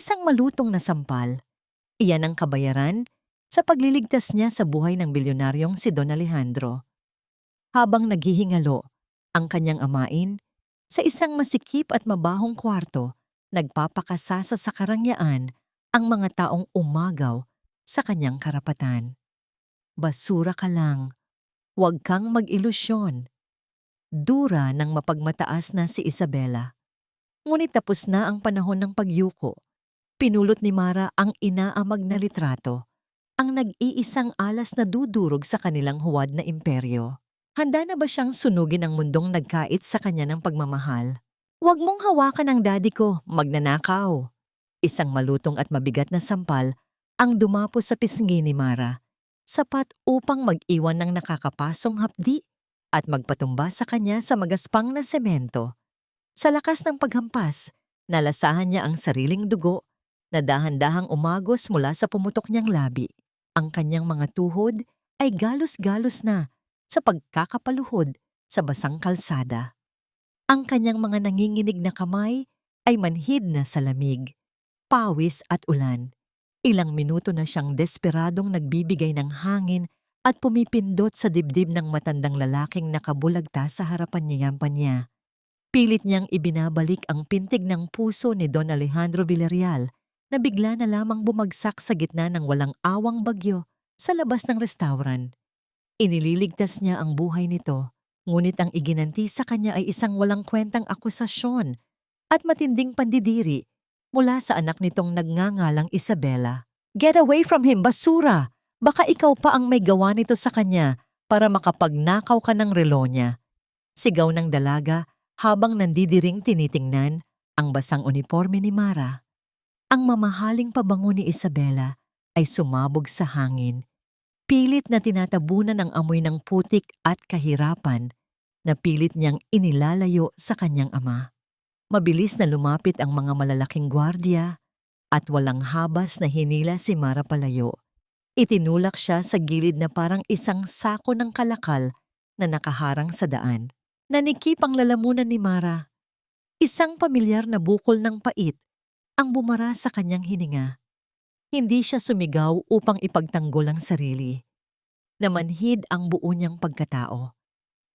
isang malutong na sampal. Iyan ang kabayaran sa pagliligtas niya sa buhay ng bilyonaryong si Don Alejandro. Habang naghihingalo ang kanyang amain, sa isang masikip at mabahong kwarto, nagpapakasasa sa karangyaan ang mga taong umagaw sa kanyang karapatan. Basura ka lang, huwag kang mag-ilusyon. Dura ng mapagmataas na si Isabela. Ngunit tapos na ang panahon ng pagyuko. Pinulot ni Mara ang inaamag na litrato, ang nag-iisang alas na dudurog sa kanilang huwad na imperyo. Handa na ba siyang sunugin ang mundong nagkait sa kanya ng pagmamahal? Huwag mong hawakan ang daddy ko, magnanakaw. Isang malutong at mabigat na sampal ang dumapo sa pisngi ni Mara, sapat upang mag-iwan ng nakakapasong hapdi at magpatumba sa kanya sa magaspang na semento. Sa lakas ng paghampas, nalasahan niya ang sariling dugo na dahan-dahang umagos mula sa pumutok niyang labi. Ang kanyang mga tuhod ay galos-galos na sa pagkakapaluhod sa basang kalsada. Ang kanyang mga nanginginig na kamay ay manhid na sa lamig, pawis at ulan. Ilang minuto na siyang desperadong nagbibigay ng hangin at pumipindot sa dibdib ng matandang lalaking nakabulagta sa harapan niya. Pilit niyang ibinabalik ang pintig ng puso ni Don Alejandro Villarreal na bigla na lamang bumagsak sa gitna ng walang awang bagyo sa labas ng restaurant. Inililigtas niya ang buhay nito, ngunit ang iginanti sa kanya ay isang walang kwentang akusasyon at matinding pandidiri mula sa anak nitong nagngangalang Isabela. Get away from him, basura! Baka ikaw pa ang may gawa nito sa kanya para makapagnakaw ka ng relo niya. Sigaw ng dalaga habang nandidiring tinitingnan ang basang uniforme ni Mara. Ang mamahaling pabango ni Isabela ay sumabog sa hangin. Pilit na tinatabunan ang amoy ng putik at kahirapan na pilit niyang inilalayo sa kanyang ama. Mabilis na lumapit ang mga malalaking gwardiya at walang habas na hinila si Mara palayo. Itinulak siya sa gilid na parang isang sako ng kalakal na nakaharang sa daan. Nanikip ang lalamunan ni Mara. Isang pamilyar na bukol ng pait ang bumara sa kanyang hininga. Hindi siya sumigaw upang ipagtanggol ang sarili. Namanhid ang buo niyang pagkatao.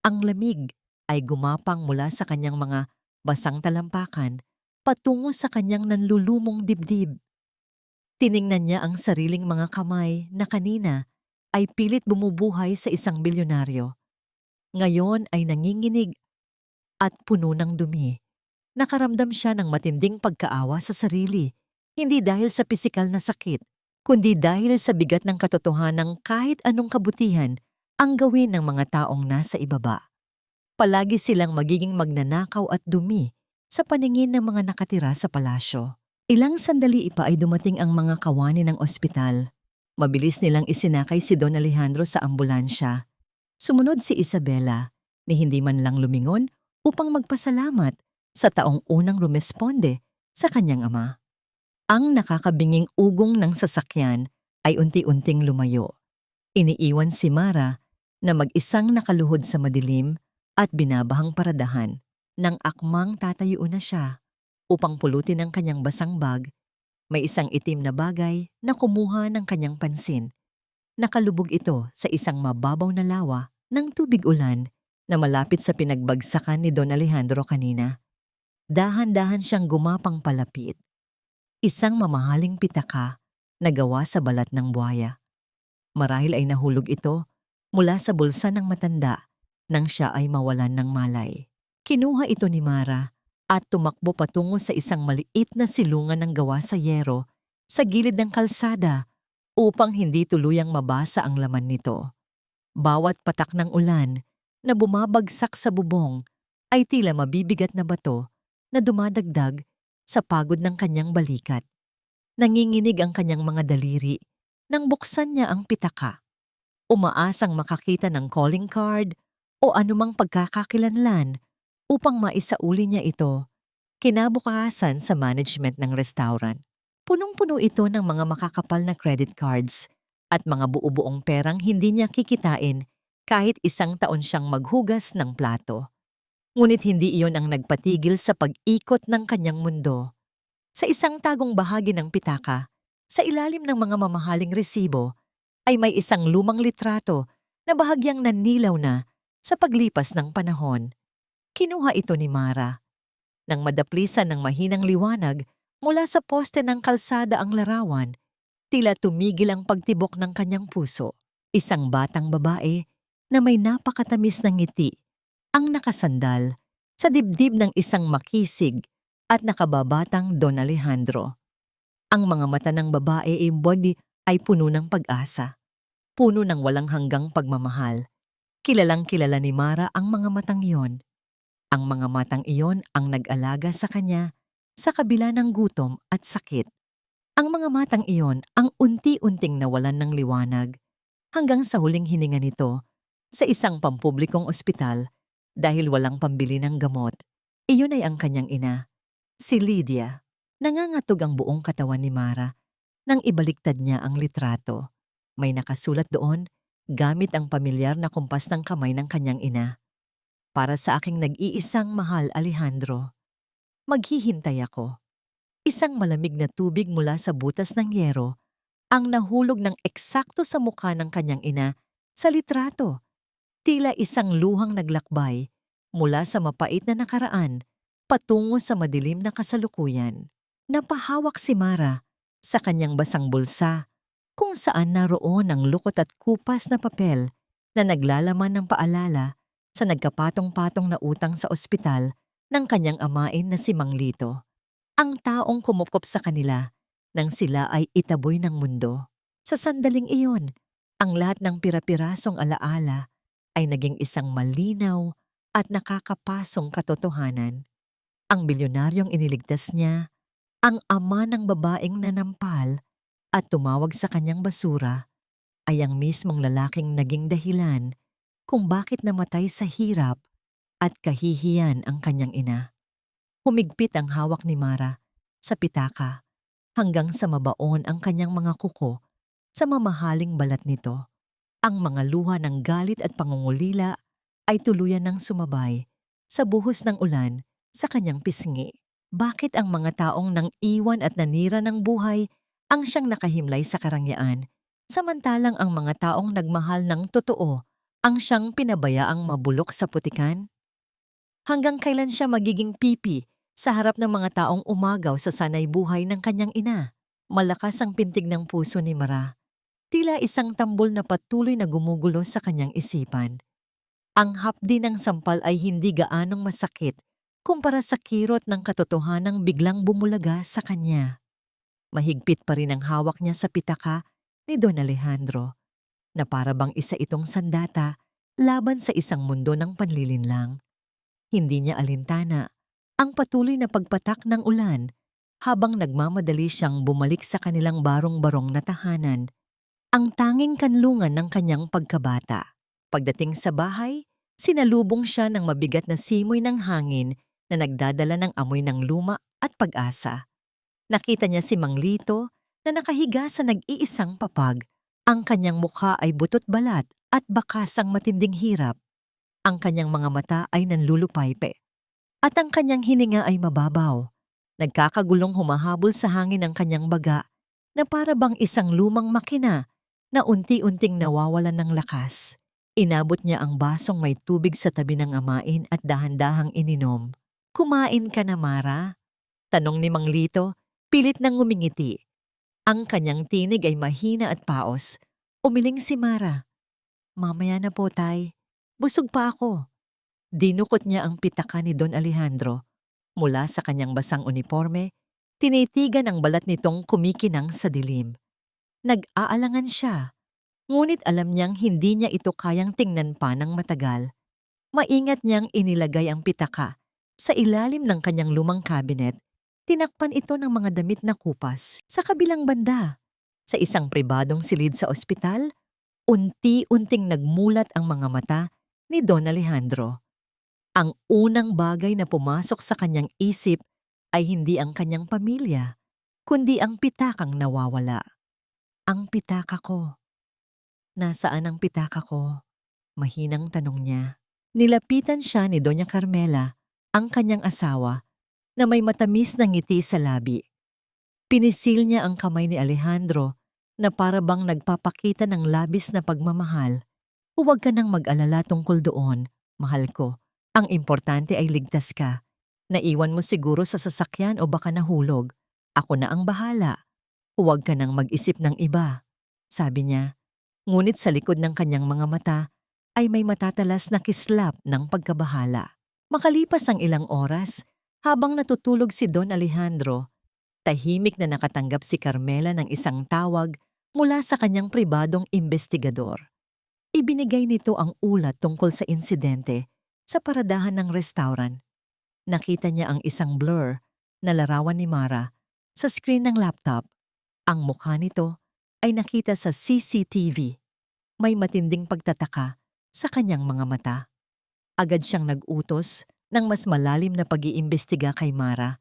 Ang lamig ay gumapang mula sa kanyang mga basang talampakan patungo sa kanyang nanlulumong dibdib. Tiningnan niya ang sariling mga kamay na kanina ay pilit bumubuhay sa isang bilyonaryo. Ngayon ay nanginginig at puno ng dumi. Nakaramdam siya ng matinding pagkaawa sa sarili, hindi dahil sa pisikal na sakit, kundi dahil sa bigat ng katotohanang kahit anong kabutihan ang gawin ng mga taong nasa ibaba. Palagi silang magiging magnanakaw at dumi sa paningin ng mga nakatira sa palasyo. Ilang sandali pa ay dumating ang mga kawani ng ospital. Mabilis nilang isinakay si Don Alejandro sa ambulansya. Sumunod si Isabela, ni hindi man lang lumingon upang magpasalamat sa taong unang rumesponde sa kanyang ama. Ang nakakabinging ugong ng sasakyan ay unti-unting lumayo. Iniiwan si Mara na mag-isang nakaluhod sa madilim at binabahang paradahan. Nang akmang tatayo na siya upang pulutin ang kanyang basang bag, may isang itim na bagay na kumuha ng kanyang pansin. Nakalubog ito sa isang mababaw na lawa ng tubig ulan na malapit sa pinagbagsakan ni Don Alejandro kanina. Dahan-dahan siyang gumapang palapit. Isang mamahaling pitaka na gawa sa balat ng buhaya. Marahil ay nahulog ito mula sa bulsa ng matanda nang siya ay mawalan ng malay. Kinuha ito ni Mara at tumakbo patungo sa isang maliit na silungan ng gawa sa yero sa gilid ng kalsada upang hindi tuluyang mabasa ang laman nito. Bawat patak ng ulan na bumabagsak sa bubong ay tila mabibigat na bato na dumadagdag sa pagod ng kanyang balikat. Nanginginig ang kanyang mga daliri nang buksan niya ang pitaka. Umaasang makakita ng calling card o anumang pagkakakilanlan upang maisauli niya ito kinabukasan sa management ng restaurant. Punong-puno ito ng mga makakapal na credit cards at mga buo-buong perang hindi niya kikitain kahit 1 taon siyang maghugas ng plato. Ngunit hindi iyon ang nagpatigil sa pag-ikot ng kanyang mundo. Sa isang tagong bahagi ng pitaka, sa ilalim ng mga mamahaling resibo, ay may isang lumang litrato na bahagyang nanilaw na sa paglipas ng panahon. Kinuha ito ni Mara. Nang madaplisan ng mahinang liwanag mula sa poste ng kalsada ang larawan, tila tumigil ang pagtibok ng kanyang puso. Isang batang babae na may napakatamis ng ngiti ang nakasandal sa dibdib ng isang makisig at nakababatang Don Alejandro. Ang mga mata ng babae ay puno ng pag-asa, puno ng walang hanggang pagmamahal. Kilalang kilala ni Mara ang mga matang iyon. Ang mga matang iyon ang nag-alaga sa kanya sa kabila ng gutom at sakit. Ang mga matang iyon ang unti-unting nawalan ng liwanag hanggang sa huling hininga nito sa isang pampublikong ospital dahil walang pambili ng gamot. Iyon ay ang kanyang ina, si Lydia. Nangangatog ang buong katawan ni Mara nang ibaliktad niya ang litrato. May nakasulat doon gamit ang pamilyar na kumpas ng kamay ng kanyang ina. Para sa aking nag-iisang mahal Alejandro, maghihintay ako. Isang malamig na tubig mula sa butas ng yero ang nahulog ng eksakto sa mukha ng kanyang ina sa litrato. Tila isang luhang naglakbay mula sa mapait na nakaraan patungo sa madilim na kasalukuyan. Napahawak si Mara sa kanyang basang bulsa kung saan naroon ang lukot at kupas na papel na naglalaman ng paalala sa nagkapatong-patong na utang sa ospital ng kanyang amain na si Mang Lito, ang taong kumupkop sa kanila nang sila ay itaboy ng mundo. Sa sandaling iyon, ang lahat ng pira-pirasong alaala ay naging isang malinaw at nakakapasong katotohanan. Ang bilyonaryong iniligtas niya, ang ama ng babaeng nanampal at tumawag sa kanyang basura, ay ang mismong lalaking naging dahilan kung bakit namatay sa hirap at kahihiyan ang kanyang ina. Humigpit ang hawak ni Mara sa pitaka hanggang sa mabaon ang kanyang mga kuko sa mamahaling balat nito. Ang mga luha ng galit at pangungulila ay tuluyan ng sumabay sa buhos ng ulan sa kanyang pisngi. Bakit ang mga taong nang iwan at nanira ng buhay ang siyang nakahimlay sa karangyaan, samantalang ang mga taong nagmahal ng totoo ang siyang pinabayaang mabulok sa putikan? Hanggang kailan siya magiging pipi sa harap ng mga taong umagaw sa sanay buhay ng kanyang ina? Malakas ang pintig ng puso ni Mara. Tila isang tambol na patuloy na gumugulo sa kanyang isipan. Ang hapdi ng sampal ay hindi gaanong masakit kumpara sa kirot ng katotohanang biglang bumulaga sa kanya. Mahigpit pa rin ang hawak niya sa pitaka ni Don Alejandro, na para bang isa itong sandata laban sa isang mundo ng panlilinlang. Hindi niya alintana ang patuloy na pagpatak ng ulan habang nagmamadali siyang bumalik sa kanilang barong-barong na tahanan, ang tanging kanlungan ng kanyang pagkabata. Pagdating sa bahay, sinalubong siya ng mabigat na simoy ng hangin na nagdadala ng amoy ng luma at pag-asa. Nakita niya si Mang Lito na nakahiga sa nag-iisang papag. Ang kanyang mukha ay butot balat at bakasang matinding hirap. Ang kanyang mga mata ay nanlulupaype at ang kanyang hininga ay mababaw. Nagkakagulong humahabol sa hangin ang kanyang baga na para bang isang lumang makina na unti-unting nawawalan ng lakas. Inabot niya ang basong may tubig sa tabi ng amain at dahan-dahang ininom. "Kumain ka na, Mara?" tanong ni Mang Lito, pilit nang ngumingiti. Ang kanyang tinig ay mahina at paos. Umiling si Mara. "Mamaya na po, Tay. Busog pa ako." Dinukot niya ang pitaka ni Don Alejandro. Mula sa kanyang basang uniforme, tinitigan ang balat nitong kumikinang sa dilim. Nag-aalangan siya, ngunit alam niyang hindi niya ito kayang tingnan pa ng matagal. Maingat niyang inilagay ang pitaka sa ilalim ng kanyang lumang kabinet. Tinakpan ito ng mga damit na kupas. Sa kabilang banda, sa isang pribadong silid sa ospital, unti-unting nagmulat ang mga mata ni Don Alejandro. Ang unang bagay na pumasok sa kanyang isip ay hindi ang kanyang pamilya, kundi ang pitakang nawawala. "Ang pitaka ko. Nasaan ang pitaka ko?" Mahinang tanong niya. Nilapitan siya ni Doña Carmela, ang kanyang asawa, na may matamis na ngiti sa labi. Pinisil niya ang kamay ni Alejandro na para bang nagpapakita ng labis na pagmamahal. Huwag ka nang mag-alala tungkol doon, mahal ko. Ang importante ay ligtas ka. Naiwan mo siguro sa sasakyan o baka nahulog. Ako na ang bahala. Huwag ka nang mag-isip ng iba, sabi niya. Ngunit sa likod ng kanyang mga mata ay may matatalas na kislap ng pagkabahala. Makalipas ang ilang oras, habang natutulog si Don Alejandro, tahimik na nakatanggap si Carmela ng isang tawag mula sa kanyang pribadong investigador. Ibinigay nito ang ulat tungkol sa insidente sa paradahan ng restaurant. Nakita niya ang isang blur na larawan ni Mara sa screen ng laptop. Ang mukha nito ay nakita sa CCTV. May matinding pagtataka sa kanyang mga mata. Agad siyang nag-utos ng mas malalim na pag-iimbestiga kay Mara.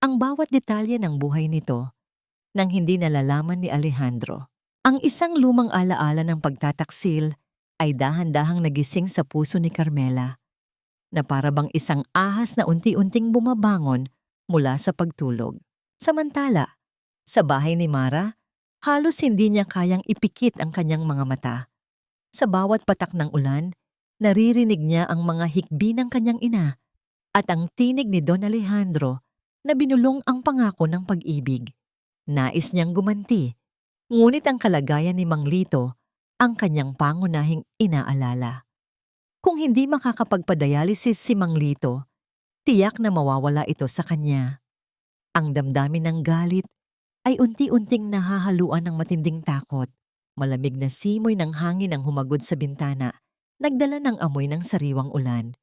Ang bawat detalye ng buhay nito nang hindi nalalaman ni Alejandro. Ang isang lumang alaala ng pagtataksil ay dahan-dahang nagising sa puso ni Carmela na para bang isang ahas na unti-unting bumabangon mula sa pagtulog. Samantala, sa bahay ni Mara, halos hindi niya kayang ipikit ang kanyang mga mata. Sa bawat patak ng ulan, naririnig niya ang mga hikbi ng kanyang ina at ang tinig ni Don Alejandro na binulong ang pangako ng pag-ibig. Nais niyang gumanti, ngunit ang kalagayan ni Mang Lito ang kanyang pangunahing inaalala. Kung hindi makakapagpadialysis si Mang Lito, tiyak na mawawala ito sa kanya. Ang damdamin ng galit ay unti-unting nahahaluan ng matinding takot. Malamig na simoy ng hangin ang humagod sa bintana, nagdala ng amoy ng sariwang ulan.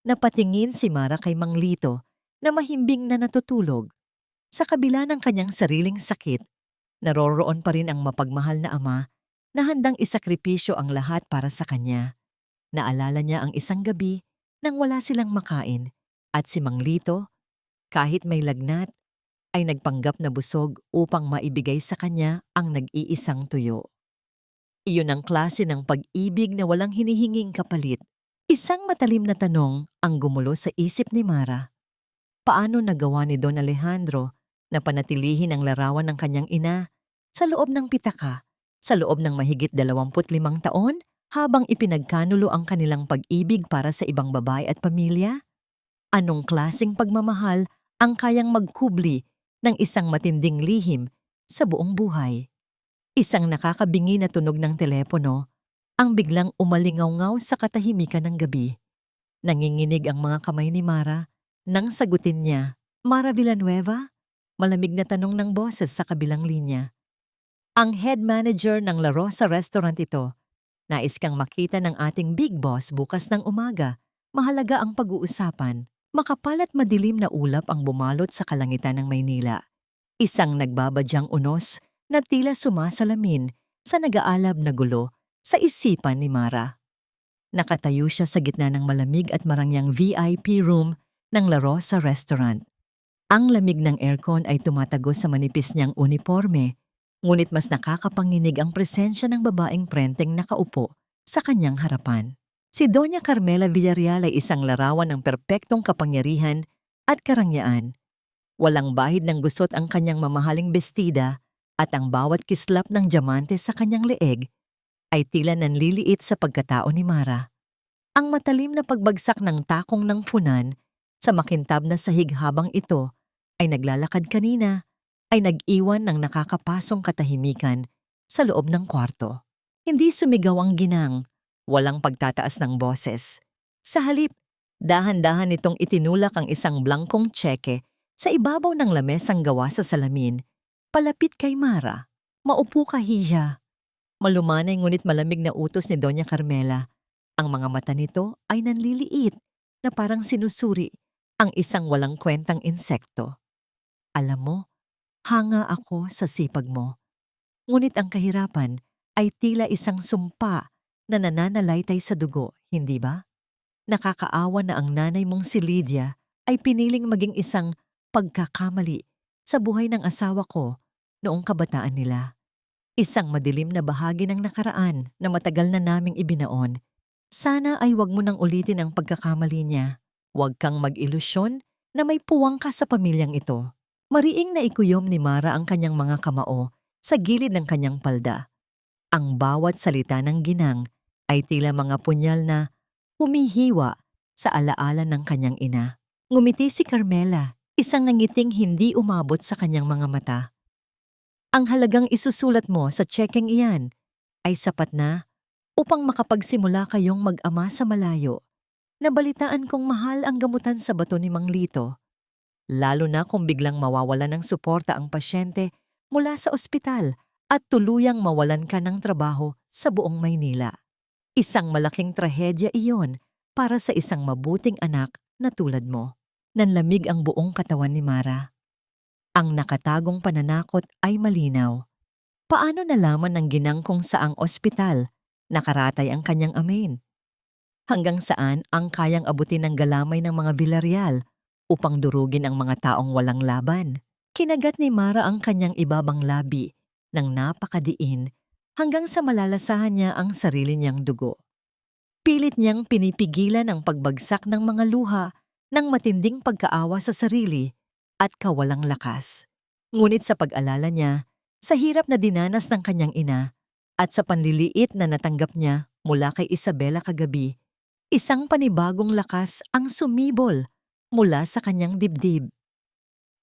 Napatingin si Mara kay Mang Lito na mahimbing na natutulog. Sa kabila ng kanyang sariling sakit, naroroon pa rin ang mapagmahal na ama na handang isakripisyo ang lahat para sa kanya. Naalala niya ang isang gabi nang wala silang makain at si Mang Lito, kahit may lagnat, ay nagpanggap na busog upang maibigay sa kanya ang nag-iisang tuyo. Iyon ang klase ng pag-ibig na walang hinihinging kapalit. Isang matalim na tanong ang gumulo sa isip ni Mara. Paano nagawa ni Don Alejandro na panatilihin ang larawan ng kanyang ina sa loob ng pitaka, sa loob ng mahigit 25 taon habang ipinagkanulo ang kanilang pag-ibig para sa ibang babae at pamilya? Anong klaseng pagmamahal ang kayang magkubli ng isang matinding lihim sa buong buhay? Isang nakakabingi na tunog ng telepono ang biglang umalingaw-ngaw sa katahimikan ng gabi. Nanginginig ang mga kamay ni Mara nang sagutin niya. Mara Villanueva? Malamig na tanong ng boses sa kabilang linya. Ang head manager ng La Rosa Restaurant ito. Nais kang makita ng ating big boss bukas ng umaga. Mahalaga ang pag-uusapan. Makapal at madilim na ulap ang bumalot sa kalangitan ng Maynila. Isang nagbabadyang unos na tila sumasalamin sa nag-aalab na gulo sa isipan ni Mara. Nakatayo siya sa gitna ng malamig at marangyang VIP room ng La Rosa Restaurant. Ang lamig ng aircon ay tumatagos sa manipis niyang uniforme, ngunit mas nakakapanginig ang presensya ng babaeng prenteng nakaupo sa kanyang harapan. Si Doña Carmela Villarreal ay isang larawan ng perpektong kapangyarihan at karangyaan. Walang bahid ng gusot ang kanyang mamahaling bestida at ang bawat kislap ng diamante sa kanyang leeg ay tila nanliliit sa pagkatao ni Mara. Ang matalim na pagbagsak ng takong ng punan sa makintab na sahig habang ito ay naglalakad kanina ay nag-iwan ng nakakapasong katahimikan sa loob ng kwarto. Hindi sumigaw ang ginang, walang pagtataas ng boses. Sa halip, dahan-dahan nitong itinulak ang isang blankong tseke sa ibabaw ng lamesang gawa sa salamin, palapit kay Mara. Maupo ka, hiya. Malumanay ngunit malamig na utos ni Doña Carmela. Ang mga mata nito ay nanliliit na parang sinusuri ang isang walang kwentang insekto. Alam mo, hanga ako sa sipag mo. Ngunit ang kahirapan ay tila isang sumpa na nananalaytay sa dugo, hindi ba? Nakakaawa na ang nanay mong si Lydia ay piniling maging isang pagkakamali sa buhay ng asawa ko noong kabataan nila. Isang madilim na bahagi ng nakaraan na matagal na naming ibinaon. Sana ay wag mo nang ulitin ang pagkakamali niya. Huwag kang mag-ilusyon na may puwang ka sa pamilyang ito. Mariing naikuyom ni Mara ang kanyang mga kamao sa gilid ng kanyang palda. Ang bawat salita ng ginang ay tila mga punyal na humihiwa sa alaala ng kanyang ina. Ngumiti si Carmela, isang nangiting hindi umabot sa kanyang mga mata. Ang halagang isusulat mo sa tsekeng iyan ay sapat na upang makapagsimula kayong mag-ama sa malayo. Nabalitaan kong mahal ang gamutan sa bato ni Mang Lito, lalo na kung biglang mawawala ng suporta ang pasyente mula sa ospital at tuluyang mawalan ka ng trabaho sa buong Maynila. Isang malaking trahedya iyon para sa isang mabuting anak na tulad mo. Nanlamig ang buong katawan ni Mara. Ang nakatagong pananakot ay malinaw. Paano nalaman ng ginang kung saang ospital nakaratay ang kanyang amin? Hanggang saan ang kayang abutin ng galamay ng mga Villarreal upang durugin ang mga taong walang laban? Kinagat ni Mara ang kanyang ibabang labi ng napakadiin hanggang sa malalasahan niya ang sarili niyang dugo. Pilit niyang pinipigilan ang pagbagsak ng mga luha ng matinding pagkaawa sa sarili at kawalang lakas. Ngunit sa pag-alala niya, sa hirap na dinanas ng kanyang ina at sa panliliit na natanggap niya mula kay Isabela kagabi, isang panibagong lakas ang sumibol mula sa kanyang dibdib.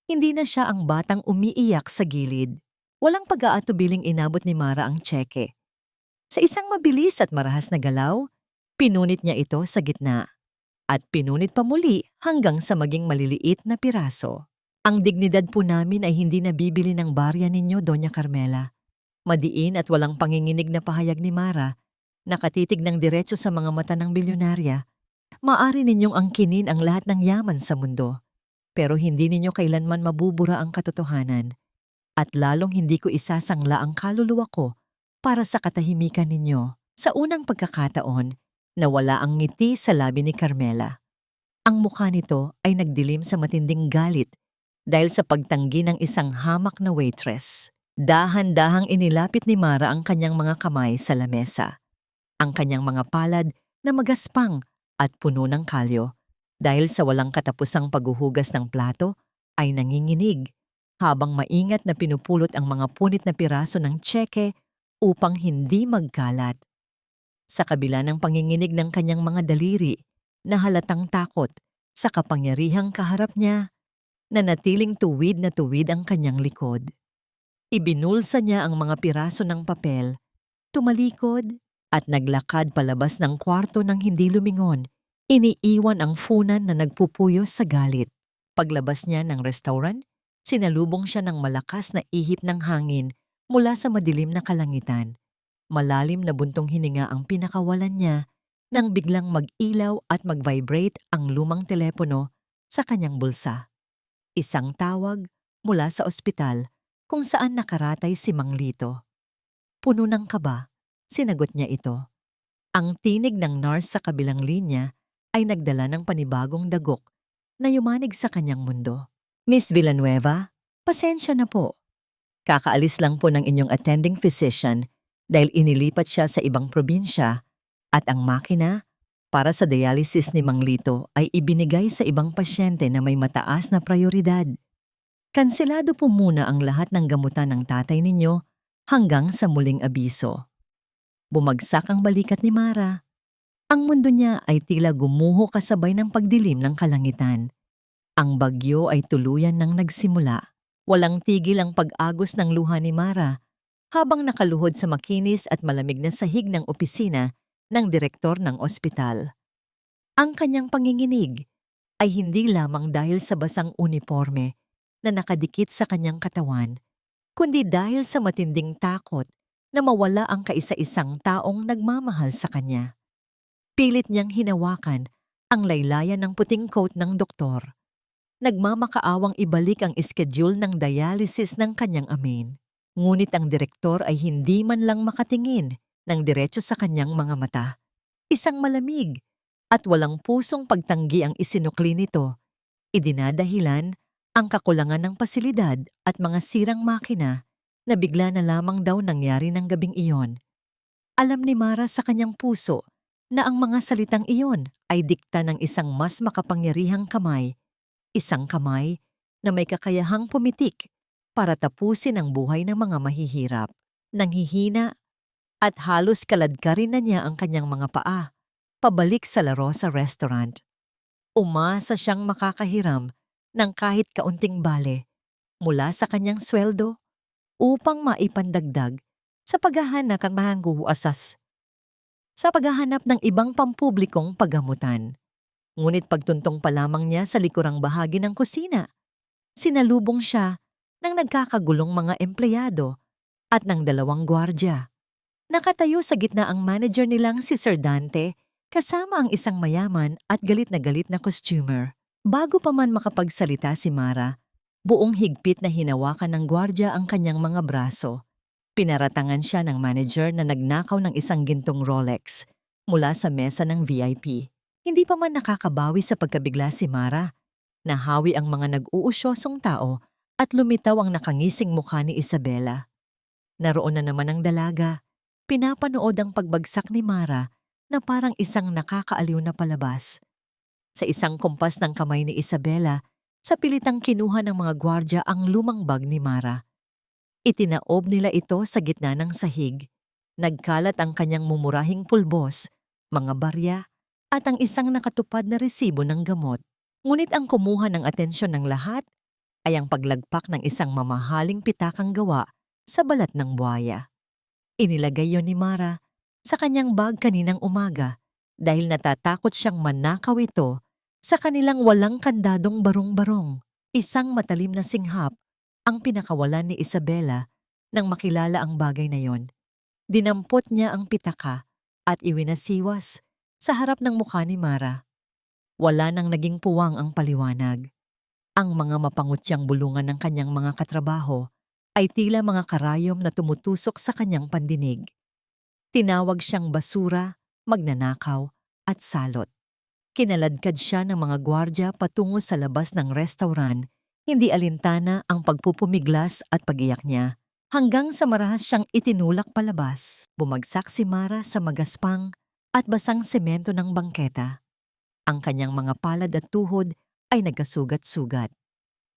Hindi na siya ang batang umiiyak sa gilid. Walang pag-aatubiling inabot ni Mara ang tseke. Sa isang mabilis at marahas na galaw, pinunit niya ito sa gitna at pinunit pa muli hanggang sa maging maliliit na piraso. Ang dignidad po namin ay hindi nabibili ng barya ninyo, Doña Carmela. Madiin at walang panginginig na pahayag ni Mara, nakatitig ng diretso sa mga mata ng bilyonarya. Maaari ninyong angkinin ang lahat ng yaman sa mundo, pero hindi ninyo kailanman mabubura ang katotohanan. At lalong hindi ko isasangla ang kaluluwa ko para sa katahimikan ninyo. Sa unang pagkakataon, nawala ang ngiti sa labi ni Carmela. Ang mukha nito ay nagdilim sa matinding galit dahil sa pagtanggi ng isang hamak na waitress. Dahan-dahang inilapit ni Mara ang kanyang mga kamay sa lamesa. Ang kanyang mga palad na magaspang at puno ng kalyo dahil sa walang katapusang paghuhugas ng plato ay nanginginig habang maingat na pinupulot ang mga punit na piraso ng tseke upang hindi magkalat. Sa kabila ng panginginig ng kanyang mga daliri na halatang takot sa kapangyarihang kaharap niya, nanatiling tuwid na tuwid ang kanyang likod. Ibinulsa niya ang mga piraso ng papel, tumalikod at naglakad palabas ng kwarto nang hindi lumingon. Iniiwan ang funan na nagpupuyos sa galit. Paglabas niya ng restaurant, sinalubong siya ng malakas na ihip ng hangin mula sa madilim na kalangitan. Malalim na buntong hininga ang pinakawalan niya nang biglang mag-ilaw at mag-vibrate ang lumang telepono sa kanyang bulsa. Isang tawag mula sa ospital kung saan nakaratay si Mang Lito. Puno ng kaba, sinagot niya ito. Ang tinig ng nurse sa kabilang linya ay nagdala ng panibagong dagok na yumanig sa kanyang mundo. Miss Villanueva, pasensya na po. Kakaalis lang po ng inyong attending physician dahil inilipat siya sa ibang probinsya at ang makina para sa dialysis ni Mang Lito ay ibinigay sa ibang pasyente na may mataas na prioridad. Kanselado po muna ang lahat ng gamutan ng tatay ninyo hanggang sa muling abiso. Bumagsak ang balikat ni Mara. Ang mundo niya ay tila gumuho kasabay ng pagdilim ng kalangitan. Ang bagyo ay tuluyan nang nagsimula. Walang tigil ang pag-agos ng luha ni Mara habang nakaluhod sa makinis at malamig na sahig ng opisina ng direktor ng ospital. Ang kanyang panginginig ay hindi lamang dahil sa basang uniforme na nakadikit sa kanyang katawan, kundi dahil sa matinding takot na mawala ang kaisa-isang taong nagmamahal sa kanya. Pilit niyang hinawakan ang laylayan ng puting coat ng doktor. Nagmamakaawang ibalik ang schedule ng dialysis ng kanyang amin. Ngunit ang direktor ay hindi man lang makatingin ng diretso sa kanyang mga mata. Isang malamig at walang pusong pagtanggi ang isinukli nito. Idinadahilan ang kakulangan ng pasilidad at mga sirang makina na bigla na lamang daw nangyari ng gabing iyon. Alam ni Mara sa kanyang puso na ang mga salitang iyon ay dikta ng isang mas makapangyarihang kamay, isang kamay na may kakayahang pumitik para tapusin ang buhay ng mga mahihirap. Nanghihina at halos kaladkarin na niya ang kanyang mga paa, pabalik sa La Rosa Restaurant. Umasa siyang makakahiram ng kahit kaunting bale mula sa kanyang sweldo upang maipandagdag sa paghahanap ng paghahanap ng ibang pampublikong paggamutan. Ngunit pagtuntong pa lamang niya sa likurang bahagi ng kusina, sinalubong siya ng nagkakagulong mga empleyado at ng 2 gwardya. Nakatayo sa gitna ang manager nilang si Sir Dante kasama ang isang mayaman at galit na costumer. Bago pa man makapagsalita si Mara, buong higpit na hinawakan ng gwardya ang kanyang mga braso. Pinaratangan siya ng manager na nagnakaw ng isang gintong Rolex mula sa mesa ng VIP. Hindi pa man nakakabawi sa pagkabigla si Mara. Nahawi ang mga nag-uusyosong tao at lumitaw ang nakangising mukha ni Isabela. Naroon na naman ang dalaga. Pinapanood ang pagbagsak ni Mara na parang isang nakakaaliw na palabas. Sa isang kumpas ng kamay ni Isabela, sa pilitang kinuha ng mga gwardya ang lumang bag ni Mara. Itinaob nila ito sa gitna ng sahig. Nagkalat ang kanyang mumurahing pulbos, mga barya, at ang isang nakatupad na resibo ng gamot. Ngunit ang kumuha ng atensyon ng lahat ay ang paglagpak ng isang mamahaling pitakang gawa sa balat ng buwaya. Inilagay yon ni Mara sa kanyang bag kaninang umaga dahil natatakot siyang manakaw ito sa kanilang walang kandadong barong-barong. Isang matalim na singhap ang pinakawalan ni Isabela nang makilala ang bagay na yon. Dinampot niya ang pitaka at iwinasiwas sa harap ng mukha ni Mara. Wala nang naging puwang ang paliwanag. Ang mga mapangutyang bulungan ng kanyang mga katrabaho ay tila mga karayom na tumutusok sa kanyang pandinig. Tinawag siyang basura, magnanakaw, at salot. Kinaladkad siya ng mga gwardya patungo sa labas ng restaurant, hindi alintana ang pagpupumiglas at pag-iyak niya. Hanggang sa marahas siyang itinulak palabas, bumagsak si Mara sa magaspang at basang semento ng bangketa. Ang kanyang mga palad at tuhod ay nagkasugat-sugat.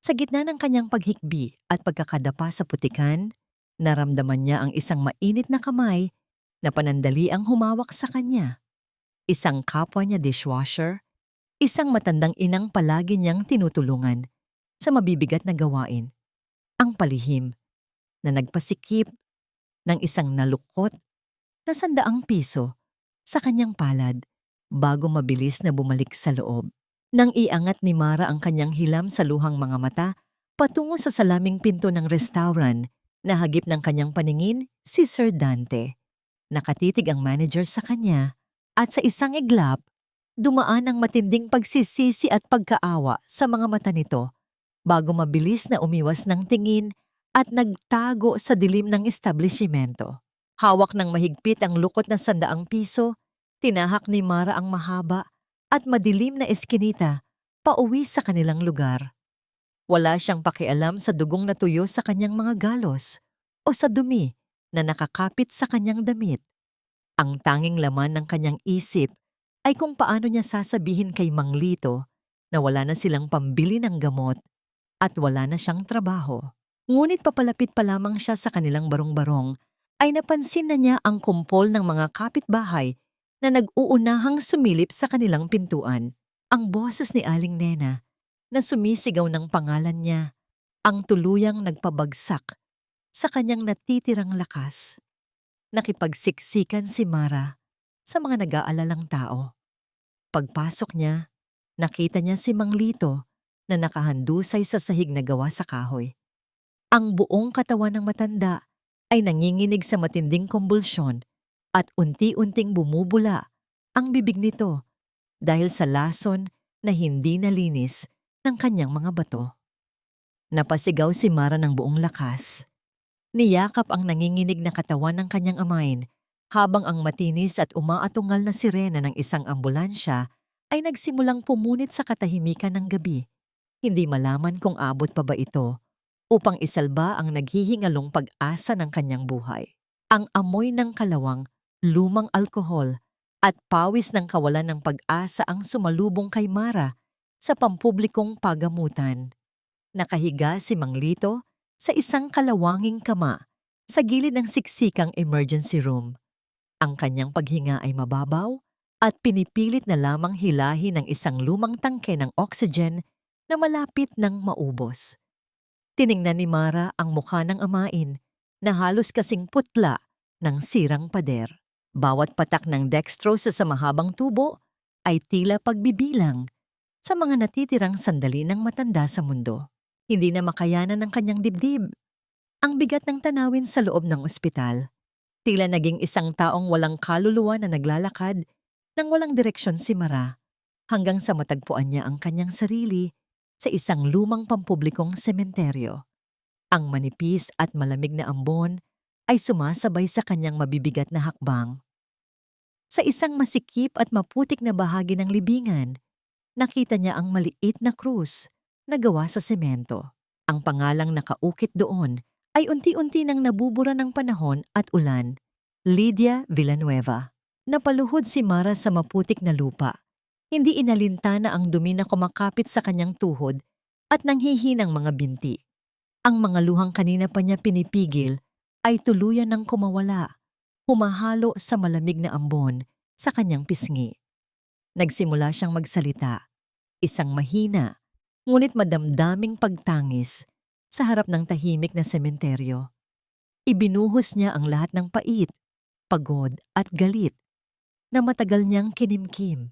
Sa gitna ng kanyang paghikbi at pagkakadapa sa putikan, naramdaman niya ang isang mainit na kamay na panandaliang humawak sa kanya. Isang kapwa niya dishwasher, isang matandang inang palagi niyang tinutulungan sa mabibigat na gawain. Ang palihim na nagpasikip ng isang nalukot na ₱100 sa kanyang palad bago mabilis na bumalik sa loob. Nang iangat ni Mara ang kanyang hilam sa luhang mga mata patungo sa salaming pinto ng restaurant, nahagip ng kanyang paningin si Sir Dante. Nakatitig ang manager sa kanya at sa isang iglap, dumaan ang matinding pagsisisi at pagkaawa sa mga mata nito bago mabilis na umiwas ng tingin at nagtago sa dilim ng establishmento. Hawak ng mahigpit ang lukot na ₱100, tinahak ni Mara ang mahaba at madilim na eskinita pauwi sa kanilang lugar. Wala siyang pakialam sa dugong na tuyo sa kanyang mga galos o sa dumi na nakakapit sa kanyang damit. Ang tanging laman ng kanyang isip ay kung paano niya sasabihin kay Mang Lito na wala na silang pambili ng gamot at wala na siyang trabaho. Ngunit papalapit pa lamang siya sa kanilang barong-barong ay napansin na niya ang kumpol ng mga kapitbahay na nag-uunahang sumilip sa kanilang pintuan. Ang boses ni Aling Nena na sumisigaw ng pangalan niya ang tuluyang nagpabagsak sa kanyang natitirang lakas. Nakipagsiksikan si Mara sa mga nag-aalalang tao. Pagpasok niya, nakita niya si Mang Lito na nakahandusay sa sahig na gawa sa kahoy. Ang buong katawan ng matanda ay nanginginig sa matinding kumbulsyon at unti-unting bumubula ang bibig nito dahil sa lason na hindi nalinis ng kanyang mga bato. Napasigaw si Mara ng buong lakas. Niyakap ang nanginginig na katawan ng kanyang amain habang ang matinis at umaatungal na sirena ng isang ambulansya ay nagsimulang pumunit sa katahimikan ng gabi. Hindi malaman kung abot pa ba ito upang isalba ang naghihingalong pag-asa ng kanyang buhay. Ang amoy ng kalawang, lumang alkohol at pawis ng kawalan ng pag-asa ang sumalubong kay Mara sa pampublikong pagamutan. Nakahiga si Mang Lito sa isang kalawanging kama sa gilid ng siksikang emergency room. Ang kanyang paghinga ay mababaw at pinipilit na lamang hilahin ng isang lumang tangke ng oxygen na malapit ng maubos. Tiningnan ni Mara ang mukha ng amain na halos kasing putla ng sirang pader. Bawat patak ng dextrose sa mahabang tubo ay tila pagbibilang sa mga natitirang sandali ng matanda sa mundo. Hindi na makayanan ng kanyang dibdib. Ang bigat ng tanawin sa loob ng ospital. Tila naging isang taong walang kaluluwa na naglalakad nang walang direksyon si Mara hanggang sa matagpuan niya ang kanyang sarili sa isang lumang pampublikong sementeryo. Ang manipis at malamig na ambon ay sumasabay sa kanyang mabibigat na hakbang. Sa isang masikip at maputik na bahagi ng libingan, nakita niya ang maliit na krus na gawa sa semento. Ang pangalang nakaukit doon ay unti-unti nang nabubura ng panahon at ulan. Lydia Villanueva. Napaluhod si Mara sa maputik na lupa. Hindi inalintana ang dumi na kumakapit sa kanyang tuhod at nanghihinang mga binti. Ang mga luhang kanina pa niya pinipigil ay tuluyan ng kumawala, humahalo sa malamig na ambon sa kanyang pisngi. Nagsimula siyang magsalita, isang mahina, ngunit madamdaming pagtangis sa harap ng tahimik na sementeryo. Ibinuhos niya ang lahat ng pait, pagod at galit na matagal niyang kinimkim.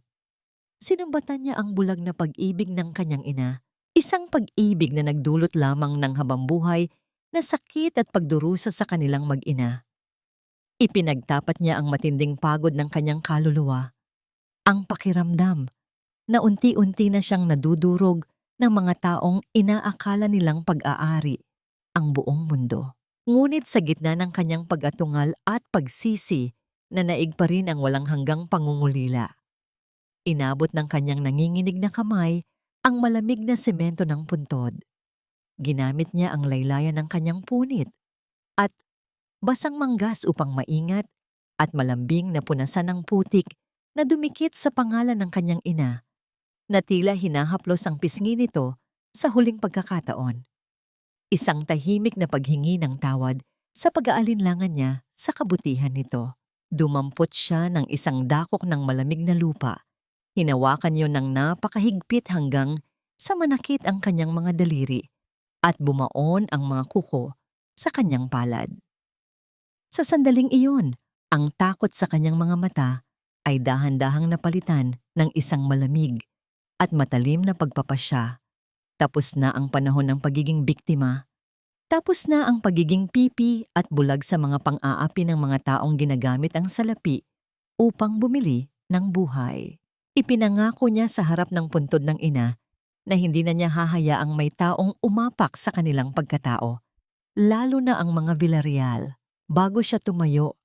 Sinumbatan niya ang bulag na pag-ibig ng kanyang ina, isang pag-ibig na nagdulot lamang ng habambuhay na sakit at pagdurusa sa kanilang mag-ina. Ipinagtapat niya ang matinding pagod ng kanyang kaluluwa, ang pakiramdam na unti-unti na siyang nadudurog ng mga taong inaakala nilang pag-aari ang buong mundo. Ngunit sa gitna ng kanyang pag-atungal at pagsisi, nanaig pa rin ang walang hanggang pangungulila. Inabot ng kanyang nanginginig na kamay ang malamig na semento ng puntod. Ginamit niya ang laylayan ng kanyang punit at basang manggas upang maingat at malambing na punasan ng putik na dumikit sa pangalan ng kanyang ina, na tila hinahaplos ang pisngi nito sa huling pagkakataon. Isang tahimik na paghingi ng tawad sa pag-aalinlangan niya sa kabutihan nito. Dumampot siya ng isang dakok ng malamig na lupa. Hinawakan niyo ng napakahigpit hanggang sa manakit ang kanyang mga daliri at bumaon ang mga kuko sa kanyang palad. Sa sandaling iyon, ang takot sa kanyang mga mata ay dahan-dahang napalitan ng isang malamig at matalim na pagpapasya. Tapos na ang panahon ng pagiging biktima. Tapos na ang pagiging pipi at bulag sa mga pang-aapi ng mga taong ginagamit ang salapi upang bumili ng buhay. Ipinangako niya sa harap ng puntod ng ina na hindi na niya hahayaang may taong umapak sa kanilang pagkatao, lalo na ang mga Villarreal. Bago siya tumayo,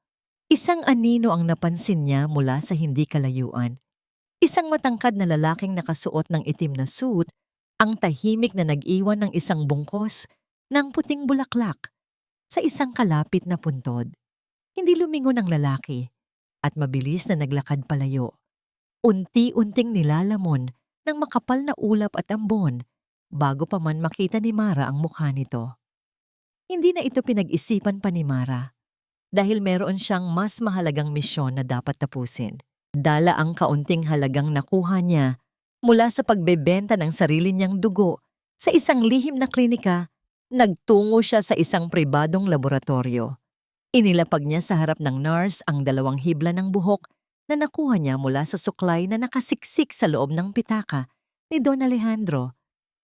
isang anino ang napansin niya mula sa hindi kalayuan. Isang matangkad na lalaking nakasuot ng itim na suit, ang tahimik na nag-iwan ng isang bungkos ng puting bulaklak sa isang kalapit na puntod. Hindi lumingon ang lalaki at mabilis na naglakad palayo. Unti-unting nilalamon ng makapal na ulap at ambon bago pa man makita ni Mara ang mukha nito. Hindi na ito pinag-isipan pa ni Mara dahil meron siyang mas mahalagang misyon na dapat tapusin. Dala ang kaunting halagang nakuha niya mula sa pagbebenta ng sarili niyang dugo sa isang lihim na klinika, nagtungo siya sa isang pribadong laboratorio. Inilapag niya sa harap ng nurse ang 2 hibla ng buhok na nakuha niya mula sa suklay na nakasiksik sa loob ng pitaka ni Don Alejandro,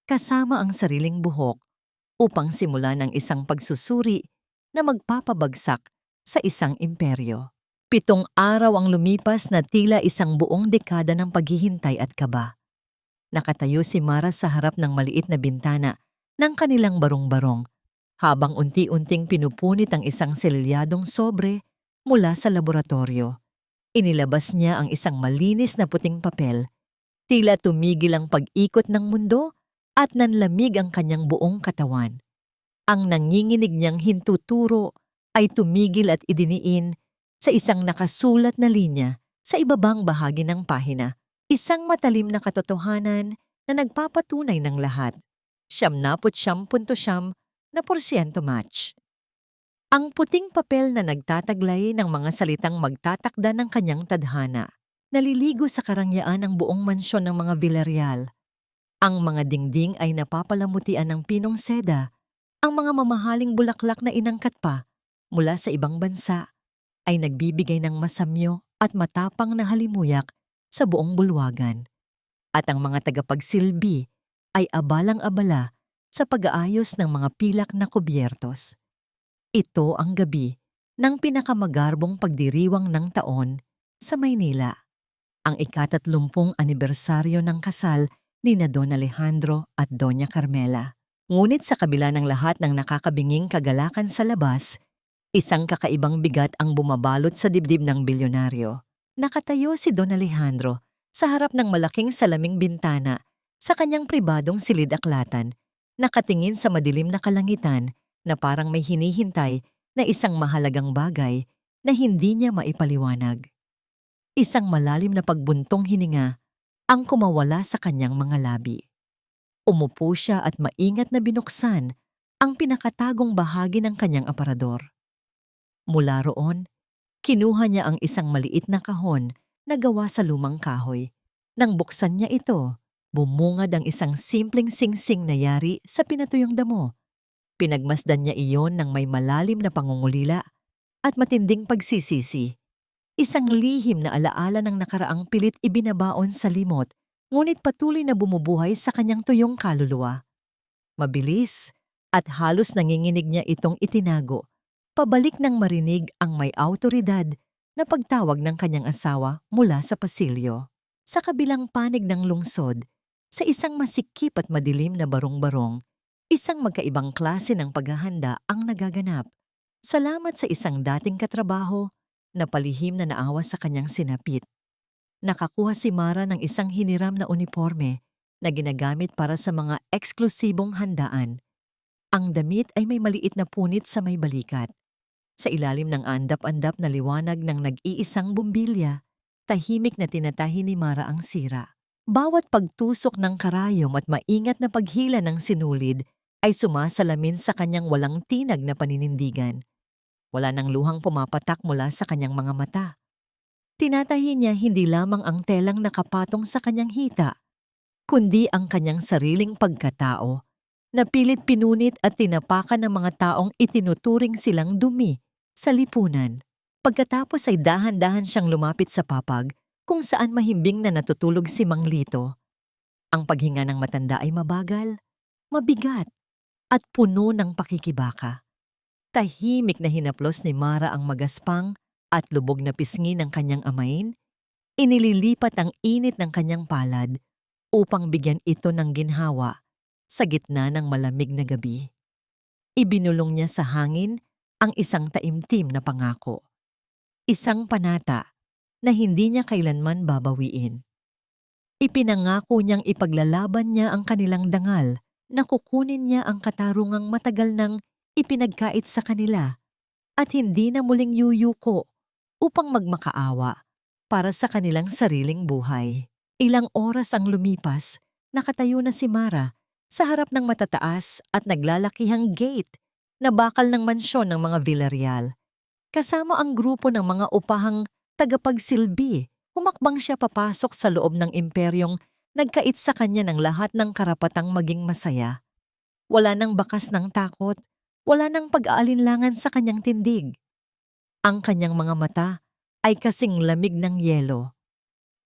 kasama ang sariling buhok, upang simulan ng isang pagsusuri na magpapabagsak sa isang imperyo. 7 araw ang lumipas na tila isang buong dekada ng paghihintay at kaba. Nakatayo si Mara sa harap ng maliit na bintana ng kanilang barong-barong habang unti-unting pinupunit ang isang selilyadong sobre mula sa laboratorio. Inilabas niya ang isang malinis na puting papel. Tila tumigil ang pag-ikot ng mundo at nanlamig ang kanyang buong katawan. Ang nanginginig niyang hintuturo ay tumigil at idiniin sa isang nakasulat na linya sa ibabang bahagi ng pahina. Isang matalim na katotohanan na nagpapatunay ng lahat. %99.9% match. Ang puting papel na nagtataglay ng mga salitang magtatakda ng kanyang tadhana. Naliligo sa karangyaan ng buong mansyon ng mga Villarreal. Ang mga dingding ay napapalamutian ng pinong seda. Ang mga mamahaling bulaklak na inangkat pa mula sa ibang bansa ay nagbibigay ng masamyo at matapang na halimuyak sa buong bulwagan. At ang mga tagapagsilbi ay abalang-abala sa pag-aayos ng mga pilak na kubyertos. Ito ang gabi ng pinakamagarbong pagdiriwang ng taon sa Maynila. Ang ika-30 anibersaryo ng kasal ni na Don Alejandro at Doña Carmela. Ngunit sa kabila ng lahat ng nakakabinging kagalakan sa labas, isang kakaibang bigat ang bumabalot sa dibdib ng bilyonaryo. Nakatayo si Don Alejandro sa harap ng malaking salaming bintana sa kanyang pribadong silid-aklatan, nakatingin sa madilim na kalangitan na parang may hinihintay na isang mahalagang bagay na hindi niya maipaliwanag. Isang malalim na pagbuntong hininga ang kumawala sa kanyang mga labi. Umupo siya at maingat na binuksan ang pinakatagong bahagi ng kanyang aparador. Mula roon, kinuha niya ang isang maliit na kahon na gawa sa lumang kahoy. Nang buksan niya ito, bumungad ang isang simpleng singsing na yari sa pinatuyong damo. Pinagmasdan niya iyon ng may malalim na pangungulila at matinding pagsisisi. Isang lihim na alaala ng nakaraang pilit ibinabaon sa limot, ngunit patuloy na bumubuhay sa kanyang tuyong kaluluwa. Mabilis at halos nanginginig niya itong itinago, pabalik nang marinig ang may awtoridad na pagtawag ng kanyang asawa mula sa pasilyo. Sa kabilang panig ng lungsod, sa isang masikip at madilim na barong-barong, isang magkaibang klase ng paghahanda ang nagaganap. Salamat sa isang dating katrabaho na palihim na naawa sa kanyang sinapit. Nakakuha si Mara ng isang hiniram na uniforme na ginagamit para sa mga eksklusibong handaan. Ang damit ay may maliit na punit sa may balikat. Sa ilalim ng andap-andap na liwanag ng nag-iisang bumbilya, tahimik na tinatahi ni Mara ang sira. Bawat pagtusok ng karayom at maingat na paghila ng sinulid ay sumasalamin sa kanyang walang tinag na paninindigan. Wala nang luhang pumapatak mula sa kanyang mga mata. Tinatahi niya hindi lamang ang telang nakapatong sa kanyang hita, kundi ang kanyang sariling pagkatao, na pilit pinunit at tinapakan ng mga taong itinuturing silang dumi sa lipunan. Pagkatapos ay dahan-dahan siyang lumapit sa papag kung saan mahimbing na natutulog si Mang Lito. Ang paghinga ng matanda ay mabagal, mabigat, at puno ng pakikibaka. Tahimik na hinaplos ni Mara ang magaspang at lubog na pisngi ng kanyang amain, inililipat ang init ng kanyang palad upang bigyan ito ng ginhawa sa gitna ng malamig na gabi. Ibinulong niya sa hangin ang isang taimtim na pangako. Isang panata na hindi niya kailanman babawiin. Ipinangako niyang ipaglalaban niya ang kanilang dangal, na kukunin niya ang katarungang matagal nang ipinagkait sa kanila at hindi na muling yuyuko upang magmakaawa para sa kanilang sariling buhay. Ilang oras ang lumipas, nakatayo na si Mara sa harap ng matataas at naglalakihang gate na bakal ng mansyon ng mga Villarreal. Kasama ang grupo ng mga upahang tagapagsilbi, humakbang siya papasok sa loob ng imperyong nagkait sa kanya ng lahat ng karapatang maging masaya. Wala nang bakas ng takot, wala nang pag-aalinlangan sa kanyang tindig. Ang kanyang mga mata ay kasing lamig ng yelo.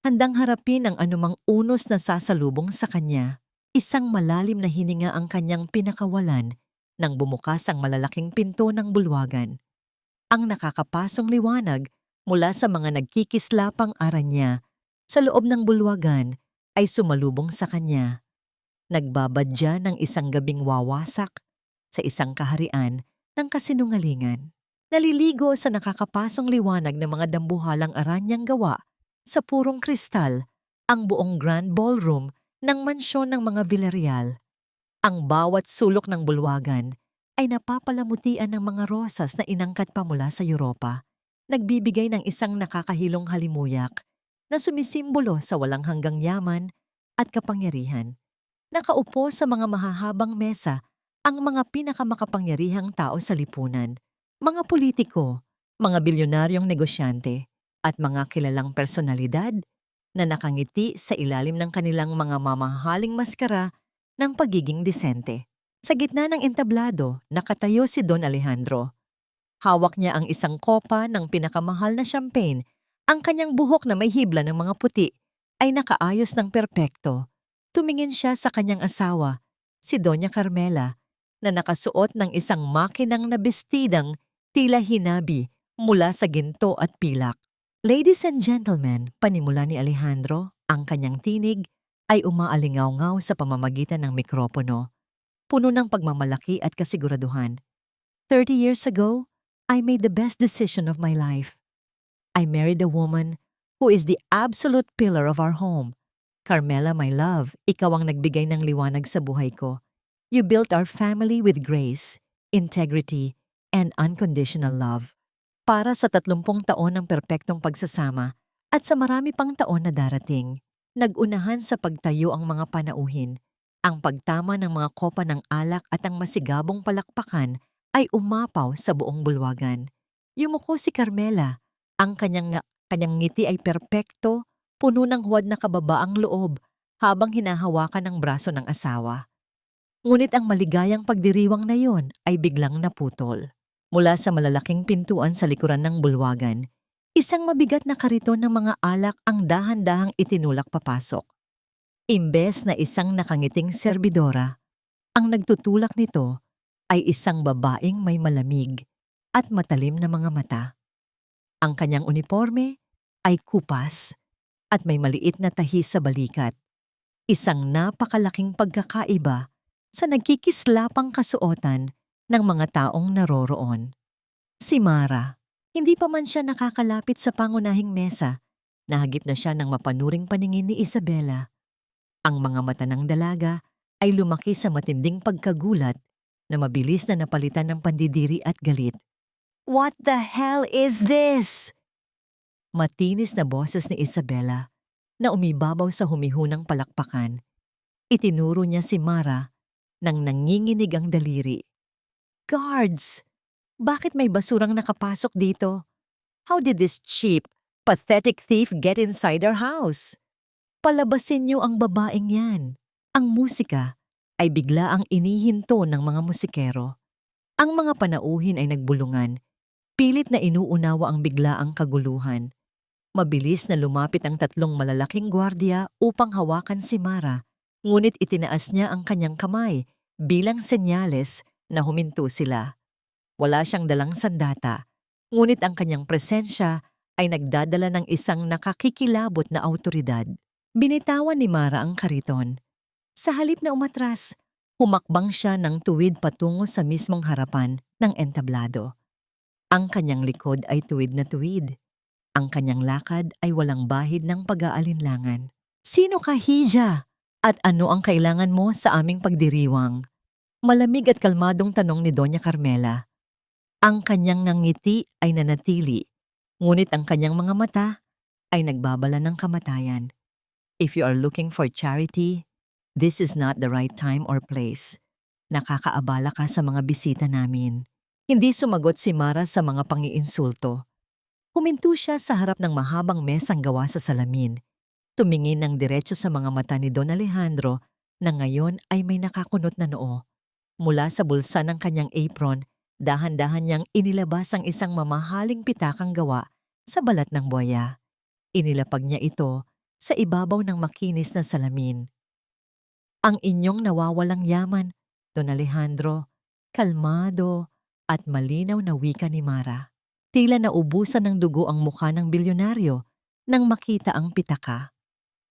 Handang harapin ang anumang unos na sasalubong sa kanya. Isang malalim na hininga ang kanyang pinakawalan nang bumukas ang malalaking pinto ng bulwagan. Ang nakakapasong liwanag mula sa mga nagkikislapang aranya sa loob ng bulwagan ay sumalubong sa kanya. Nagbabadya ng isang gabing wawasak sa isang kaharian ng kasinungalingan. Naliligo sa nakakapasong liwanag ng mga dambuhalang aranyang gawa sa purong kristal ang buong grand ballroom ng mansyon ng mga Villarreal. Ang bawat sulok ng bulwagan ay napapalamutian ng mga rosas na inangkat pa mula sa Europa, nagbibigay ng isang nakakahilong halimuyak na sumisimbolo sa walang hanggang yaman at kapangyarihan. Nakaupo sa mga mahahabang mesa ang mga pinakamakapangyarihang tao sa lipunan, mga politiko, mga bilyonaryong negosyante, at mga kilalang personalidad na nakangiti sa ilalim ng kanilang mga mamahaling maskara ng pagiging disente. Sa gitna ng entablado, nakatayo si Don Alejandro. Hawak niya ang isang kopa ng pinakamahal na champagne. Ang kanyang buhok na may hibla ng mga puti ay nakaayos ng perpekto. Tumingin siya sa kanyang asawa, si Doña Carmela, na nakasuot ng isang makinang na bestidang tila hinabi mula sa ginto at pilak. Ladies and gentlemen, panimula ni Alejandro, ang kanyang tinig ay umaalingaw-ngaw sa pamamagitan ng mikropono, puno ng pagmamalaki at kasiguraduhan. 30 years ago, I made the best decision of my life. I married a woman who is the absolute pillar of our home. Carmela, my love, ikaw ang nagbigay ng liwanag sa buhay ko. You built our family with grace, integrity, and unconditional love. Para sa 30 taon ng perpektong pagsasama at sa marami pang taon na darating, nag-unahan sa pagtayo ang mga panauhin. Ang pagtama ng mga kopa ng alak at ang masigabong palakpakan ay umapaw sa buong bulwagan. Yumuko si Carmela. Ang kanyang ngiti ay perpekto, puno ng huwad na kababaang loob habang hinahawakan ang braso ng asawa. Ngunit ang maligayang pagdiriwang na yon ay biglang naputol. Mula sa malalaking pintuan sa likuran ng bulwagan, isang mabigat na kariton ng mga alak ang dahan-dahang itinulak papasok. Imbes na isang nakangiting serbidora, ang nagtutulak nito ay isang babaeng may malamig at matalim na mga mata. Ang kanyang uniforme ay kupas at may maliit na tahi sa balikat, isang napakalaking pagkakaiba sa nagkikislapang kasuotan ng mga taong naroroon. Si Mara, hindi pa man siya nakakalapit sa pangunahing mesa, nahagip na siya ng mapanuring paningin ni Isabela. Ang mga mata ng dalaga ay lumaki sa matinding pagkagulat na mabilis na napalitan ng pandidiri at galit. What the hell is this? Matinis na boses ni Isabela na umibabaw sa humihunang palakpakan. Itinuro niya si Mara nang nanginginig ang daliri. Guards! Bakit may basurang nakapasok dito? How did this cheap, pathetic thief get inside our house? Palabasin niyo ang babaeng yan. Ang musika ay bigla ang inihinto ng mga musikero. Ang mga panauhin ay nagbulungan. Pilit na inuunawa ang biglaang kaguluhan. Mabilis na lumapit ang 3 malalaking gwardiya upang hawakan si Mara, ngunit itinaas niya ang kanyang kamay bilang senyales na huminto sila. Wala siyang dalang sandata, ngunit ang kanyang presensya ay nagdadala ng isang nakakikilabot na awtoridad. Binitawan ni Mara ang kariton. Sa halip na umatras, humakbang siya ng tuwid patungo sa mismong harapan ng entablado. Ang kanyang likod ay tuwid na tuwid. Ang kanyang lakad ay walang bahid ng pag-aalinlangan. Sino ka, Hija? At ano ang kailangan mo sa aming pagdiriwang? Malamig at kalmadong tanong ni Doña Carmela. Ang kanyang ngiti ay nanatili, ngunit ang kanyang mga mata ay nagbabala ng kamatayan. If you are looking for charity, this is not the right time or place. Nakakaabala ka sa mga bisita namin. Hindi sumagot si Mara sa mga pangiinsulto. Huminto siya sa harap ng mahabang mesang gawa sa salamin. Tumingin ng diretso sa mga mata ni Don Alejandro na ngayon ay may nakakunot na noo. Mula sa bulsa ng kanyang apron, dahan-dahan niyang inilabas ang isang mamahaling pitakang gawa sa balat ng buwaya. Inilapag niya ito sa ibabaw ng makinis na salamin. Ang inyong nawawalang yaman, Don Alejandro, kalmado at malinaw na wika ni Mara. Tila naubusan ng dugo ang mukha ng bilyonaryo nang makita ang pitaka.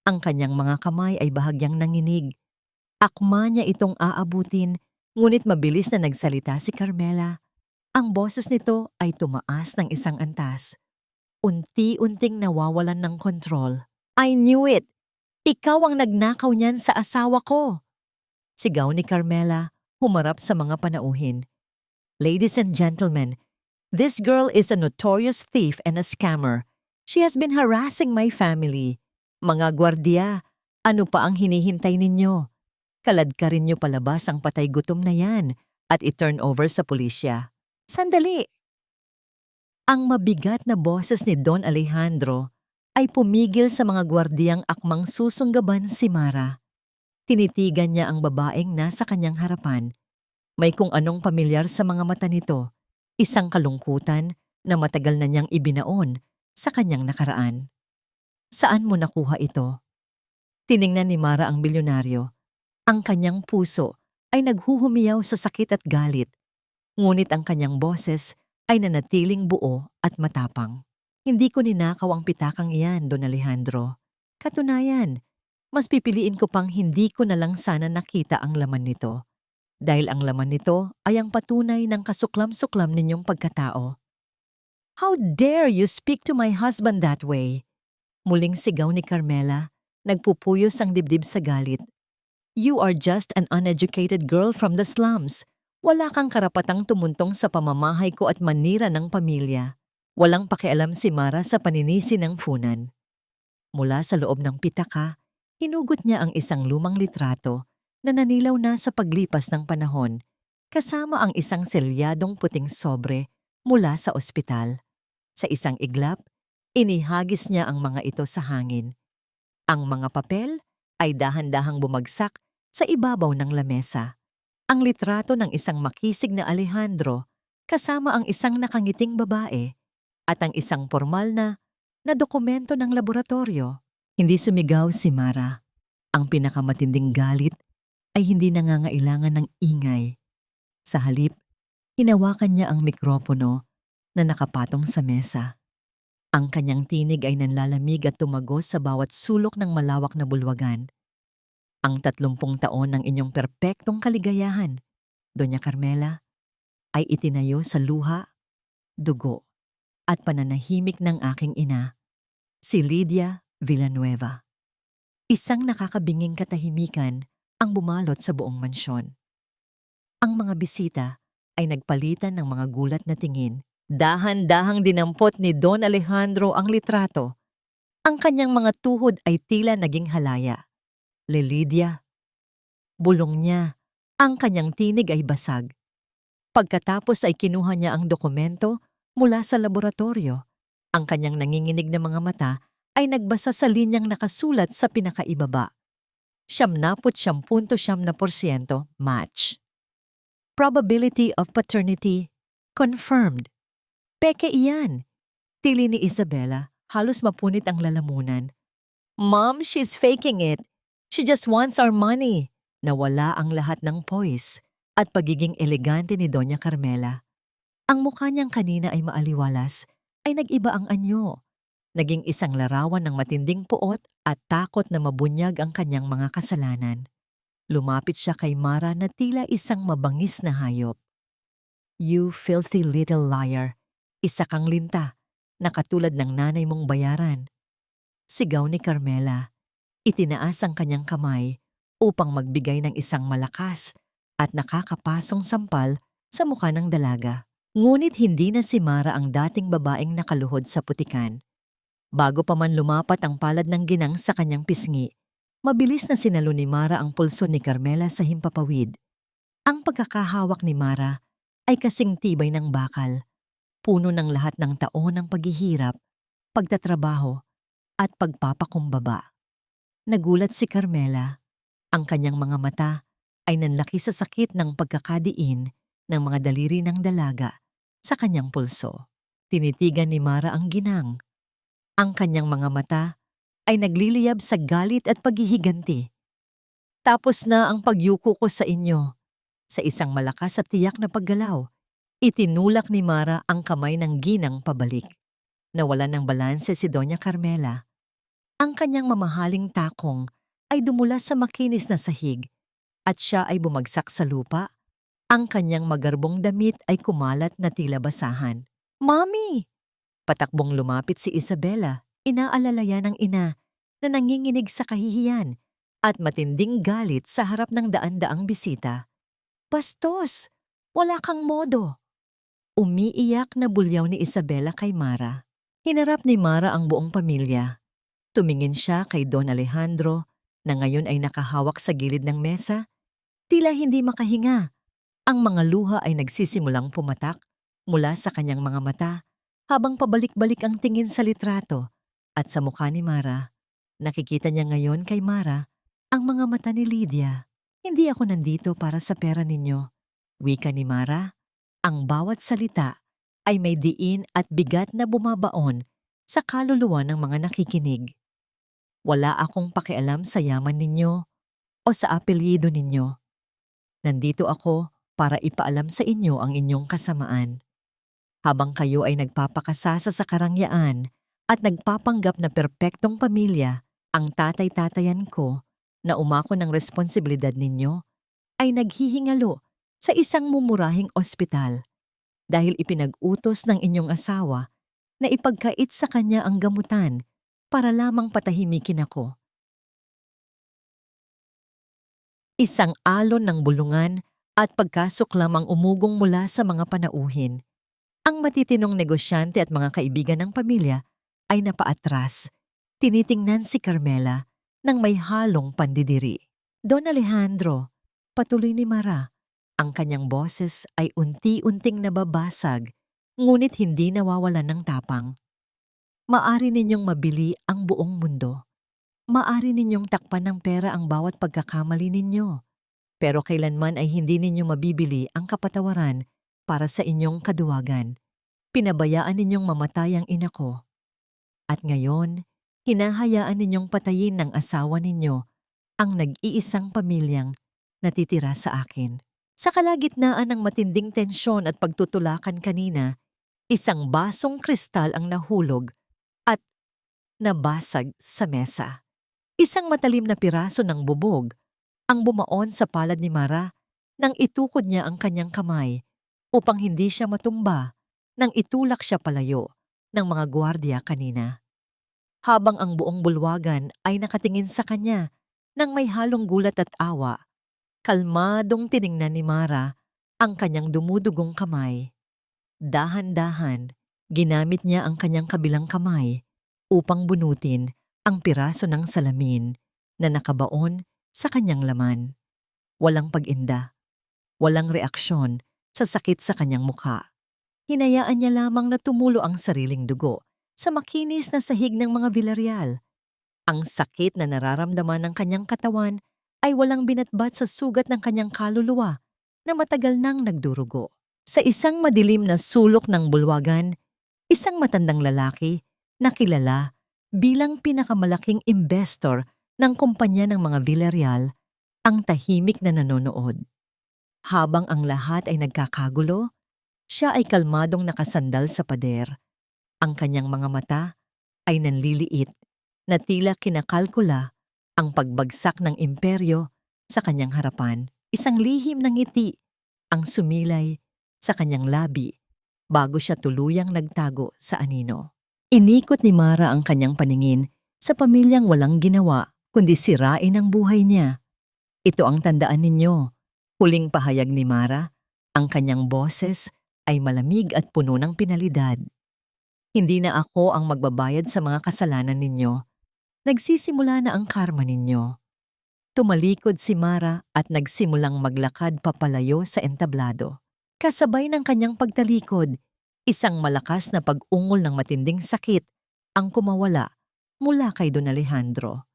Ang kanyang mga kamay ay bahagyang nanginig. Akma niya itong aabutin, ngunit mabilis na nagsalita si Carmela. Ang boses nito ay tumaas ng isang antas. Unti-unting nawawalan ng kontrol. I knew it! Ikaw ang nagnakaw niyan sa asawa ko! Sigaw ni Carmela, humarap sa mga panauhin. Ladies and gentlemen, this girl is a notorious thief and a scammer. She has been harassing my family. Mga gwardiya, ano pa ang hinihintay ninyo? Kaladkarin niyo palabas ang patay gutom na yan at i-turn over sa pulisya. Sandali! Ang mabigat na boses ni Don Alejandro ay pumigil sa mga gwardiyang akmang susunggaban si Mara. Tinitigan niya ang babaeng nasa kanyang harapan. May kung anong pamilyar sa mga mata nito, isang kalungkutan na matagal na niyang ibinaon sa kanyang nakaraan. Saan mo nakuha ito? Tiningnan ni Mara ang bilyonaryo. Ang kanyang puso ay naghuhumiyaw sa sakit at galit, ngunit ang kanyang boses ay nanatiling buo at matapang. Hindi ko ninakaw ang pitakang iyan, Don Alejandro. Katunayan, mas pipiliin ko pang hindi ko na lang sana nakita ang laman nito. Dahil ang laman nito ay ang patunay ng kasuklam-suklam ninyong pagkatao. How dare you speak to my husband that way? Muling sigaw ni Carmela, nagpupuyos ang dibdib sa galit. You are just an uneducated girl from the slums. Wala kang karapatang tumuntong sa pamamahay ko at manira ng pamilya. Walang pakialam si Mara sa paninisi ng funan. Mula sa loob ng pitaka, hinugot niya ang isang lumang litrato na nanilaw na sa paglipas ng panahon, kasama ang isang selyadong puting sobre mula sa ospital. Sa isang iglap, inihagis niya ang mga ito sa hangin. Ang mga papel ay dahan-dahang bumagsak sa ibabaw ng lamesa. Ang litrato ng isang makisig na Alejandro kasama ang isang nakangiting babae at ang isang formal na dokumento ng laboratorio. Hindi sumigaw si Mara. Ang pinakamatinding galit ay hindi nangangailangan ng ingay. Sa halip, hinawakan niya ang mikropono na nakapatong sa mesa. Ang kanyang tinig ay nanlalamig at tumagos sa bawat sulok ng malawak na bulwagan. Ang 30 taon ng inyong perpektong kaligayahan, Doña Carmela, ay itinayo sa luha, dugo, at pananahimik ng aking ina, si Lydia Villanueva. Isang nakakabinging katahimikan ang bumalot sa buong mansyon. Ang mga bisita ay nagpalitan ng mga gulat na tingin. Dahan-dahang dinampot ni Don Alejandro ang litrato. Ang kanyang mga tuhod ay tila naging halaya. Lydia, bulong niya, ang kanyang tinig ay basag. Pagkatapos ay kinuha niya ang dokumento mula sa laboratorio. Ang kanyang nanginginig na mga mata ay nagbasa sa linyang nakasulat sa pinakaibaba. 79.7% match. Probability of paternity confirmed. Peke iyan. Tili ni Isabella, halos mapunit ang lalamunan. Mom, she's faking it. She just wants our money. Nawala ang lahat ng poise at pagiging elegante ni Doña Carmela. Ang mukha niyang kanina ay maaliwalas, ay nag-iba ang anyo. Naging isang larawan ng matinding puot at takot na mabunyag ang kanyang mga kasalanan. Lumapit siya kay Mara na tila isang mabangis na hayop. You filthy little liar. Isa kang linta, na katulad ng nanay mong bayaran. Sigaw ni Carmela. Itinaas ang kanyang kamay upang magbigay ng isang malakas at nakakapasong sampal sa mukha ng dalaga. Ngunit hindi na si Mara ang dating babaeng nakaluhod sa putikan. Bago pa man lumapat ang palad ng ginang sa kanyang pisngi, mabilis na sinalo ni Mara ang pulso ni Carmela sa himpapawid. Ang pagkakahawak ni Mara ay kasing tibay ng bakal, puno ng lahat ng taon ng paghihirap, pagtatrabaho, at pagpapakumbaba. Nagulat si Carmela. Ang kanyang mga mata ay nanlaki sa sakit ng pagkakadiin ng mga daliri ng dalaga sa kanyang pulso. Tinitigan ni Mara ang ginang. Ang kanyang mga mata ay nagliliyab sa galit at paghihiganti. Tapos na ang pagyuko ko sa inyo. Sa isang malakas at tiyak na paggalaw, itinulak ni Mara ang kamay ng ginang pabalik. Nawalan ng balanse si Doña Carmela. Ang kanyang mamahaling takong ay dumula sa makinis na sahig at siya ay bumagsak sa lupa. Ang kanyang magarbong damit ay kumalat na tila basahan. Mommy! Patakbong lumapit si Isabella, inaalalayan ng ina na nanginginig sa kahihiyan at matinding galit sa harap ng daan-daang bisita. Bastos! Wala kang modo! Umiiyak na bulyaw ni Isabella kay Mara. Hinarap ni Mara ang buong pamilya. Tumingin siya kay Don Alejandro na ngayon ay nakahawak sa gilid ng mesa Tila hindi makahinga. Ang mga luha ay nagsisimulang pumatak mula sa kanyang mga mata habang pabalik-balik ang tingin sa litrato at sa mukha ni Mara. Nakikita niya ngayon kay Mara ang mga mata ni Lydia. Hindi ako nandito para sa pera ninyo. Wika ni Mara, ang bawat salita ay may diin at bigat na bumabaon sa kaluluwa ng mga nakikinig. Wala akong pakialam sa yaman ninyo o sa apelyido ninyo. Nandito ako para ipaalam sa inyo ang inyong kasamaan. Habang kayo ay nagpapakasasa sa karangyaan at nagpapanggap na perpektong pamilya, ang tatay-tatayan ko na umako ng responsibilidad ninyo ay naghihingalo sa isang mumurahing ospital dahil ipinag-utos ng inyong asawa na ipagkait sa kanya ang gamutan para lamang patahimikin ako. Isang alon ng bulungan at pagkasuklam ang umugong mula sa mga panauhin. Ang matitinong negosyante at mga kaibigan ng pamilya ay napaatras. Tinitingnan si Carmela nang may halong pandidiri. Don Alejandro, patuloy ni Mara, ang kanyang boses ay unti-unting nababasag, ngunit hindi nawawalan ng tapang. Maari ninyong mabili ang buong mundo. Maari ninyong takpan ng pera ang bawat pagkakamali ninyo. Pero kailanman ay hindi ninyo mabibili ang kapatawaran para sa inyong kaduwagan. Pinabayaan ninyong mamatay ang ina ko. At ngayon, hinahayaan ninyong patayin ng asawa ninyo ang nag-iisang pamilyang natitira sa akin. Sa kalagitnaan ng matinding tensyon at pagtutulakan kanina, isang basong kristal ang nahulog at nabasag sa mesa. Isang matalim na piraso ng bubog ang bumaon sa palad ni Mara nang itukod niya ang kanyang kamay upang hindi siya matumba nang itulak siya palayo ng mga gwardiya kanina. Habang ang buong bulwagan ay nakatingin sa kanya nang may halong gulat at awa, kalmadong tiningnan ni Mara ang kanyang dumudugong kamay. Dahan-dahan, ginamit niya ang kanyang kabilang kamay upang bunutin ang piraso ng salamin na nakabaon sa kanyang laman. Walang pag-inda, walang reaksyon sa sakit sa kanyang mukha. Hinayaan niya lamang na tumulo ang sariling dugo sa makinis na sahig ng mga Villarreal. Ang sakit na nararamdaman ng kanyang katawan ay walang binatbat sa sugat ng kanyang kaluluwa na matagal nang nagdurugo. Sa isang madilim na sulok ng bulwagan, isang matandang lalaki na kilala bilang pinakamalaking investor ng kumpanya ng mga Villarreal ang tahimik na nanonood. Habang ang lahat ay nagkakagulo, siya ay kalmadong nakasandal sa pader. Ang kanyang mga mata ay nanliliit na tila kinakalkula ang pagbagsak ng imperyo sa kanyang harapan. Isang lihim na ngiti ang sumilay sa kanyang labi bago siya tuluyang nagtago sa anino. Inikot ni Mara ang kanyang paningin sa pamilyang walang ginawa kundi sirain ang buhay niya. Ito ang tandaan ninyo. Huling pahayag ni Mara, ang kanyang boses ay malamig at puno ng pinalidad. Hindi na ako ang magbabayad sa mga kasalanan ninyo. Nagsisimula na ang karma ninyo. Tumalikod si Mara at nagsimulang maglakad papalayo sa entablado. Kasabay ng kanyang pagtalikod, isang malakas na pag-ungol ng matinding sakit ang kumawala mula kay Don Alejandro.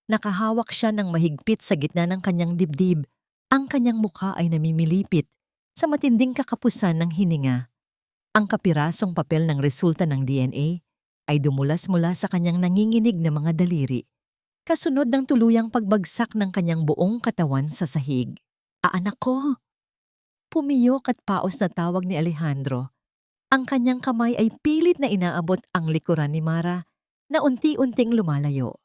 Nakahawak siya ng mahigpit sa gitna ng kanyang dibdib. Ang kanyang mukha ay namimilipit sa matinding kakapusan ng hininga. Ang kapirasong papel ng resulta ng DNA ay dumulas mula sa kanyang nanginginig na mga daliri, kasunod ng tuluyang pagbagsak ng kanyang buong katawan sa sahig. Anak ko! Pumiyok at paos na tawag ni Alejandro. Ang kanyang kamay ay pilit na inaabot ang likuran ni Mara na unti-unting lumalayo.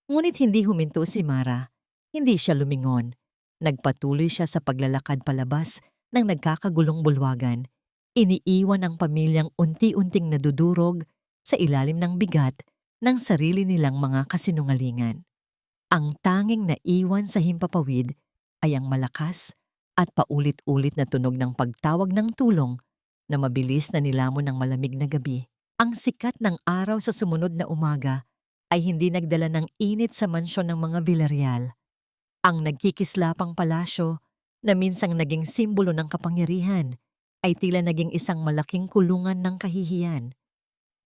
Ngunit hindi huminto si Mara. Hindi siya lumingon. Nagpatuloy siya sa paglalakad palabas ng nagkakagulong bulwagan. Iniiwan ang pamilyang unti-unting nadudurog sa ilalim ng bigat ng sarili nilang mga kasinungalingan. Ang tanging naiwan sa himpapawid ay ang malakas at paulit-ulit na tunog ng pagtawag ng tulong na mabilis na nilamon ng malamig na gabi. Ang sikat ng araw sa sumunod na umaga ay hindi nagdala ng init sa mansyon ng mga Villarreal. Ang nagkikislapang palasyo na minsang naging simbolo ng kapangyarihan, ay tila naging isang malaking kulungan ng kahihiyan.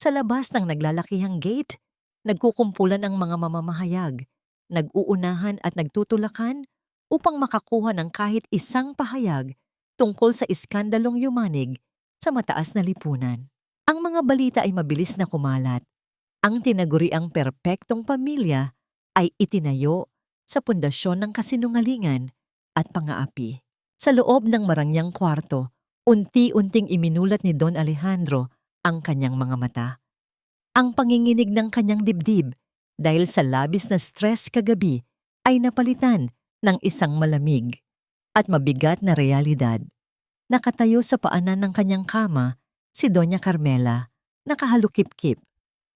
Sa labas ng naglalakihang gate, nagkukumpulan ang mga mamamahayag, nag-uunahan at nagtutulakan upang makakuha ng kahit isang pahayag tungkol sa iskandalong yumanig sa mataas na lipunan. Ang mga balita ay mabilis na kumalat. Ang tinaguriang perpektong pamilya ay itinayo sa pundasyon ng kasinungalingan at pang-aapi. Sa loob ng marangyang kwarto, unti-unting iminulat ni Don Alejandro ang kanyang mga mata. Ang panginginig ng kanyang dibdib dahil sa labis na stress kagabi ay napalitan ng isang malamig at mabigat na realidad. Nakatayo sa paanan ng kanyang kama si Doña Carmela, nakahalukip-kip.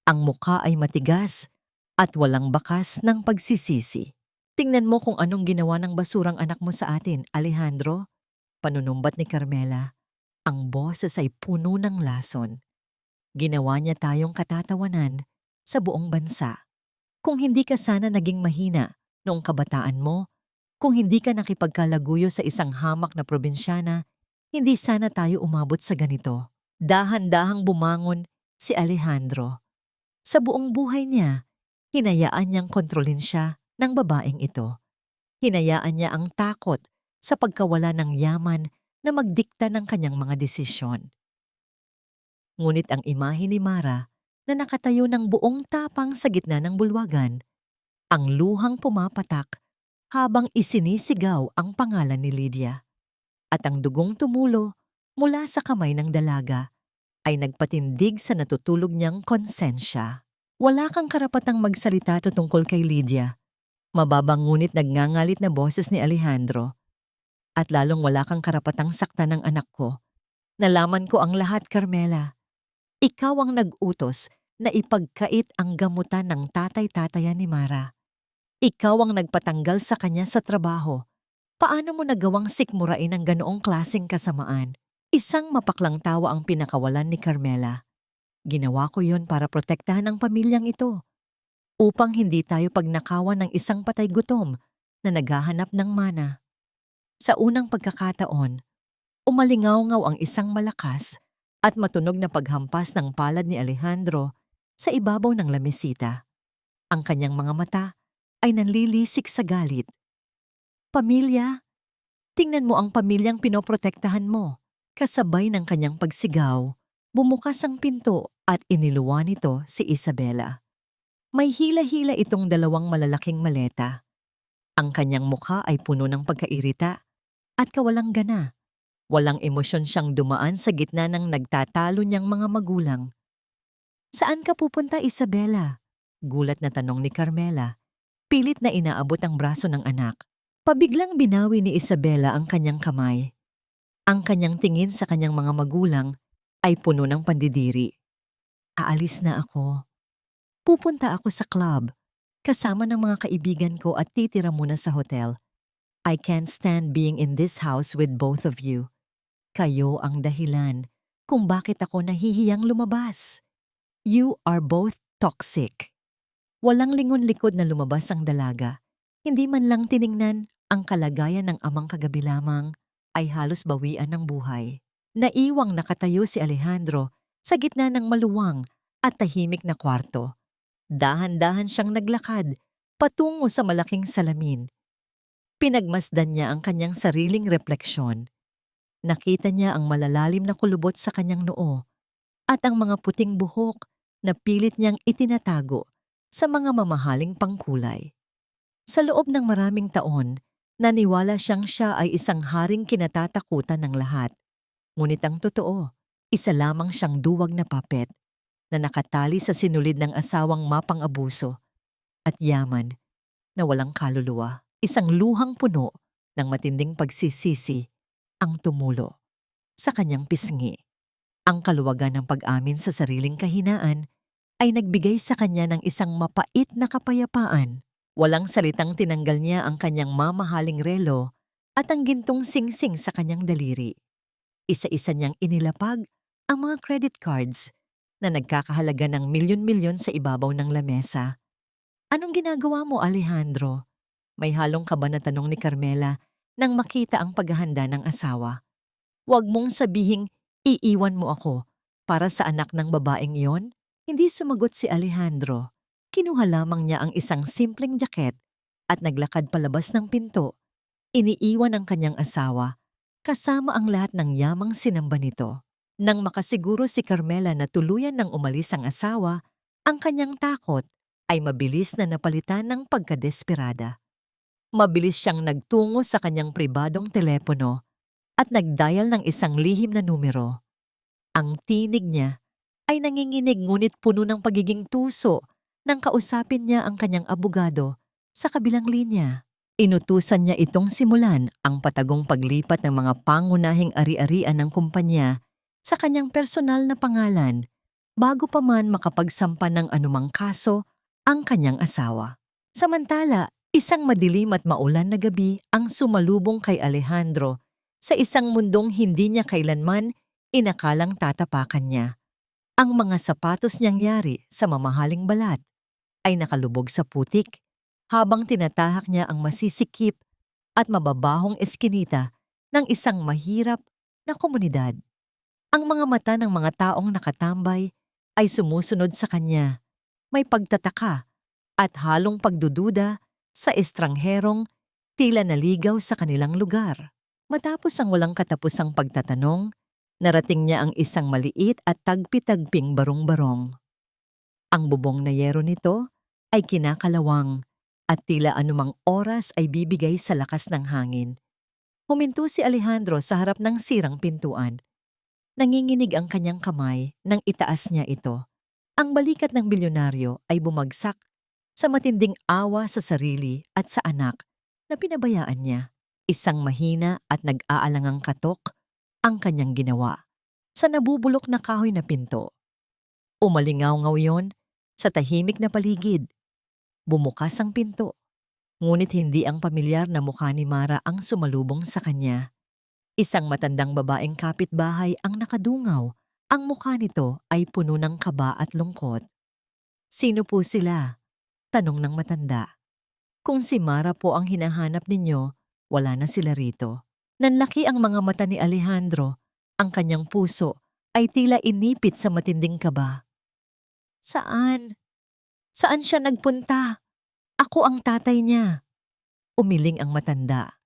Ang mukha ay matigas at walang bakas ng pagsisisi. Tingnan mo kung anong ginawa ng basurang anak mo sa atin, Alejandro. Panunumbat ni Carmela. Ang boses ay puno ng lason. Ginawa niya tayong katatawanan sa buong bansa. Kung hindi ka sana naging mahina noong kabataan mo, kung hindi ka nakipagkalaguyo sa isang hamak na probinsyana, hindi sana tayo umabot sa ganito. Dahan-dahang bumangon si Alejandro. Sa buong buhay niya, hinayaan niyang kontrolin siya ng babaeng ito. Hinayaan niya ang takot sa pagkawala ng yaman na magdikta ng kanyang mga desisyon. Ngunit ang imahe ni Mara na nakatayo ng buong tapang sa gitna ng bulwagan, ang luhang pumapatak habang isinisigaw ang pangalan ni Lydia. At ang dugong tumulo mula sa kamay ng dalaga ay nagpatindig sa natutulog niyang konsensya. Wala kang karapatang magsalita tungkol kay Lydia. Mababang ngunit nagngangalit na boses ni Alejandro. At lalong wala kang karapatang saktan ng anak ko. Nalaman ko ang lahat, Carmela. Ikaw ang nag-utos na ipagkait ang gamutan ng tatay-tatayan ni Mara. Ikaw ang nagpatanggal sa kanya sa trabaho. Paano mo nagawang sikmurain ang ganoong klaseng kasamaan? Isang mapaklang tawa ang pinakawalan ni Carmela. Ginawa ko yon para protektahan ang pamilyang ito. Upang hindi tayo pagnakawan ng isang patay gutom na naghahanap ng mana. Sa unang pagkakataon, umalingaw-ngaw ang isang malakas at matunog na paghampas ng palad ni Alejandro sa ibabaw ng lamesita. Ang kanyang mga mata ay nanlilisik sa galit. Pamilya, tingnan mo ang pamilyang pinoprotektahan mo. Kasabay ng kanyang pagsigaw, bumukas ang pinto at iniluwa nito si Isabela. May hila-hila itong dalawang malalaking maleta. Ang kanyang mukha ay puno ng pagkairita at kawalang gana. Walang emosyon siyang dumaan sa gitna ng nagtatalo niyang mga magulang. Saan ka pupunta, Isabela? Gulat na tanong ni Carmela. Pilit na inaabot ang braso ng anak. Pabiglang binawi ni Isabela ang kanyang kamay. Ang kanyang tingin sa kanyang mga magulang ay puno ng pandidiri. Aalis na ako. Pupunta ako sa club, kasama ng mga kaibigan ko at titira muna sa hotel. I can't stand being in this house with both of you. Kayo ang dahilan kung bakit ako nahihiyang lumabas. You are both toxic. Walang lingon-likod na lumabas ang dalaga. Hindi man lang tiningnan ang kalagayan ng amang kagabi lamang ay halos bawian ng buhay. Naiwang nakatayo si Alejandro sa gitna ng maluwang at tahimik na kwarto. Dahan-dahan siyang naglakad patungo sa malaking salamin. Pinagmasdan niya ang kanyang sariling refleksyon. Nakita niya ang malalalim na kulubot sa kanyang noo at ang mga puting buhok na pilit niyang itinatago sa mga mamahaling pangkulay. Sa loob ng maraming taon, naniwala siyang siya ay isang haring kinatatakutan ng lahat. Ngunit ang totoo, isa lamang siyang duwag na puppet na nakatali sa sinulid ng asawang mapang-abuso at yaman na walang kaluluwa. Isang luhang puno ng matinding pagsisisi ang tumulo sa kanyang pisngi. Ang kaluwagan ng pag-amin sa sariling kahinaan ay nagbigay sa kanya ng isang mapait na kapayapaan. Walang salitang tinanggal niya ang kanyang mamahaling relo at ang gintong singsing sa kanyang daliri. Isa-isa niyang inilapag ang mga credit cards na nagkakahalaga ng milyon-milyon sa ibabaw ng lamesa. Anong ginagawa mo, Alejandro? May halong kaba na tanong ni Carmela nang makita ang paghahanda ng asawa. "Huwag mong sabihing iiwan mo ako para sa anak ng babaeng iyon." Hindi sumagot si Alejandro. Kinuha lamang niya ang isang simpleng jacket at naglakad palabas ng pinto. Iniiwan ang kanyang asawa, kasama ang lahat ng yamang sinamba nito. Nang makasiguro si Carmela na tuluyan ng umalis ang asawa, ang kanyang takot ay mabilis na napalitan ng pagkadesperada. Mabilis siyang nagtungo sa kanyang pribadong telepono at nagdial ng isang lihim na numero. Ang tinig niya ay nanginginig ngunit puno ng pagiging tuso nang kausapin niya ang kanyang abogado sa kabilang linya. Inutusan niya itong simulan ang patagong paglipat ng mga pangunahing ari-arian ng kumpanya sa kanyang personal na pangalan bago pa man makapagsampa ng anumang kaso ang kanyang asawa. Samantala, isang madilim at maulan na gabi ang sumalubong kay Alejandro sa isang mundong hindi niya kailanman inakalang tatapakan niya. Ang mga sapatos niyang yari sa mamahaling balat ay nakalubog sa putik habang tinatahak niya ang masisikip at mababahong eskinita ng isang mahirap na komunidad. Ang mga mata ng mga taong nakatambay ay sumusunod sa kanya, may pagtataka at halong pagdududa sa estrangherong tila naligaw sa kanilang lugar. Matapos ang walang katapusang pagtatanong, narating niya ang isang maliit at tagpi-tagping barong-barong. Ang bubong na yero nito ay kinakalawang at tila anumang oras ay bibigay sa lakas ng hangin. Huminto si Alejandro sa harap ng sirang pintuan. Nanginginig ang kanyang kamay nang itaas niya ito. Ang balikat ng bilyonaryo ay bumagsak sa matinding awa sa sarili at sa anak na pinabayaan niya. Isang mahina at nag-aalangang katok ang kanyang ginawa sa nabubulok na kahoy na pinto. Umalingaw-ngaw yon sa tahimik na paligid. Bumukas ang pinto, ngunit hindi ang pamilyar na mukha ni Mara ang sumalubong sa kanya. Isang matandang babaeng kapitbahay ang nakadungaw. Ang mukha nito ay puno ng kaba at lungkot. "Sino po sila?" tanong ng matanda. "Kung si Mara po ang hinahanap ninyo, wala na sila rito." Nanlaki ang mga mata ni Alejandro. Ang kanyang puso ay tila inipit sa matinding kaba. "Saan? Saan siya nagpunta? Ako ang tatay niya." Umiling ang matanda.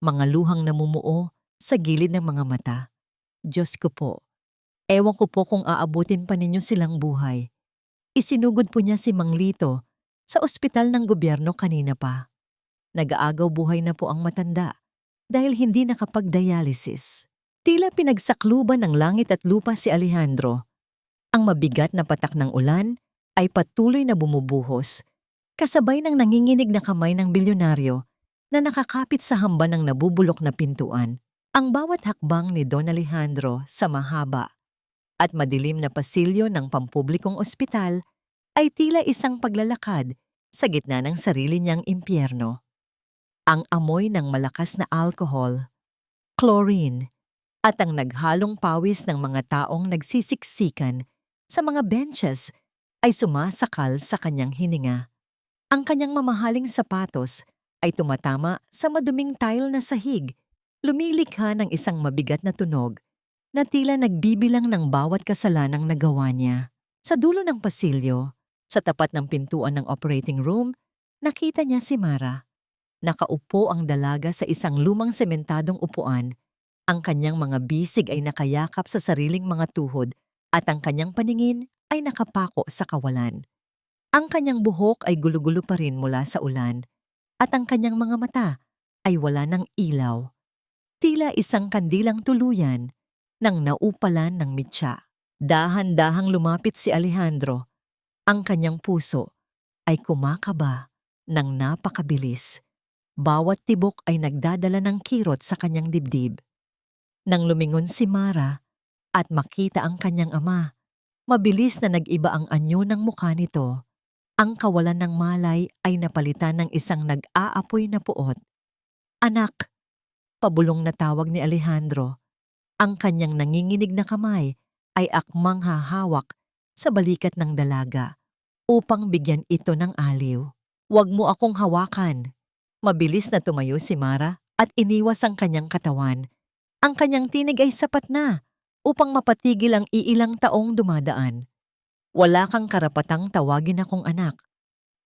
Mga luhang namumuo sa gilid ng mga mata. "Diyos ko po, ewan ko po kung aabutin pa ninyo silang buhay." Isinugod po niya si Mang Lito sa ospital ng gobyerno kanina pa. Nag-aagaw buhay na po ang matanda dahil hindi nakapag-dialysis. Tila pinagsakluban ng langit at lupa si Alejandro. Ang mabigat na patak ng ulan ay patuloy na bumubuhos, kasabay ng nanginginig na kamay ng bilyonaryo na nakakapit sa hamba ng nabubulok na pintuan. Ang bawat hakbang ni Don Alejandro sa mahaba at madilim na pasilyo ng pampublikong ospital ay tila isang paglalakad sa gitna ng sarili niyang impyerno. Ang amoy ng malakas na alcohol, chlorine, at ang naghalong pawis ng mga taong nagsisiksikan sa mga benches ay sumasakal sa kanyang hininga. Ang kanyang mamahaling sapatos ay tumatama sa maduming tile na sahig, lumilikha ng isang mabigat na tunog na tila nagbibilang ng bawat kasalanang nagawa niya. Sa dulo ng pasilyo, sa tapat ng pintuan ng operating room, nakita niya si Mara. Nakaupo ang dalaga sa isang lumang sementadong upuan. Ang kanyang mga bisig ay nakayakap sa sariling mga tuhod at ang kanyang paningin ay nakapako sa kawalan. Ang kanyang buhok ay gulo-gulo pa rin mula sa ulan at ang kanyang mga mata ay wala ng ilaw. Tila isang kandilang tuluyan nang naupalan ng mitya. Dahan-dahang lumapit si Alejandro. Ang kanyang puso ay kumakaba ng napakabilis. Bawat tibok ay nagdadala ng kirot sa kanyang dibdib. Nang lumingon si Mara at makita ang kanyang ama, mabilis na nag-iba ang anyo ng mukha nito. Ang kawalan ng malay ay napalitan ng isang nag-aapoy na puot. "Anak!" pabulong na tawag ni Alejandro. Ang kanyang nanginginig na kamay ay akmang hahawak sa balikat ng dalaga upang bigyan ito ng aliw. "Huwag mo akong hawakan." Mabilis na tumayo si Mara at iniwas ang kanyang katawan. Ang kanyang tinig ay sapat na upang mapatigil ang iilang taong dumadaan. Wala kang karapatang tawagin akong anak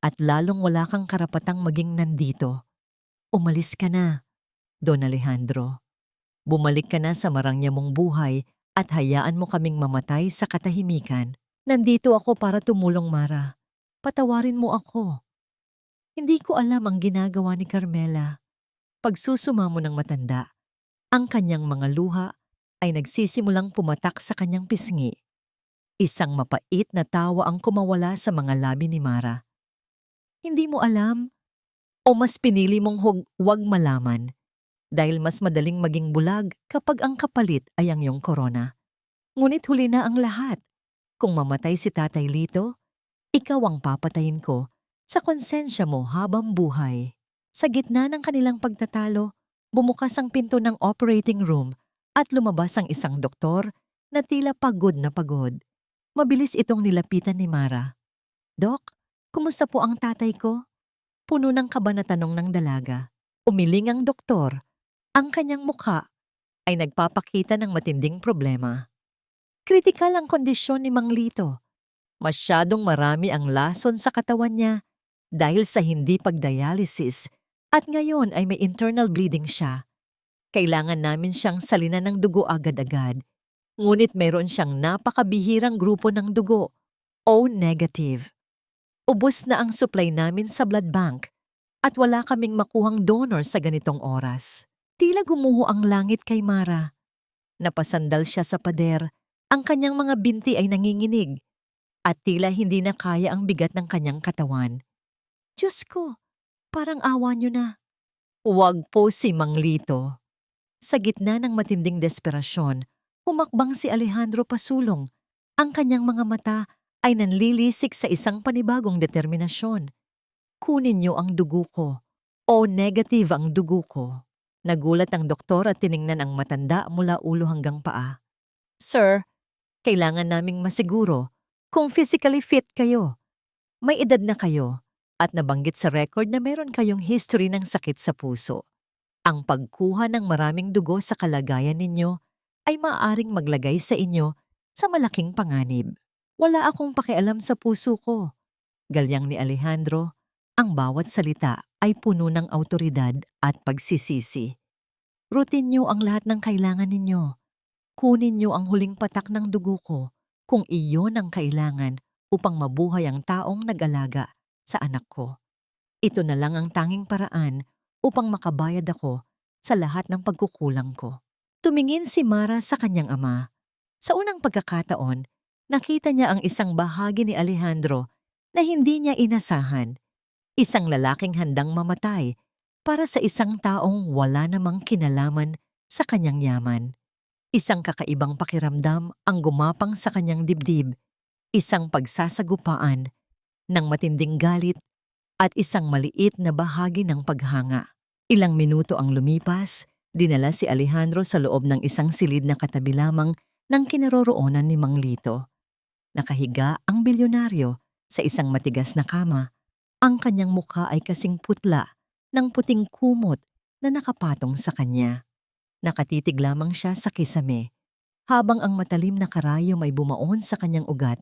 at lalong wala kang karapatang maging nandito. Umalis ka na, Don Alejandro. Bumalik ka na sa marangya mong buhay at hayaan mo kaming mamatay sa katahimikan. Nandito ako para tumulong, Mara. Patawarin mo ako. Hindi ko alam ang ginagawa ni Carmela. Pagsusuma mo ng matanda, ang kanyang mga luha ay nagsisimulang pumatak sa kanyang pisngi. Isang mapait na tawa ang kumawala sa mga labi ni Mara. Hindi mo alam o mas pinili mong huwag malaman dahil mas madaling maging bulag kapag ang kapalit ay ang iyong korona. Ngunit huli na ang lahat. Kung mamatay si Tatay Lito, ikaw ang papatayin ko sa konsensya mo habang buhay. Sa gitna ng kanilang pagtatalo, bumukas ang pinto ng operating room at lumabas ang isang doktor na tila pagod na pagod. Mabilis itong nilapitan ni Mara. Dok, kumusta po ang tatay ko? Puno ng kaba na tanong ng dalaga. Umiling ang doktor. Ang kanyang mukha ay nagpapakita ng matinding problema. Kritikal ang kondisyon ni Mang Lito. Masyadong marami ang lason sa katawan niya dahil sa hindi pagdialysis at ngayon ay may internal bleeding siya. Kailangan namin siyang salinan ng dugo agad-agad. Ngunit mayroon siyang napakabihirang grupo ng dugo, O negative. Ubos na ang supply namin sa blood bank at wala kaming makuhang donor sa ganitong oras. Tila gumuho ang langit kay Mara. Napasandal siya sa pader. Ang kanyang mga binti ay nanginginig at tila hindi na kaya ang bigat ng kanyang katawan. Diyos ko, parang awa niyo na. Huwag po si Mang Lito. Sa gitna ng matinding desperasyon, humakbang si Alejandro pasulong. Ang kanyang mga mata ay nanlilisik sa isang panibagong determinasyon. Kunin niyo ang dugo ko. O negative ang dugo ko. Nagulat ang doktor at tiningnan ang matanda mula ulo hanggang paa. Sir, kailangan naming masiguro kung physically fit kayo. May edad na kayo at nabanggit sa record na meron kayong history ng sakit sa puso. Ang pagkuha ng maraming dugo sa kalagayan ninyo ay maaaring maglagay sa inyo sa malaking panganib. Wala akong pakialam sa puso ko. Galyang ni Alejandro, ang bawat salita ay puno ng awtoridad at pagsisisi. Routine niyo ang lahat ng kailangan ninyo. Kunin niyo ang huling patak ng dugo ko kung iyon ang kailangan upang mabuhay ang taong nag-alaga sa anak ko. Ito na lang ang tanging paraan upang makabayad ako sa lahat ng pagkukulang ko. Tumingin si Mara sa kanyang ama. Sa unang pagkakataon, nakita niya ang isang bahagi ni Alejandro na hindi niya inasahan. Isang lalaking handang mamatay para sa isang taong wala namang kinalaman sa kanyang yaman. Isang kakaibang pakiramdam ang gumapang sa kanyang dibdib, isang pagsasagupaan ng matinding galit at isang maliit na bahagi ng paghanga. Ilang minuto ang lumipas, dinala si Alejandro sa loob ng isang silid na katabi lamang ng kinaroroonan ni Mang Lito. Nakahiga ang bilyonaryo sa isang matigas na kama. Ang kanyang mukha ay kasing putla ng puting kumot na nakapatong sa kanya. Nakatitig lamang siya sa kisame, habang ang matalim na karayom ay bumaon sa kanyang ugat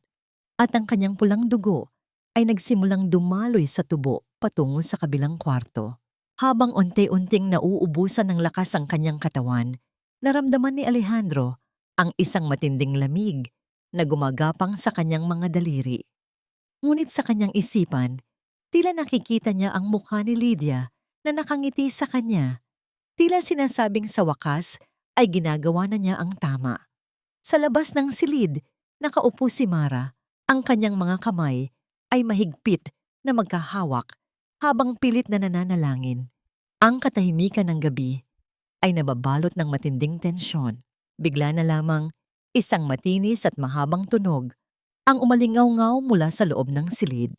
at ang kanyang pulang dugo ay nagsimulang dumaloy sa tubo patungo sa kabilang kwarto. Habang unti-unting nauubusan ng lakas ang kanyang katawan, naramdaman ni Alejandro ang isang matinding lamig na gumagapang sa kanyang mga daliri. Ngunit sa kanyang isipan, tila nakikita niya ang mukha ni Lydia na nakangiti sa kanya. Tila sinasabing sa wakas ay ginagawa na niya ang tama. Sa labas ng silid, nakaupo si Mara. Ang kanyang mga kamay ay mahigpit na magkahawak habang pilit na nananalangin. Ang katahimikan ng gabi ay nababalot ng matinding tensyon. Bigla na lamang, isang matinis at mahabang tunog ang umalingaw-ngaw mula sa loob ng silid.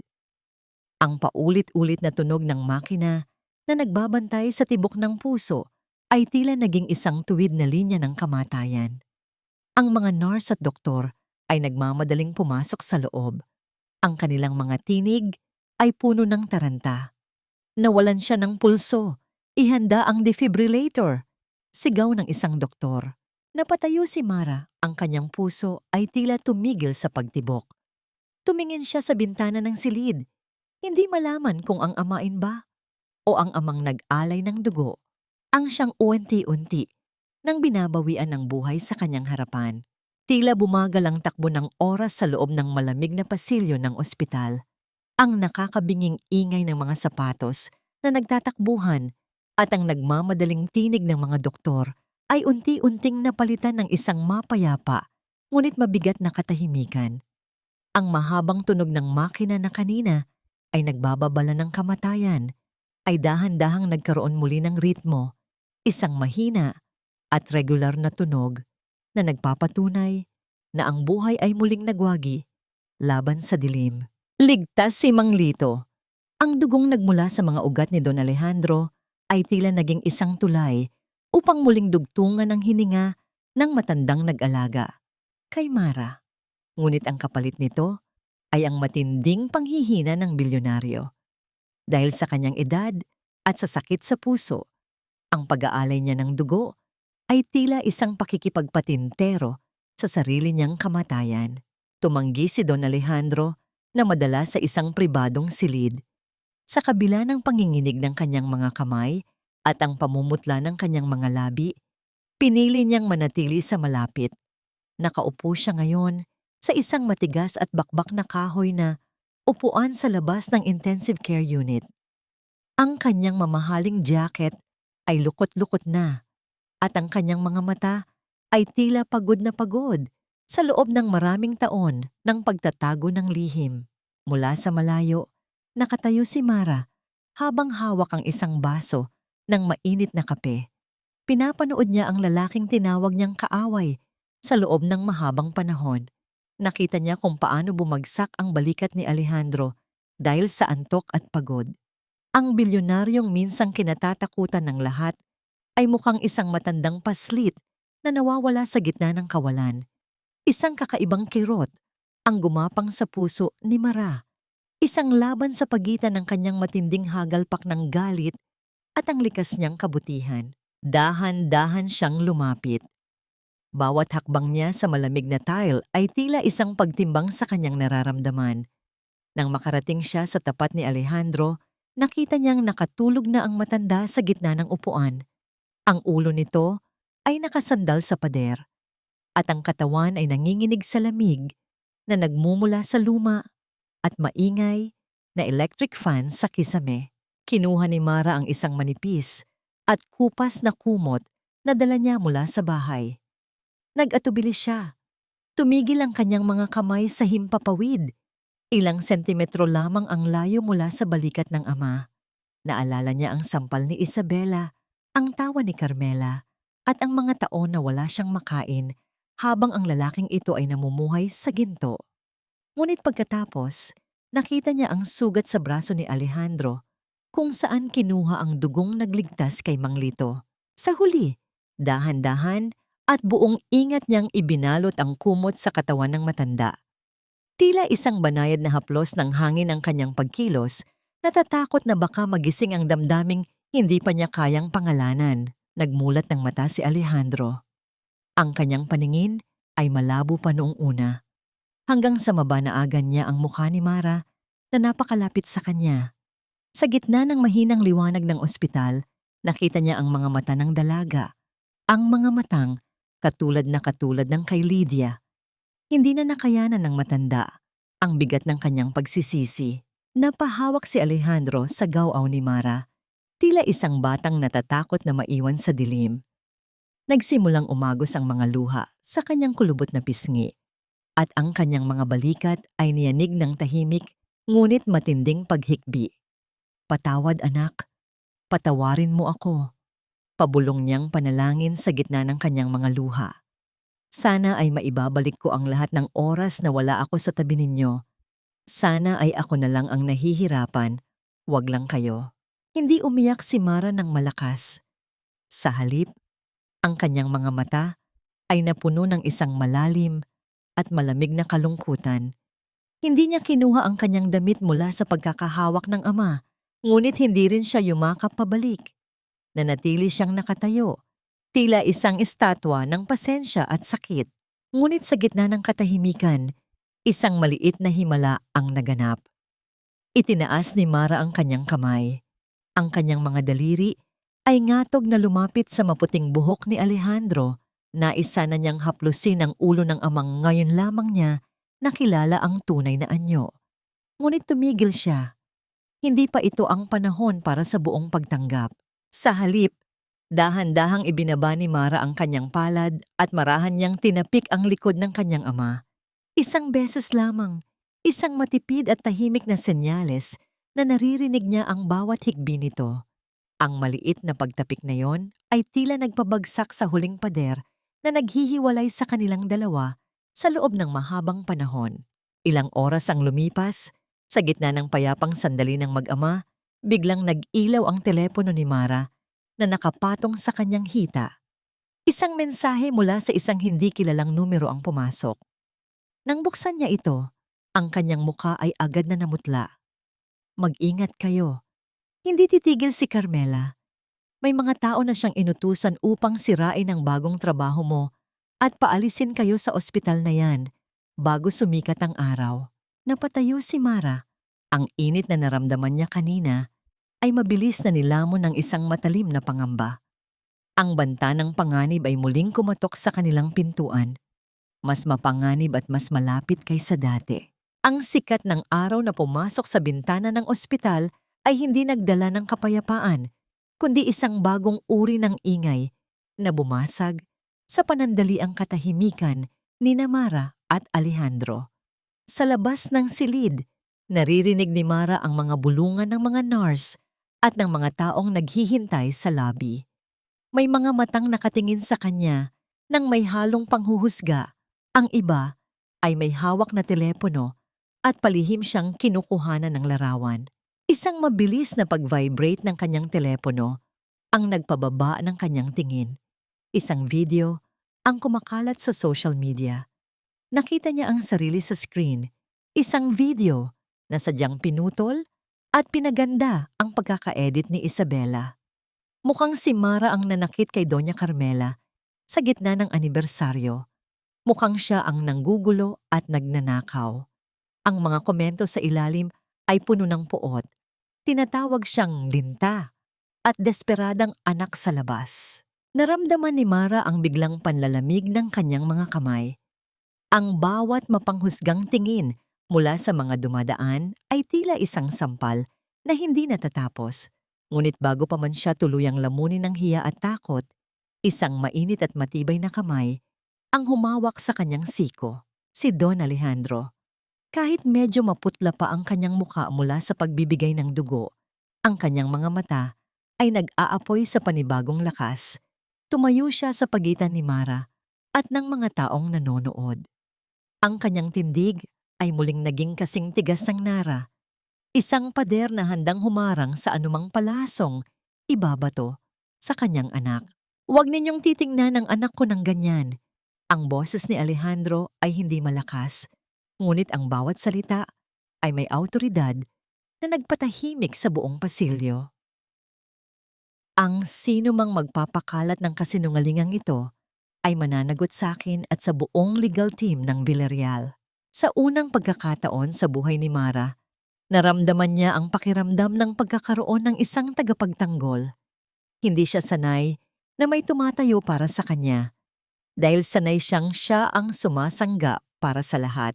Ang paulit-ulit na tunog ng makina na nagbabantay sa tibok ng puso ay tila naging isang tuwid na linya ng kamatayan. Ang mga nurse at doktor ay nagmamadaling pumasok sa loob. Ang kanilang mga tinig ay puno ng taranta. Nawalan siya ng pulso Ihanda ang defibrillator. Sigaw ng isang doktor. Napatayo si Mara, ang kanyang puso ay tila tumigil sa pagtibok. Tumingin siya sa bintana ng silid. Hindi malaman kung ang amain ba o ang amang nag-alay ng dugo ang siyang unti-unti nang binabawian ng buhay sa kanyang harapan. Tila bumagal ang takbo ng oras sa loob ng malamig na pasilyo ng ospital. Ang nakakabinging ingay ng mga sapatos na nagtatakbuhan at ang nagmamadaling tinig ng mga doktor ay unti-unting napalitan ng isang mapayapa ngunit mabigat na katahimikan. Ang mahabang tunog ng makina na kanina ay nagbababala ng kamatayan ay dahan-dahang nagkaroon muli ng ritmo, isang mahina at regular na tunog na nagpapatunay na ang buhay ay muling nagwagi laban sa dilim. Ligtas si Mang Lito. Ang dugong nagmula sa mga ugat ni Don Alejandro ay tila naging isang tulay upang muling dugtungan ang hininga ng matandang nag-alaga kay Mara. Ngunit ang kapalit nito ay ang matinding panghihina ng bilyonaryo. Dahil sa kanyang edad at sa sakit sa puso, ang pag-aalay niya ng dugo ay tila isang pakikipagpatintero sa sarili niyang kamatayan. Tumanggi si Don Alejandro na madala sa isang pribadong silid. Sa kabila ng panginginig ng kanyang mga kamay at ang pamumutla ng kanyang mga labi, pinili niyang manatili sa malapit. Nakaupo siya ngayon sa isang matigas at bakbak na kahoy na upuan sa labas ng intensive care unit. Ang kanyang mamahaling jacket ay lukot-lukot na at ang kanyang mga mata ay tila pagod na pagod sa loob ng maraming taon ng pagtatago ng lihim. Mula sa malayo, nakatayo si Mara habang hawak ang isang baso ng mainit na kape. Pinapanood niya ang lalaking tinawag niyang kaaway sa loob ng mahabang panahon. Nakita niya kung paano bumagsak ang balikat ni Alejandro dahil sa antok at pagod. Ang bilyonaryong minsang kinatatakutan ng lahat ay mukhang isang matandang paslit na nawawala sa gitna ng kawalan. Isang kakaibang kirot ang gumapang sa puso ni Mara. Isang laban sa pagitan ng kanyang matinding hagalpak ng galit at ang likas niyang kabutihan. Dahan-dahan siyang lumapit. Bawat hakbang niya sa malamig na tile ay tila isang pagtimbang sa kanyang nararamdaman. Nang makarating siya sa tapat ni Alejandro, nakita niyang nakatulog na ang matanda sa gitna ng upuan. Ang ulo nito ay nakasandal sa pader at ang katawan ay nanginginig sa lamig na nagmumula sa luma at maingay na electric fan sa kisame. Kinuha ni Mara ang isang manipis at kupas na kumot na dala niya mula sa bahay. Nag-atubili siya. Tumigil ang kanyang mga kamay sa himpapawid. Ilang sentimetro lamang ang layo mula sa balikat ng ama. Naalala niya ang sampal ni Isabela, ang tawa ni Carmela, at ang mga taon na wala siyang makain habang ang lalaking ito ay namumuhay sa ginto. Ngunit pagkatapos, nakita niya ang sugat sa braso ni Alejandro kung saan kinuha ang dugong nagligtas kay Mang Lito. Sa huli, dahan-dahan at buong ingat niyang ibinalot ang kumot sa katawan ng matanda. Tila isang banayad na haplos ng hangin ang kanyang pagkilos, natatakot na baka magising ang damdaming hindi pa niya kayang pangalanan. Nagmulat ng mata si Alejandro. Ang kanyang paningin ay malabo pa noong una. Hanggang sa mabanaagan niya ang mukha ni Mara na napakalapit sa kanya. Sa gitna ng mahinang liwanag ng ospital, nakita niya ang mga mata ng dalaga. Ang mga matang katulad ng kay Lydia. Hindi na nakayanan ng matanda ang bigat ng kanyang pagsisisi. Napahawak si Alejandro sa gawaw ni Mara, tila isang batang natatakot na maiwan sa dilim. Nagsimulang umagos ang mga luha sa kanyang kulubot na pisngi at ang kanyang mga balikat ay niyanig ng tahimik ngunit matinding paghikbi. "Patawad anak, patawarin mo ako." Pabulong niyang panalangin sa gitna ng kanyang mga luha. "Sana ay maibabalik ko ang lahat ng oras na wala ako sa tabi ninyo. Sana ay ako na lang ang nahihirapan, wag lang kayo." Hindi umiyak si Mara ng malakas. Sa halip, ang kanyang mga mata ay napuno ng isang malalim at malamig na kalungkutan. Hindi niya kinuha ang kanyang damit mula sa pagkakahawak ng ama, ngunit hindi rin siya yumakap pabalik. Nanatili siyang nakatayo, tila isang estatwa ng pasensya at sakit. Ngunit sa gitna ng katahimikan, isang maliit na himala ang naganap. Itinaas ni Mara ang kanyang kamay. Ang kanyang mga daliri ay ngatog na lumapit sa maputing buhok ni Alejandro. Naisa na niyang haplusin ang ulo ng amang ngayon lamang niya nakilala ang tunay na anyo. Ngunit tumigil siya. Hindi pa ito ang panahon para sa buong pagtanggap. Sa halip, dahan-dahang ibinaba ni Mara ang kanyang palad at marahan niyang tinapik ang likod ng kanyang ama. Isang beses lamang, isang matipid at tahimik na senyales na naririnig niya ang bawat higbi nito. Ang maliit na pagtapik na yon ay tila nagpabagsak sa huling pader na naghihiwalay sa kanilang dalawa sa loob ng mahabang panahon. Ilang oras ang lumipas, sa gitna ng payapang sandali ng mag-ama, biglang nag-ilaw ang telepono ni Mara na nakapatong sa kanyang hita. Isang mensahe mula sa isang hindi kilalang numero ang pumasok. Nang buksan niya ito, ang kanyang muka ay agad na namutla. Mag-ingat kayo. Hindi titigil si Carmela. May mga tao na siyang inutusan upang sirain ang bagong trabaho mo at paalisin kayo sa ospital na yan bago sumikat ang araw. Napatayo si Mara. Ang init na naramdaman niya kanina ay mabilis na nilamon ng isang matalim na pangamba. Ang banta ng panganib ay muling kumatok sa kanilang pintuan. Mas mapanganib at mas malapit kaysa dati. Ang sikat ng araw na pumasok sa bintana ng ospital ay hindi nagdala ng kapayapaan, kundi isang bagong uri ng ingay na bumasag sa panandaliang katahimikan ni Mara at Alejandro. Sa labas ng silid, naririnig ni Mara ang mga bulungan ng mga nurse at ng mga taong naghihintay sa lobby. May mga matang nakatingin sa kanya nang may halong panghuhusga. Ang iba ay may hawak na telepono at palihim siyang kinukuhanan ng larawan. Isang mabilis na pag-vibrate ng kanyang telepono ang nagpababa ng kanyang tingin. Isang video ang kumakalat sa social media. Nakita niya ang sarili sa screen. Isang video na sadyang pinutol at pinaganda ang pagkaka-edit ni Isabela. Mukhang si Mara ang nanakit kay Doña Carmela sa gitna ng anibersaryo. Mukhang siya ang nanggugulo at nagnanakaw. Ang mga komento sa ilalim ay puno ng puot. Tinatawag siyang linta at desperadang anak sa labas. Naramdaman ni Mara ang biglang panlalamig ng kanyang mga kamay. Ang bawat mapanghusgang tingin mula sa mga dumadaan ay tila isang sampal na hindi natatapos. Ngunit bago pa man siya tuluyang lamunin ng hiya at takot, isang mainit at matibay na kamay ang humawak sa kanyang siko, si Don Alejandro. Kahit medyo maputla pa ang kanyang muka mula sa pagbibigay ng dugo, ang kanyang mga mata ay nag-aapoy sa panibagong lakas. Tumayo siya sa pagitan ni Mara at ng mga taong nanonood. Ang kanyang tindig ay muling naging kasing tigas ng Nara. Isang pader na handang humarang sa anumang palasong ibabato sa kanyang anak. Huwag ninyong titingnan ang anak ko ng ganyan. Ang boses ni Alejandro ay hindi malakas, ngunit ang bawat salita ay may awtoridad na nagpatahimik sa buong pasilyo. Ang sino mang magpapakalat ng kasinungalingang ito ay mananagot sa akin at sa buong legal team ng Villarreal. Sa unang pagkakataon sa buhay ni Mara, naramdaman niya ang pakiramdam ng pagkakaroon ng isang tagapagtanggol. Hindi siya sanay na may tumatayo para sa kanya, dahil sanay siyang siya ang sumasangga para sa lahat.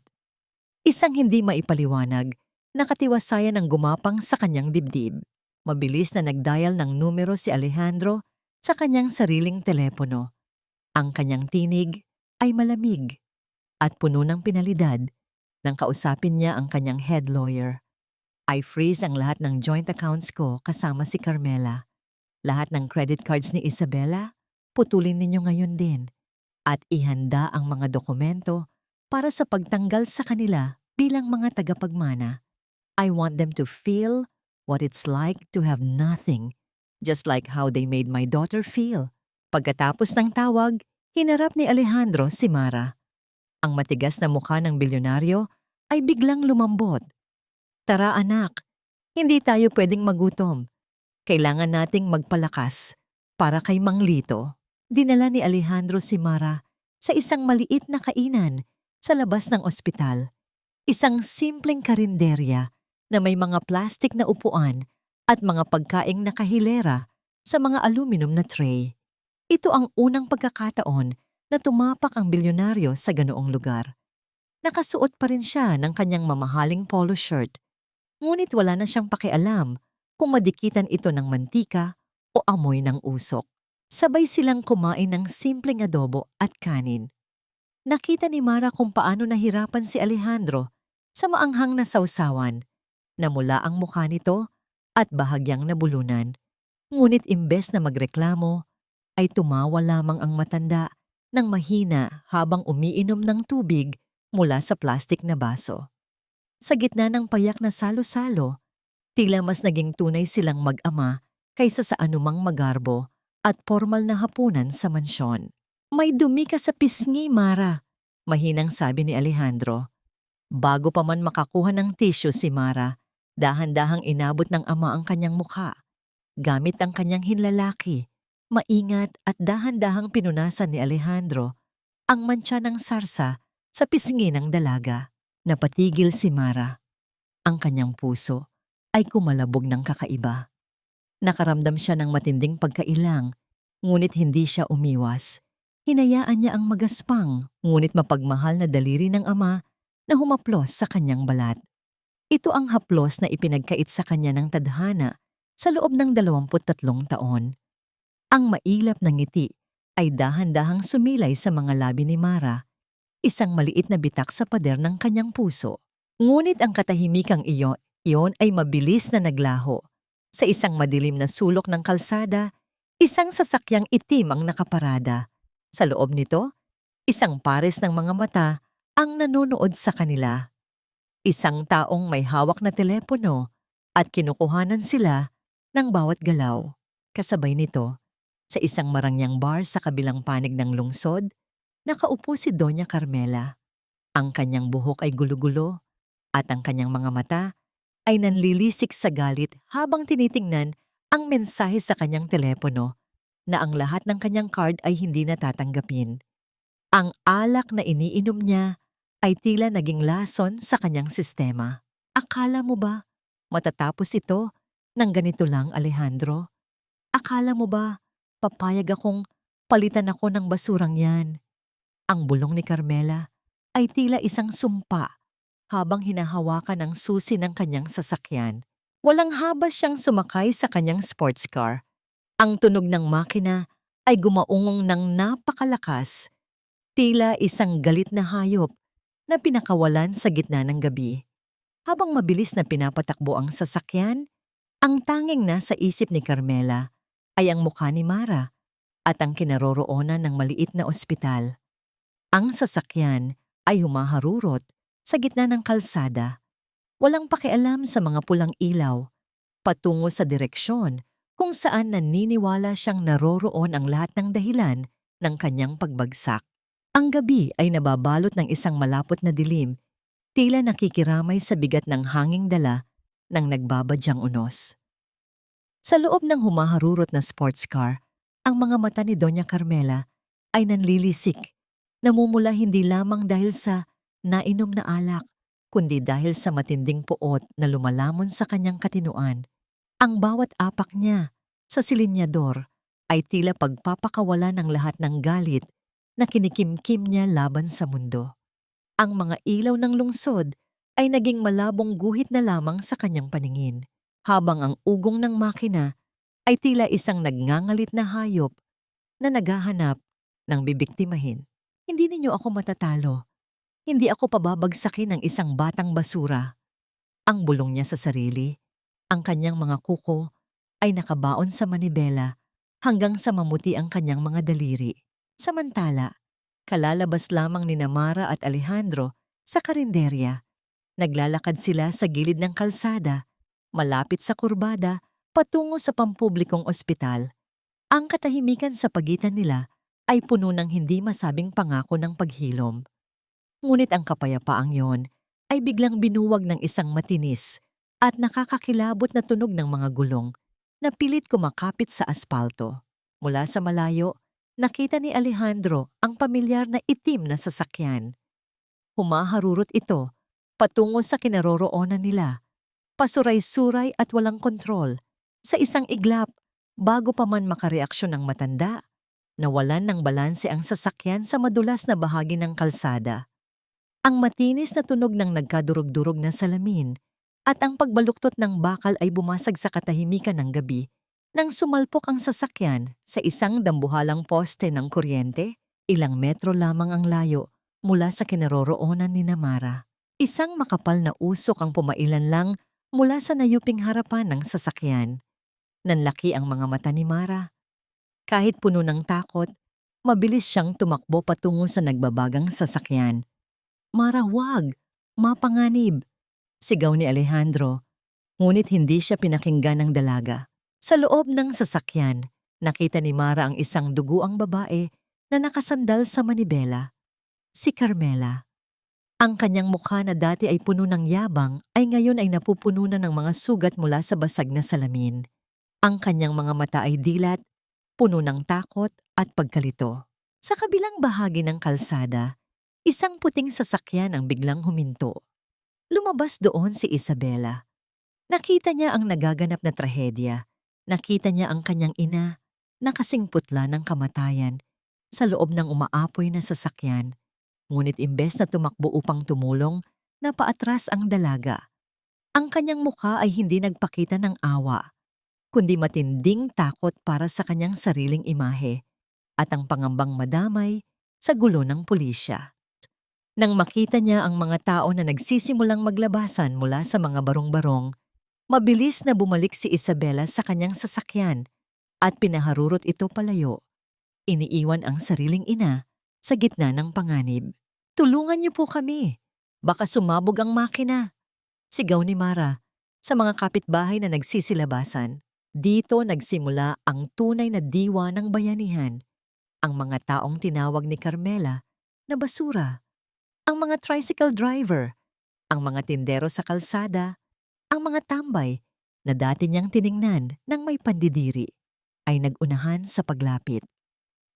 Isang hindi maipaliwanag, nakatiwasayan ang gumapang sa kanyang dibdib. Mabilis na nagdial ng numero si Alejandro sa kanyang sariling telepono. Ang kanyang tinig ay malamig at puno ng pinalidad nang kausapin niya ang kanyang head lawyer. I freeze ang lahat ng joint accounts ko kasama si Carmela. Lahat ng credit cards ni Isabela, putulin ninyo ngayon din. At ihanda ang mga dokumento para sa pagtanggal sa kanila bilang mga tagapagmana. I want them to feel what it's like to have nothing, just like how they made my daughter feel. Pagkatapos ng tawag, hinarap ni Alejandro si Mara. Ang matigas na mukha ng bilyonaryo ay biglang lumambot. Tara anak, hindi tayo pwedeng magutom. Kailangan nating magpalakas para kay Mang Lito. Dinala ni Alejandro si Mara sa isang maliit na kainan sa labas ng ospital. Isang simpleng karinderya na may mga plastik na upuan at mga pagkaing nakahilera sa mga aluminum na tray. Ito ang unang pagkakataon na tumapak ang bilyonaryo sa ganoong lugar. Nakasuot pa rin siya ng kanyang mamahaling polo shirt, ngunit wala na siyang pakialam kung madikitan ito ng mantika o amoy ng usok. Sabay silang kumain ng simpleng adobo at kanin. Nakita ni Mara kung paano nahirapan si Alejandro sa maanghang na sausawan, namula ang mukha nito at bahagyang nabulunan. Ngunit imbes na magreklamo, ay tumawa lamang ang matanda ng mahina habang umiinom ng tubig mula sa plastik na baso. Sa gitna ng payak na salo-salo, tila mas naging tunay silang mag-ama kaysa sa anumang magarbo at formal na hapunan sa mansyon. May dumi ka sa pisngi, Mara, mahinang sabi ni Alejandro. Bago pa man makakuha ng tissue si Mara, dahan-dahang inabot ng ama ang kanyang mukha. Gamit ang kanyang hinlalaki, maingat at dahan-dahang pinunasan ni Alejandro ang mantsa ng sarsa sa pisngi ng dalaga. Napatigil si Mara. Ang kanyang puso ay kumalabog ng kakaiba. Nakaramdam siya ng matinding pagkailang, ngunit hindi siya umiwas. Hinayaan niya ang magaspang, ngunit mapagmahal na daliri ng ama na humaplos sa kanyang balat. Ito ang haplos na ipinagkait sa kanya ng tadhana sa loob ng 23 taon. Ang mailap na ngiti ay dahan-dahang sumilay sa mga labi ni Mara, isang maliit na bitak sa pader ng kanyang puso. Ngunit ang katahimikang iyon ay mabilis na naglaho. Sa isang madilim na sulok ng kalsada, isang sasakyang itim ang nakaparada. Sa loob nito, isang pares ng mga mata ang nanonood sa kanila. Isang taong may hawak na telepono at kinukuhanan sila ng bawat galaw. Kasabay nito, sa isang marangyang bar sa kabilang panig ng lungsod, nakaupo si Doña Carmela. Ang kanyang buhok ay gulo-gulo at ang kanyang mga mata ay nanlilisik sa galit habang tinitingnan ang mensahe sa kanyang telepono na ang lahat ng kanyang card ay hindi natatanggapin. Ang alak na iniinom niya ay tila naging lason sa kanyang sistema. Akala mo ba matatapos ito ng ganito lang, Alejandro? Akala mo ba papayag akong palitan ako ng basurang yan? Ang bulong ni Carmela ay tila isang sumpa habang hinahawakan ang susi ng kanyang sasakyan. Walang habas siyang sumakay sa kanyang sports car. Ang tunog ng makina ay gumaungong ng napakalakas, tila isang galit na hayop na pinakawalan sa gitna ng gabi. Habang mabilis na pinapatakbo ang sasakyan, ang tanging nasa isip ni Carmela ay ang mukha ni Mara at ang kinaroroonan ng maliit na ospital. Ang sasakyan ay humaharurot sa gitna ng kalsada. Walang pakialam sa mga pulang ilaw, patungo sa direksyon kung saan naniniwala siyang naroroon ang lahat ng dahilan ng kanyang pagbagsak. Ang gabi ay nababalot ng isang malapot na dilim, tila nakikiramay sa bigat ng hanging dala ng nagbabadyang unos. Sa loob ng humaharurot na sports car, ang mga mata ni Doña Carmela ay nanlilisik, namumula hindi lamang dahil sa nainom na alak, kundi dahil sa matinding puot na lumalamon sa kanyang katinuan. Ang bawat apak niya sa silinyador ay tila pagpapakawala ng lahat ng galit na kinikimkim niya laban sa mundo. Ang mga ilaw ng lungsod ay naging malabong guhit na lamang sa kanyang paningin, habang ang ugong ng makina ay tila isang nagngangalit na hayop na naghahanap ng bibiktimahin. Hindi ninyo ako matatalo. Hindi ako pababagsakin ng isang batang basura. Ang bulong niya sa sarili. Ang kanyang mga kuko ay nakabaon sa manibela hanggang sa mamuti ang kanyang mga daliri. Samantala, kalalabas lamang ni Mara at Alejandro sa karinderya. Naglalakad sila sa gilid ng kalsada, malapit sa kurbada, patungo sa pampublikong ospital. Ang katahimikan sa pagitan nila ay puno ng hindi masabing pangako ng paghilom. Ngunit ang kapayapaang yon ay biglang binuwag ng isang matinis at nakakakilabot na tunog ng mga gulong na pilit kumakapit sa aspalto. Mula sa malayo, nakita ni Alejandro ang pamilyar na itim na sasakyan. Humaharurot ito patungo sa kinaroroonan nila, pasuray-suray at walang kontrol. Sa isang iglap, bago pa man makareaksyon ang matanda, nawalan ng balanse ang sasakyan sa madulas na bahagi ng kalsada. Ang matinis na tunog ng nagkadurog-durog na salamin at ang pagbaluktot ng bakal ay bumasag sa katahimikan ng gabi nang sumalpok ang sasakyan sa isang dambuhalang poste ng kuryente, ilang metro lamang ang layo mula sa kinaroroonan ni Mara. Isang makapal na usok ang pumailan lang mula sa nayuping harapan ng sasakyan. Nanlaki ang mga mata ni Mara. Kahit puno ng takot, mabilis siyang tumakbo patungo sa nagbabagang sasakyan. "Mara, wag! Mapanganib!" sigaw ni Alejandro, ngunit hindi siya pinakinggan ng dalaga. Sa loob ng sasakyan, nakita ni Mara ang isang duguang babae na nakasandal sa manibela. Si Carmela. Ang kanyang mukha na dati ay puno ng yabang ay ngayon ay napupuno na ng mga sugat mula sa basag na salamin. Ang kanyang mga mata ay dilat, puno ng takot at pagkalito. Sa kabilang bahagi ng kalsada, isang puting sasakyan ang biglang huminto. Lumabas doon si Isabela. Nakita niya ang nagaganap na trahedya. Nakita niya ang kanyang ina, nakasingputla ng kamatayan, sa loob ng umaapoy na sasakyan. Ngunit imbes na tumakbo upang tumulong, napaatras ang dalaga. Ang kanyang mukha ay hindi nagpakita ng awa, kundi matinding takot para sa kanyang sariling imahe at ang pangambang madamay sa gulo ng pulisya. Nang makita niya ang mga tao na nagsisimulang maglabasan mula sa mga barong-barong, mabilis na bumalik si Isabela sa kanyang sasakyan at pinaharurot ito palayo. Iniiwan ang sariling ina sa gitna ng panganib. "Tulungan niyo po kami. Baka sumabog ang makina," sigaw ni Mara sa mga kapitbahay na nagsisilabasan. Dito nagsimula ang tunay na diwa ng bayanihan. Ang mga taong tinawag ni Carmela na basura, ang mga tricycle driver, ang mga tindero sa kalsada, ang mga tambay na dati niyang tiningnan ng may pandidiri, ay nagunahan sa paglapit.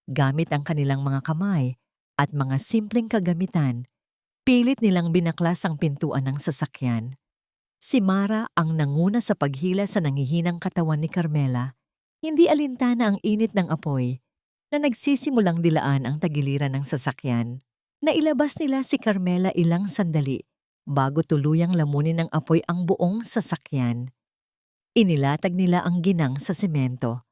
Gamit ang kanilang mga kamay at mga simpleng kagamitan, pilit nilang binaklas ang pintuan ng sasakyan. Si Mara ang nanguna sa paghila sa nangihinang katawan ni Carmela, hindi alintana ang init ng apoy na nagsisimulang dilaan ang tagiliran ng sasakyan. Nailabas nila si Carmela ilang sandali bago tuluyang lamunin ng apoy ang buong sasakyan. Inilatag nila ang ginang sa semento,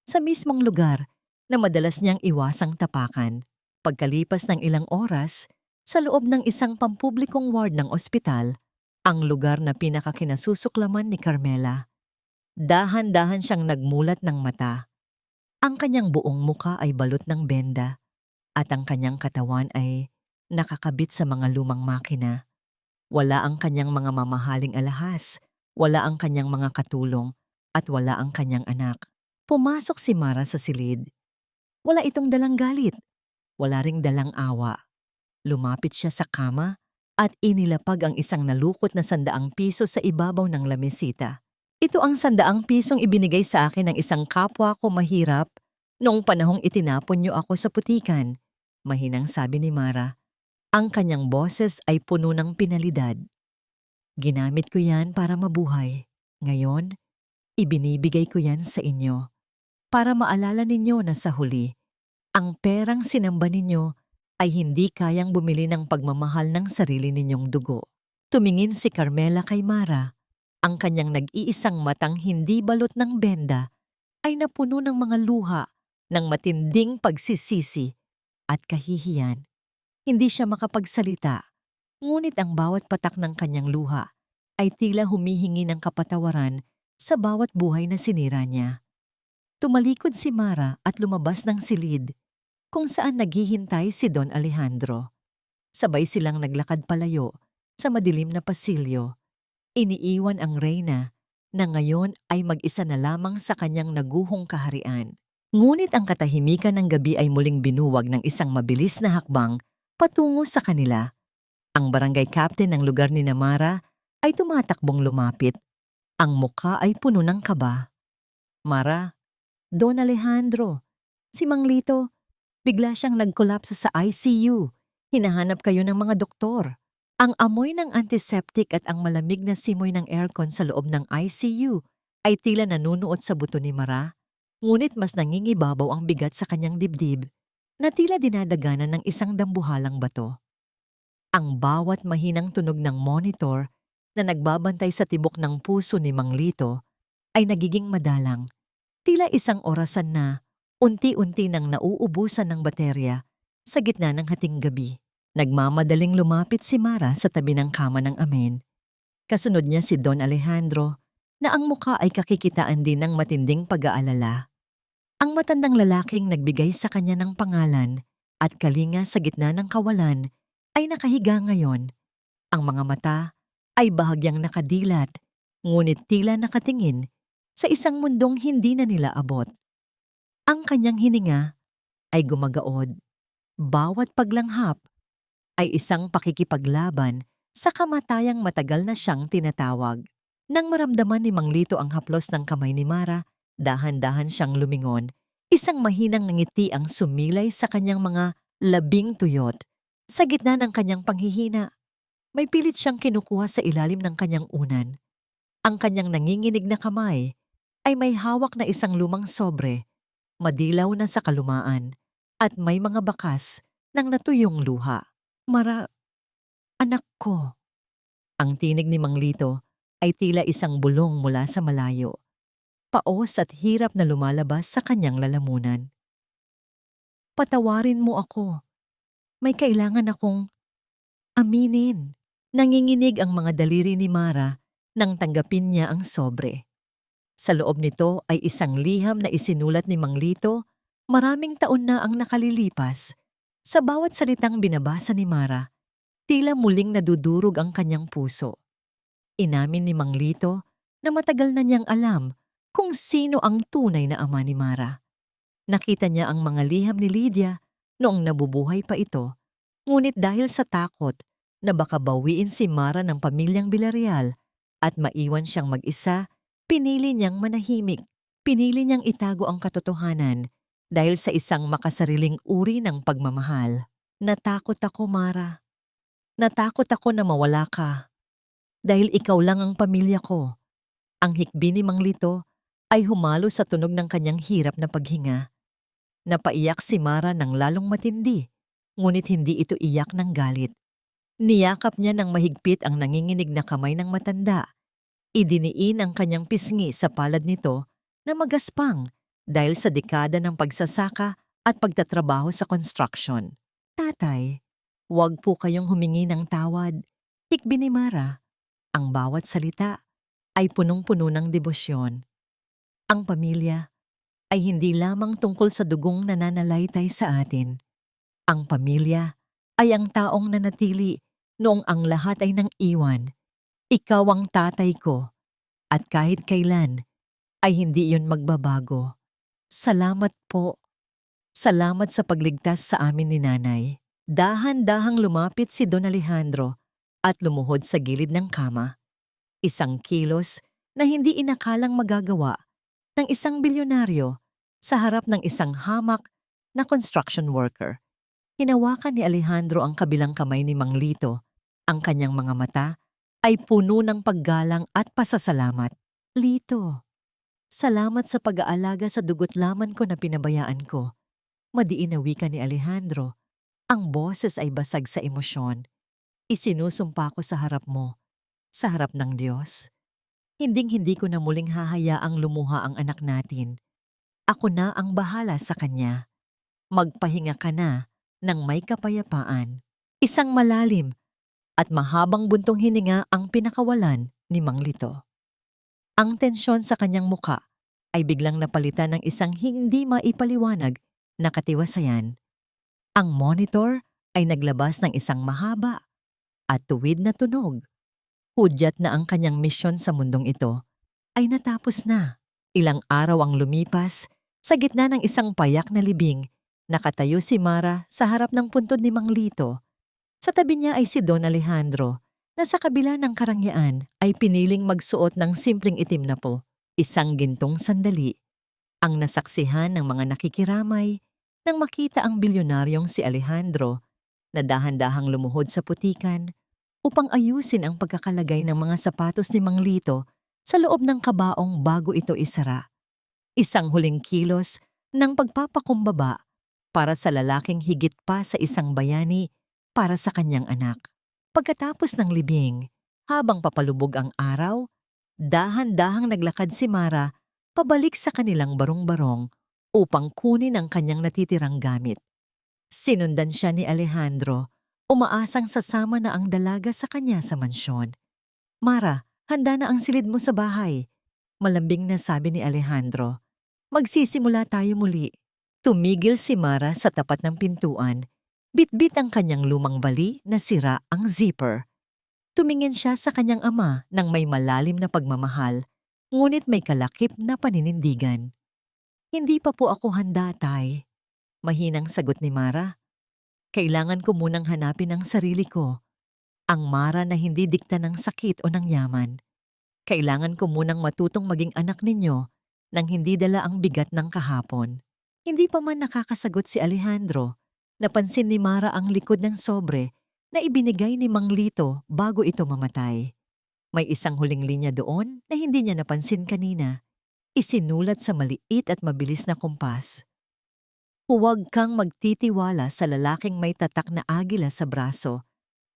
sa mismong lugar na madalas niyang iwasang tapakan. Pagkalipas ng ilang oras, sa loob ng isang pampublikong ward ng ospital, ang lugar na pinakakinasusuklaman ni Carmela. Dahan-dahan siyang nagmulat ng mata. Ang kanyang buong muka ay balot ng benda at ang kanyang katawan ay nakakabit sa mga lumang makina. Wala ang kanyang mga mamahaling alahas, wala ang kanyang mga katulong, at wala ang kanyang anak. Pumasok si Mara sa silid. Wala itong dalang galit. Wala ring dalang awa. Lumapit siya sa kama at inilapag ang isang nalukot na 100 piso sa ibabaw ng lamesita. "Ito ang 100 pisong ibinigay sa akin ng isang kapwa ko mahirap noong panahong itinapon niyo ako sa putikan," mahinang sabi ni Mara. Ang kanyang boses ay puno ng pinalidad. "Ginamit ko yan para mabuhay. Ngayon, ibinibigay ko yan sa inyo para maalala ninyo na sa huli, ang perang sinamba ninyo ay hindi kayang bumili ng pagmamahal ng sarili ninyong dugo." Tumingin si Carmela kay Mara. Ang kanyang nag-iisang matang hindi balot ng benda ay napuno ng mga luha ng matinding pagsisisi at kahihiyan. Hindi siya makapagsalita, ngunit ang bawat patak ng kanyang luha ay tila humihingi ng kapatawaran sa bawat buhay na sinira niya. Tumalikod si Mara at lumabas ng silid, kung saan naghihintay si Don Alejandro. Sabay silang naglakad palayo sa madilim na pasilyo. Iniiwan ang reyna na ngayon ay mag-isa na lamang sa kanyang naguhong kaharian. Ngunit ang katahimikan ng gabi ay muling binuwag ng isang mabilis na hakbang patungo sa kanila. Ang barangay captain ng lugar ni Mara ay tumatakbong lumapit. Ang mukha ay puno ng kaba. "Mara, Don Alejandro, Si Mang Lito, bigla siyang nag-collapse sa ICU. Hinahanap kayo ng mga doktor. Ang amoy ng antiseptic at ang malamig na simoy ng aircon sa loob ng ICU ay tila nanunuot sa buto ni Mara, ngunit mas nangingibabaw ang bigat sa kanyang dibdib na tila dinadaganan ng isang dambuhalang bato. Ang bawat mahinang tunog ng monitor na nagbabantay sa tibok ng puso ni Mang Lito ay nagiging madalang, tila isang orasan na unti-unti nang nauubusan ng baterya sa gitna ng hating gabi. Nagmamadaling lumapit si Mara sa tabi ng kama ng amen. Kasunod niya si Don Alejandro na ang muka ay kakikitaan din ng matinding pag-aalala. Ang matandang lalaking nagbigay sa kanya ng pangalan at kalinga sa gitna ng kawalan ay nakahiga ngayon. Ang mga mata ay bahagyang nakadilat, ngunit tila nakatingin sa isang mundong hindi na nila abot. Ang kanyang hininga ay gumagaod. Bawat paglanghap ay isang pakikipaglaban sa kamatayang matagal na siyang tinatawag. Nang maramdaman ni Mang Lito ang haplos ng kamay ni Mara, dahan-dahan siyang lumingon. Isang mahinang ngiti ang sumilay sa kanyang mga labing tuyot. Sa gitna ng kanyang panghihina, may pilit siyang kinukuha sa ilalim ng kanyang unan. Ang kanyang nanginginig na kamay ay may hawak na isang lumang sobre, madilaw na sa kalumaan, at may mga bakas ng natuyong luha. Mara, anak ko. Ang tinig ni Mang Lito ay tila isang bulong mula sa malayo. Paos at hirap na lumalabas sa kanyang lalamunan. Patawarin mo ako. May kailangan akong aminin. Nanginginig ang mga daliri ni Mara nang tanggapin niya ang sobre. Sa loob nito ay isang liham na isinulat ni Mang Lito. Maraming taon na ang nakalilipas. Sa bawat salitang binabasa ni Mara, tila muling nadudurog ang kanyang puso. Inamin ni Mang Lito na matagal na niyang alam kung sino ang tunay na ama ni Mara. Nakita niya ang mga liham ni Lydia noong nabubuhay pa ito, ngunit dahil sa takot na baka bawiin si Mara ng pamilyang Villarreal at maiwan siyang mag-isa, pinili niyang manahimik. Pinili niyang itago ang katotohanan dahil sa isang makasariling uri ng pagmamahal. Natakot ako, Mara. Natakot ako na mawala ka. Dahil ikaw lang ang pamilya ko. Ang hikbi ni Mang Lito ay humalo sa tunog ng kanyang hirap na paghinga. Napaiyak si Mara ng lalong matindi, ngunit hindi ito iyak ng galit. Niyakap niya ng mahigpit ang nanginginig na kamay ng matanda. Idiniin ang kanyang pisngi sa palad nito na magaspang dahil sa dekada ng pagsasaka at pagtatrabaho sa construction. Tatay, huwag po kayong humingi ng tawad. Hikbi ni Mara. Ang bawat salita ay punong-puno ng debosyon. Ang pamilya ay hindi lamang tungkol sa dugong nananalaytay sa atin. Ang pamilya ay ang taong nanatili noong ang lahat ay nang iwan. Ikaw ang tatay ko at kahit kailan ay hindi yun magbabago. Salamat po. Salamat sa pagligtas sa amin ni Nanay. Dahan-dahang lumapit si Don Alejandro at lumuhod sa gilid ng kama. Isang kilos na hindi inakalang magagawa ng isang bilyonaryo sa harap ng isang hamak na construction worker. Hinawakan ni Alejandro ang kabilang kamay ni Mang Lito. Ang kanyang mga mata ay puno ng paggalang at pasasalamat. Lito, salamat sa pag-aalaga sa dugot laman ko na pinabayaan ko. Madiin na wika ni Alejandro. Ang boses ay basag sa emosyon. Isinusumpa ko sa harap mo, sa harap ng Diyos. Hinding-hindi ko na muling hahayaang lumuha ang anak natin. Ako na ang bahala sa kanya. Magpahinga ka na ng may kapayapaan. Isang malalim at mahabang buntong hininga ang pinakawalan ni Mang Lito. Ang tensyon sa kanyang muka ay biglang napalitan ng isang hindi maipaliwanag na katiwasayan. Ang monitor ay naglabas ng isang mahaba at tuwid na tunog. Hudyat na ang kanyang misyon sa mundong ito ay natapos na. Ilang araw ang lumipas, sa gitna ng isang payak na libing, nakatayo si Mara sa harap ng puntod ni Mang Lito. Sa tabi niya ay si Don Alejandro, na sa kabila ng karangyaan ay piniling magsuot ng simpleng itim na po, isang gintong sandali. Ang nasaksihan ng mga nakikiramay nang makita ang bilyonaryong si Alejandro na dahan-dahang lumuhod sa putikan upang ayusin ang pagkakalagay ng mga sapatos ni Mang Lito sa loob ng kabaong bago ito isara. Isang huling kilos ng pagpapakumbaba para sa lalaking higit pa sa isang bayani para sa kanyang anak. Pagkatapos ng libing, habang papalubog ang araw, dahan-dahang naglakad si Mara pabalik sa kanilang barong-barong upang kunin ang kanyang natitirang gamit. Sinundan siya ni Alejandro, umaasang sasama na ang dalaga sa kanya sa mansyon. "Mara, handa na ang silid mo sa bahay," malambing na sabi ni Alejandro. "Magsisimula tayo muli." Tumigil si Mara sa tapat ng pintuan. Bitbit ang kanyang lumang bali na sira ang zipper. Tumingin siya sa kanyang ama ng may malalim na pagmamahal, ngunit may kalakip na paninindigan. "Hindi pa po ako handa, Tay," mahinang sagot ni Mara. "Kailangan ko munang hanapin ang sarili ko. Ang Mara na hindi dikta ng sakit o ng yaman. Kailangan ko munang matutong maging anak ninyo nang hindi dala ang bigat ng kahapon." Hindi pa man nakakasagot si Alejandro, napansin ni Mara ang likod ng sobre na ibinigay ni Mang Lito bago ito mamatay. May isang huling linya doon na hindi niya napansin kanina. Isinulat sa maliit at mabilis na kumpas. "Huwag kang magtitiwala sa lalaking may tatak na agila sa braso.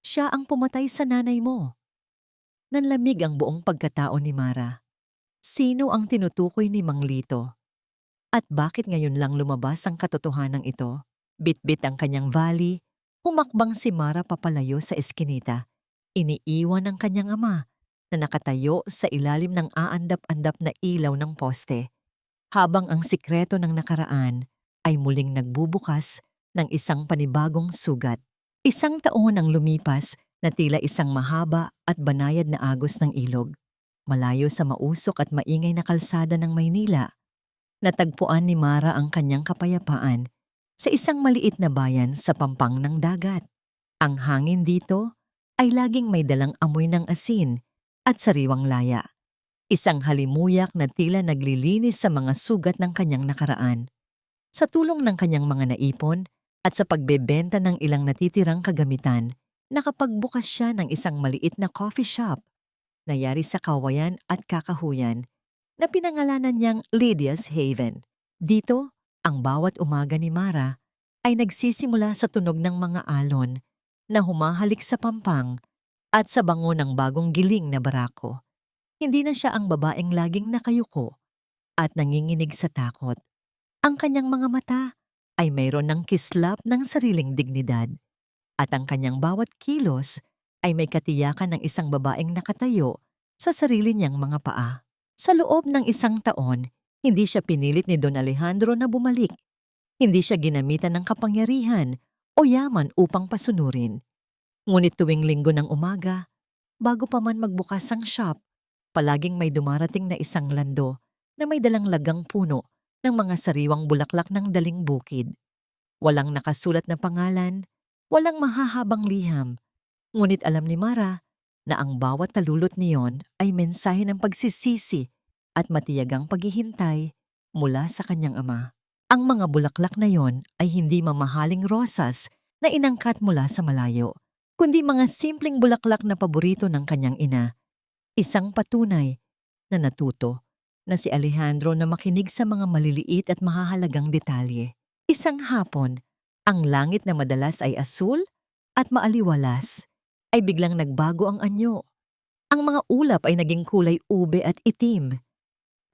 Siya ang pumatay sa nanay mo." Nanlamig ang buong pagkatao ni Mara. Sino ang tinutukoy ni Mang Lito? At bakit ngayon lang lumabas ang katotohanan ito? Bitbit ang kanyang vali, humakbang si Mara papalayo sa eskinita. Iniiwan ng kanyang ama na nakatayo sa ilalim ng aandap-andap na ilaw ng poste, habang ang sikreto ng nakaraan ay muling nagbubukas ng isang panibagong sugat. Isang taon ang lumipas na tila isang mahaba at banayad na agos ng ilog. Malayo sa mausok at maingay na kalsada ng Maynila, natagpuan ni Mara ang kanyang kapayapaan sa isang maliit na bayan sa pampang ng dagat. Ang hangin dito ay laging may dalang amoy ng asin at sariwang laya. Isang halimuyak na tila naglilinis sa mga sugat ng kanyang nakaraan. Sa tulong ng kanyang mga naipon at sa pagbebenta ng ilang natitirang kagamitan, nakapagbukas siya ng isang maliit na coffee shop na yari sa kawayan at kakahuyan na pinangalanan niyang Lydia's Haven. Dito, ang bawat umaga ni Mara ay nagsisimula sa tunog ng mga alon na humahalik sa pampang at sa bango ng bagong giling na barako. Hindi na siya ang babaeng laging nakayuko at nanginginig sa takot. Ang kanyang mga mata ay mayroon ng kislap ng sariling dignidad at ang kanyang bawat kilos ay may katiyakan ng isang babaeng nakatayo sa sarili niyang mga paa. Sa loob ng isang taon, hindi siya pinilit ni Don Alejandro na bumalik. Hindi siya ginamitan ng kapangyarihan o yaman upang pasunurin. Ngunit tuwing linggo ng umaga, bago pa man magbukas ang shop, palaging may dumarating na isang lando na may dalang lagang puno ng mga sariwang bulaklak ng daling bukid. Walang nakasulat na pangalan, walang mahahabang liham. Ngunit alam ni Mara na ang bawat talulot niyon ay mensahe ng pagsisisi at matiyagang paghihintay mula sa kanyang ama. Ang mga bulaklak na yon ay hindi mamahaling rosas na inangkat mula sa malayo, kundi mga simpleng bulaklak na paborito ng kanyang ina. Isang patunay na natuto na si Alejandro na makinig sa mga maliliit at mahahalagang detalye. Isang hapon, ang langit na madalas ay asul at maaliwalas ay biglang nagbago ang anyo. Ang mga ulap ay naging kulay ube at itim.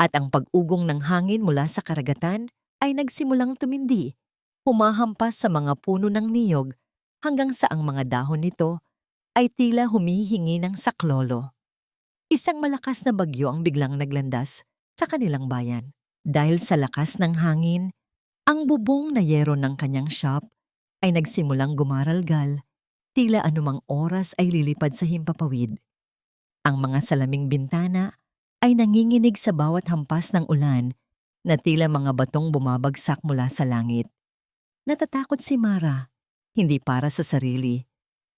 At ang pag-ugong ng hangin mula sa karagatan ay nagsimulang tumindi, humahampas sa mga puno ng niyog hanggang sa ang mga dahon nito ay tila humihingi ng saklolo. Isang malakas na bagyo ang biglang naglandas sa kanilang bayan. Dahil sa lakas ng hangin, ang bubong na yero ng kanyang shop ay nagsimulang gumaralgal, tila anumang oras ay lilipad sa himpapawid. Ang mga salaming bintana ay nanginginig sa bawat hampas ng ulan na tila mga batong bumabagsak mula sa langit. Natatakot si Mara, hindi para sa sarili,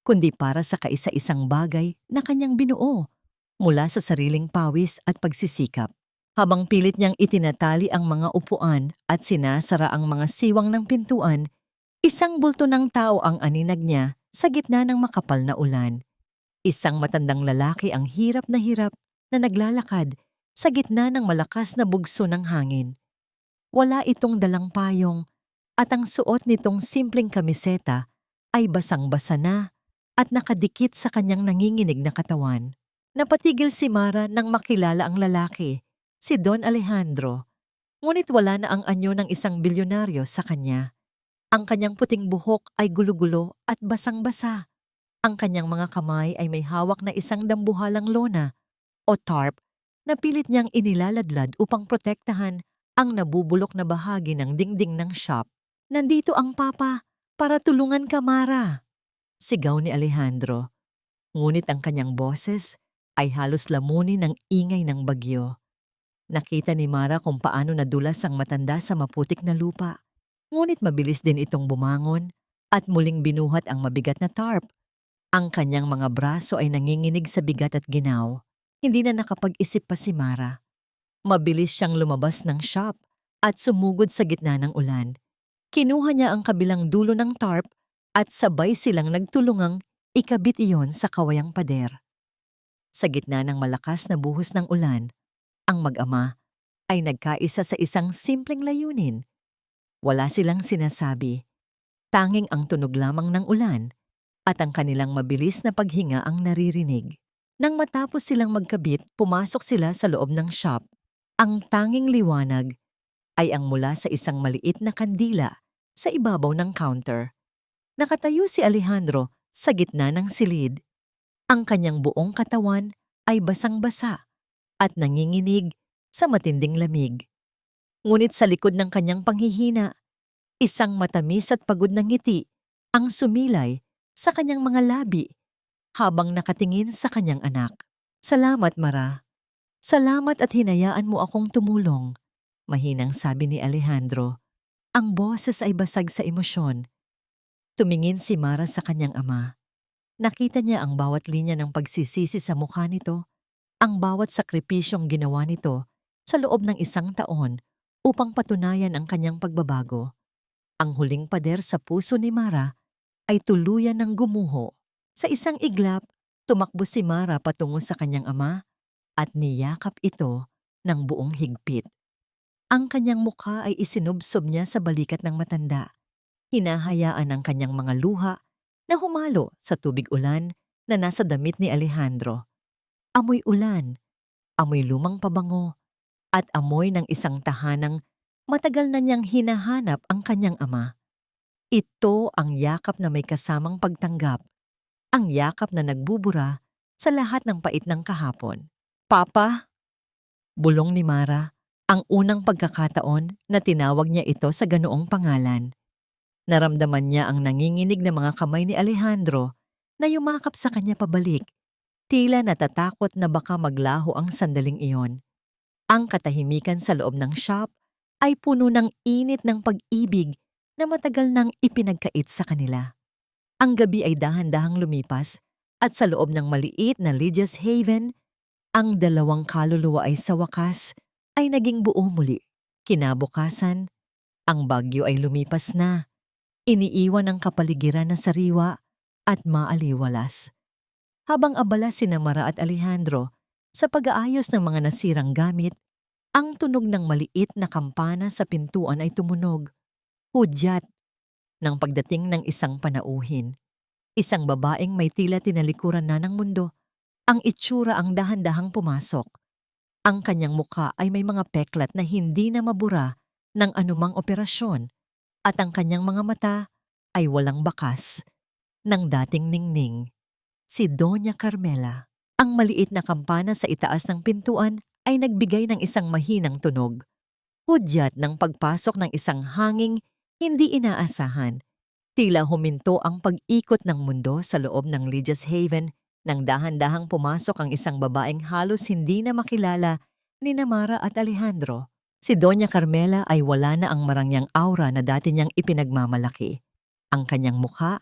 kundi para sa kaisa-isang bagay na kanyang binuo mula sa sariling pawis at pagsisikap. Habang pilit niyang itinatali ang mga upuan at sinasara ang mga siwang ng pintuan, isang bulto ng tao ang aninag niya sa gitna ng makapal na ulan. Isang matandang lalaki ang hirap na naglalakad sa gitna ng malakas na bugso ng hangin. Wala itong dalang payong at ang suot nitong simpleng kamiseta ay basang-basa na at nakadikit sa kanyang nanginginig na katawan. Napatigil si Mara nang makilala ang lalaki, si Don Alejandro, ngunit wala na ang anyo ng isang bilyonaryo sa kanya. Ang kanyang puting buhok ay gulo-gulo at basang-basa. Ang kanyang mga kamay ay may hawak na isang dambuhalang lona o tarp na pilit niyang inilaladlad upang protektahan ang nabubulok na bahagi ng dingding ng shop. "Nandito ang papa para tulungan ka, Mara," sigaw ni Alejandro. Ngunit ang kanyang boses ay halos lamunin ng ingay ng bagyo. Nakita ni Mara kung paano nadulas ang matanda sa maputik na lupa. Ngunit mabilis din itong bumangon at muling binuhat ang mabigat na tarp. Ang kanyang mga braso ay nanginginig sa bigat at ginaw. Hindi na nakapag-isip pa si Mara. Mabilis siyang lumabas ng shop at sumugod sa gitna ng ulan. Kinuha niya ang kabilang dulo ng tarp at sabay silang nagtulungang ikabit iyon sa kawayang pader. Sa gitna ng malakas na buhos ng ulan, ang mag-ama ay nagkaisa sa isang simpleng layunin. Wala silang sinasabi. Tanging ang tunog lamang ng ulan at ang kanilang mabilis na paghinga ang naririnig. Nang matapos silang magkabit, pumasok sila sa loob ng shop. Ang tanging liwanag ay ang mula sa isang maliit na kandila sa ibabaw ng counter. Nakatayo si Alejandro sa gitna ng silid. Ang kanyang buong katawan ay basang-basa at nanginginig sa matinding lamig. Ngunit sa likod ng kanyang panghihina, isang matamis at pagod na ngiti ang sumilay sa kanyang mga labi habang nakatingin sa kanyang anak. "Salamat, Mara. Salamat at hinayaan mo akong tumulong," mahinang sabi ni Alejandro. Ang boses ay basag sa emosyon. Tumingin si Mara sa kanyang ama. Nakita niya ang bawat linya ng pagsisisi sa mukha nito, ang bawat sakripisyong ginawa nito sa loob ng 1 taon upang patunayan ang kanyang pagbabago. Ang huling pader sa puso ni Mara ay tuluyan ng gumuho. Sa isang iglap, tumakbo si Mara patungo sa kanyang ama at niyakap ito ng buong higpit. Ang kanyang mukha ay isinubsob niya sa balikat ng matanda. Hinahayaan ang kanyang mga luha na humalo sa tubig ulan na nasa damit ni Alejandro. Amoy ulan, amoy lumang pabango, at amoy ng isang tahanang matagal na niyang hinahanap ang kanyang ama. Ito ang yakap na may kasamang pagtanggap, ang yakap na nagbubura sa lahat ng pait ng kahapon. "Papa?" Bulong ni Mara, ang unang pagkakataon na tinawag niya ito sa ganoong pangalan. Naramdaman niya ang nanginginig na mga kamay ni Alejandro na yumakap sa kanya pabalik, tila natatakot na baka maglaho ang sandaling iyon. Ang katahimikan sa loob ng shop ay puno ng init ng pag-ibig na matagal nang ipinagkait sa kanila. Ang gabi ay dahan-dahang lumipas at sa loob ng maliit na Lydia's Haven, ang dalawang kaluluwa ay sa wakas ay naging buo muli. Kinabukasan, ang bagyo ay lumipas na. Iniiwan ang kapaligiran na sariwa at maaliwalas. Habang abala sina Mara at Alejandro sa pag-aayos ng mga nasirang gamit, ang tunog ng maliit na kampana sa pintuan ay tumunog. Hudyat ng pagdating ng isang panauhin. Isang babaeng may tila tinalikuran na ng mundo. Ang itsura ang dahan-dahang pumasok. Ang kanyang mukha ay may mga peklat na hindi na mabura ng anumang operasyon at ang kanyang mga mata ay walang bakas ng dating ningning. Si Doña Carmela. Ang maliit na kampana sa itaas ng pintuan ay nagbigay ng isang mahinang tunog. Hudyat ng pagpasok ng isang hanging hindi inaasahan. Tila huminto ang pag-ikot ng mundo sa loob ng Lydia's Haven nang dahan-dahang pumasok ang isang babaeng halos hindi na makilala ni Mara at Alejandro. Si Doña Carmela ay wala na ang marangyang aura na dati niyang ipinagmamalaki. Ang kanyang mukha,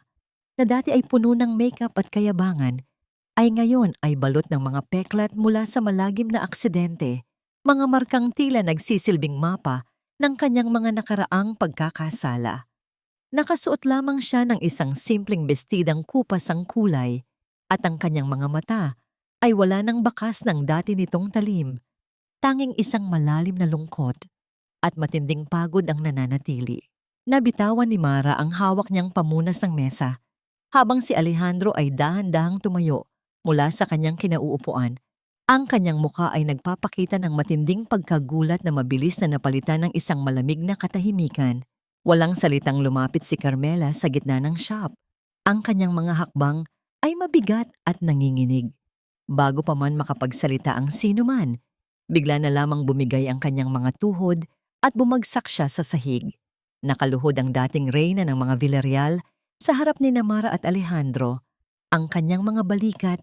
na dati ay puno ng makeup at kayabangan, ay ngayon ay balot ng mga peklat mula sa malagim na aksidente mga markang tila nagsisilbing mapa ng kanyang mga nakaraang pagkakasala. Nakasuot lamang siya ng isang simpleng bestidang kupas ang kulay at ang kanyang mga mata ay wala ng bakas ng dati nitong talim. Tanging isang malalim na lungkot at matinding pagod ang nananatili. Nabitawan ni Mara ang hawak niyang pamunas ng mesa habang si Alejandro ay dahan-dahang tumayo mula sa kanyang kinauupuan. Ang kanyang muka ay nagpapakita ng matinding pagkagulat na mabilis na napalitan ng isang malamig na katahimikan. Walang salitang lumapit si Carmela sa gitna ng shop. Ang kanyang mga hakbang ay mabigat at nanginginig. Bago pa man makapagsalita ang sinuman, bigla na lamang bumigay ang kanyang mga tuhod at bumagsak siya sa sahig. Nakaluhod ang dating reyna ng mga Villarreal sa harap ni Mara at Alejandro. Ang kanyang mga balikat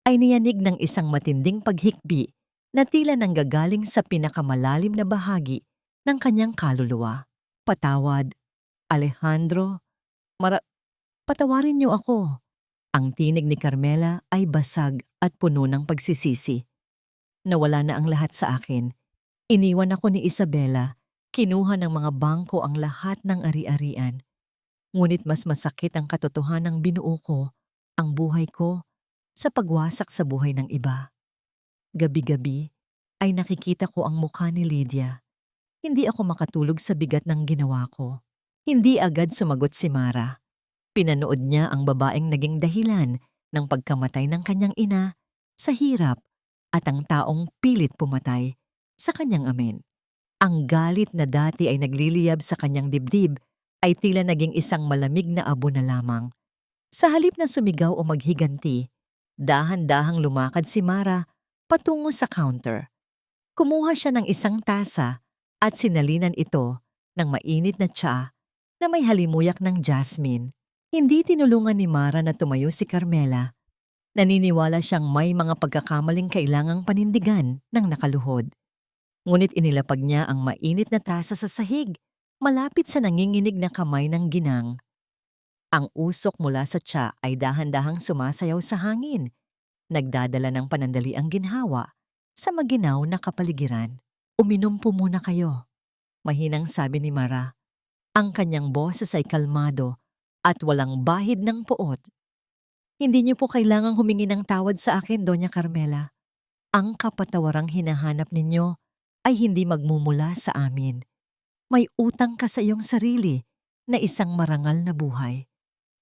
ay niyanig ng isang matinding paghikbi na tila nanggagaling sa pinakamalalim na bahagi ng kanyang kaluluwa. Patawad, Alejandro. Patawarin niyo ako. Ang tinig ni Carmela ay basag at puno ng pagsisisi. Nawala na ang lahat sa akin. Iniwan ako ni Isabela. Kinuha ng mga bangko ang lahat ng ari-arian. Ngunit mas masakit ang katotohanang binuo ko, ang buhay ko, sa pagwasak sa buhay ng iba. Gabi-gabi ay nakikita ko ang mukha ni Lydia. Hindi ako makatulog sa bigat ng ginawa ko. Hindi agad sumagot si Mara. Pinanood niya ang babaeng naging dahilan ng pagkamatay ng kanyang ina sa hirap at ang taong pilit pumatay sa kanyang amen. Ang galit na dati ay nagliliyab sa kanyang dibdib ay tila naging isang malamig na abo na lamang. Sa halip na sumigaw o maghiganti, dahan-dahang lumakad si Mara patungo sa counter. Kumuha siya ng isang tasa at sinalinan ito ng mainit na tsaa na may halimuyak ng jasmine. Hindi tinulungan ni Mara na tumayo si Carmela. Naniniwala siyang may mga pagkakamaling kailangang panindigan ng nakaluhod. Ngunit inilapag niya ang mainit na tasa sa sahig, malapit sa nanginginig na kamay ng ginang. Ang usok mula sa tsa ay dahan-dahang sumasayaw sa hangin, nagdadala ng panandaliang ginhawa sa maginaw na kapaligiran. Uminom po muna kayo, mahinang sabi ni Mara. Ang kanyang boses ay kalmado at walang bahid ng poot. Hindi niyo po kailangang humingi ng tawad sa akin, Doña Carmela. Ang kapatawarang hinahanap ninyo ay hindi magmumula sa amin. May utang ka sa iyong sarili na isang marangal na buhay.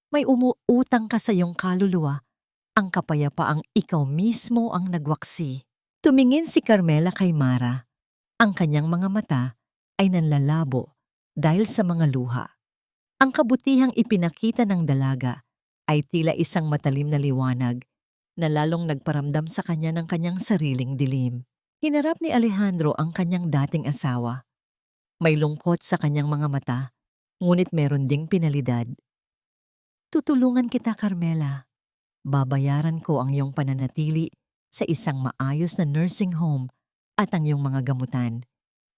May umuutang ka sa iyong kaluluwa, ang kapayapaang ikaw mismo ang nagwaksi. Tumingin si Carmela kay Mara. Ang kanyang mga mata ay nanlalabo dahil sa mga luha. Ang kabutihang ipinakita ng dalaga ay tila isang matalim na liwanag na lalong nagparamdam sa kanya ng kanyang sariling dilim. Hinarap ni Alejandro ang kanyang dating asawa. May lungkot sa kanyang mga mata, ngunit meron ding pinalidad. Tutulungan kita, Carmela. Babayaran ko ang iyong pananatili sa isang maayos na nursing home at ang iyong mga gamutan.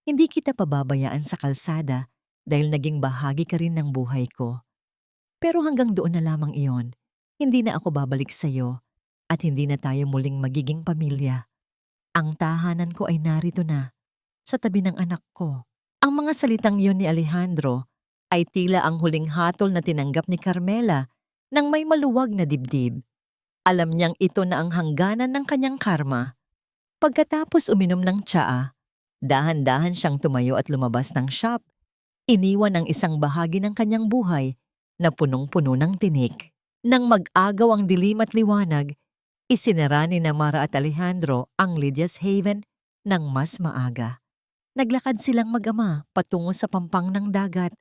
Hindi kita pababayaan sa kalsada dahil naging bahagi ka rin ng buhay ko. Pero hanggang doon na lamang iyon. Hindi na ako babalik sa iyo at hindi na tayo muling magiging pamilya. Ang tahanan ko ay narito na, sa tabi ng anak ko. Ang mga salitang iyon ni Alejandro ay tila ang huling hatol na tinanggap ni Carmela nang may maluwag na dibdib. Alam niyang ito na ang hangganan ng kanyang karma. Pagkatapos uminom ng tsaa, dahan-dahan siyang tumayo at lumabas ng shop. Iniwan ang isang bahagi ng kanyang buhay na punong-puno ng tinik. Nang mag-agaw ang dilim at liwanag, isinara ni Mara at Alejandro ang Lydia's Haven ng mas maaga. Naglakad silang mag-ama patungo sa pampang ng dagat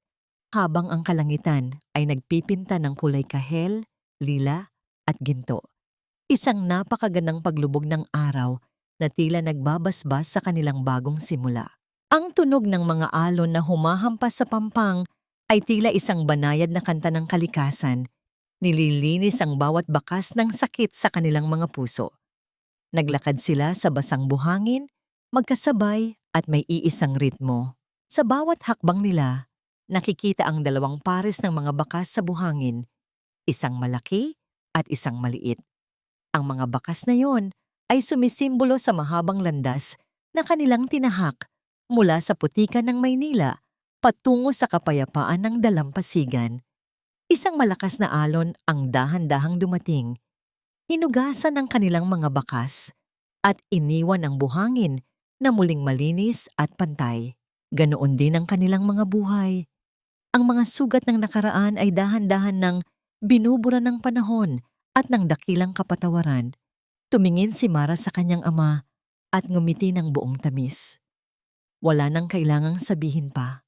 habang ang kalangitan ay nagpipinta ng kulay kahel, lila at ginto. Isang napakagandang paglubog ng araw na tila nagbabasbas sa kanilang bagong simula. Ang tunog ng mga alon na humahampas sa pampang ay tila isang banayad na kanta ng kalikasan. Nililinis ang bawat bakas ng sakit sa kanilang mga puso. Naglakad sila sa basang buhangin, magkasabay at may iisang ritmo. Sa bawat hakbang nila, nakikita ang dalawang pares ng mga bakas sa buhangin, isang malaki at isang maliit. Ang mga bakas na yon ay sumisimbolo sa mahabang landas na kanilang tinahak mula sa putikan ng Maynila patungo sa kapayapaan ng dalampasigan. Isang malakas na alon ang dahan-dahang dumating. Hinugasan ang kanilang mga bakas at iniwan ang buhangin na muling malinis at pantay. Ganoon din ang kanilang mga buhay. Ang mga sugat ng nakaraan ay dahan-dahan ng binubura ng panahon at ng dakilang kapatawaran. Tumingin si Mara sa kanyang ama at ngumiti ng buong tamis. Wala nang kailangang sabihin pa.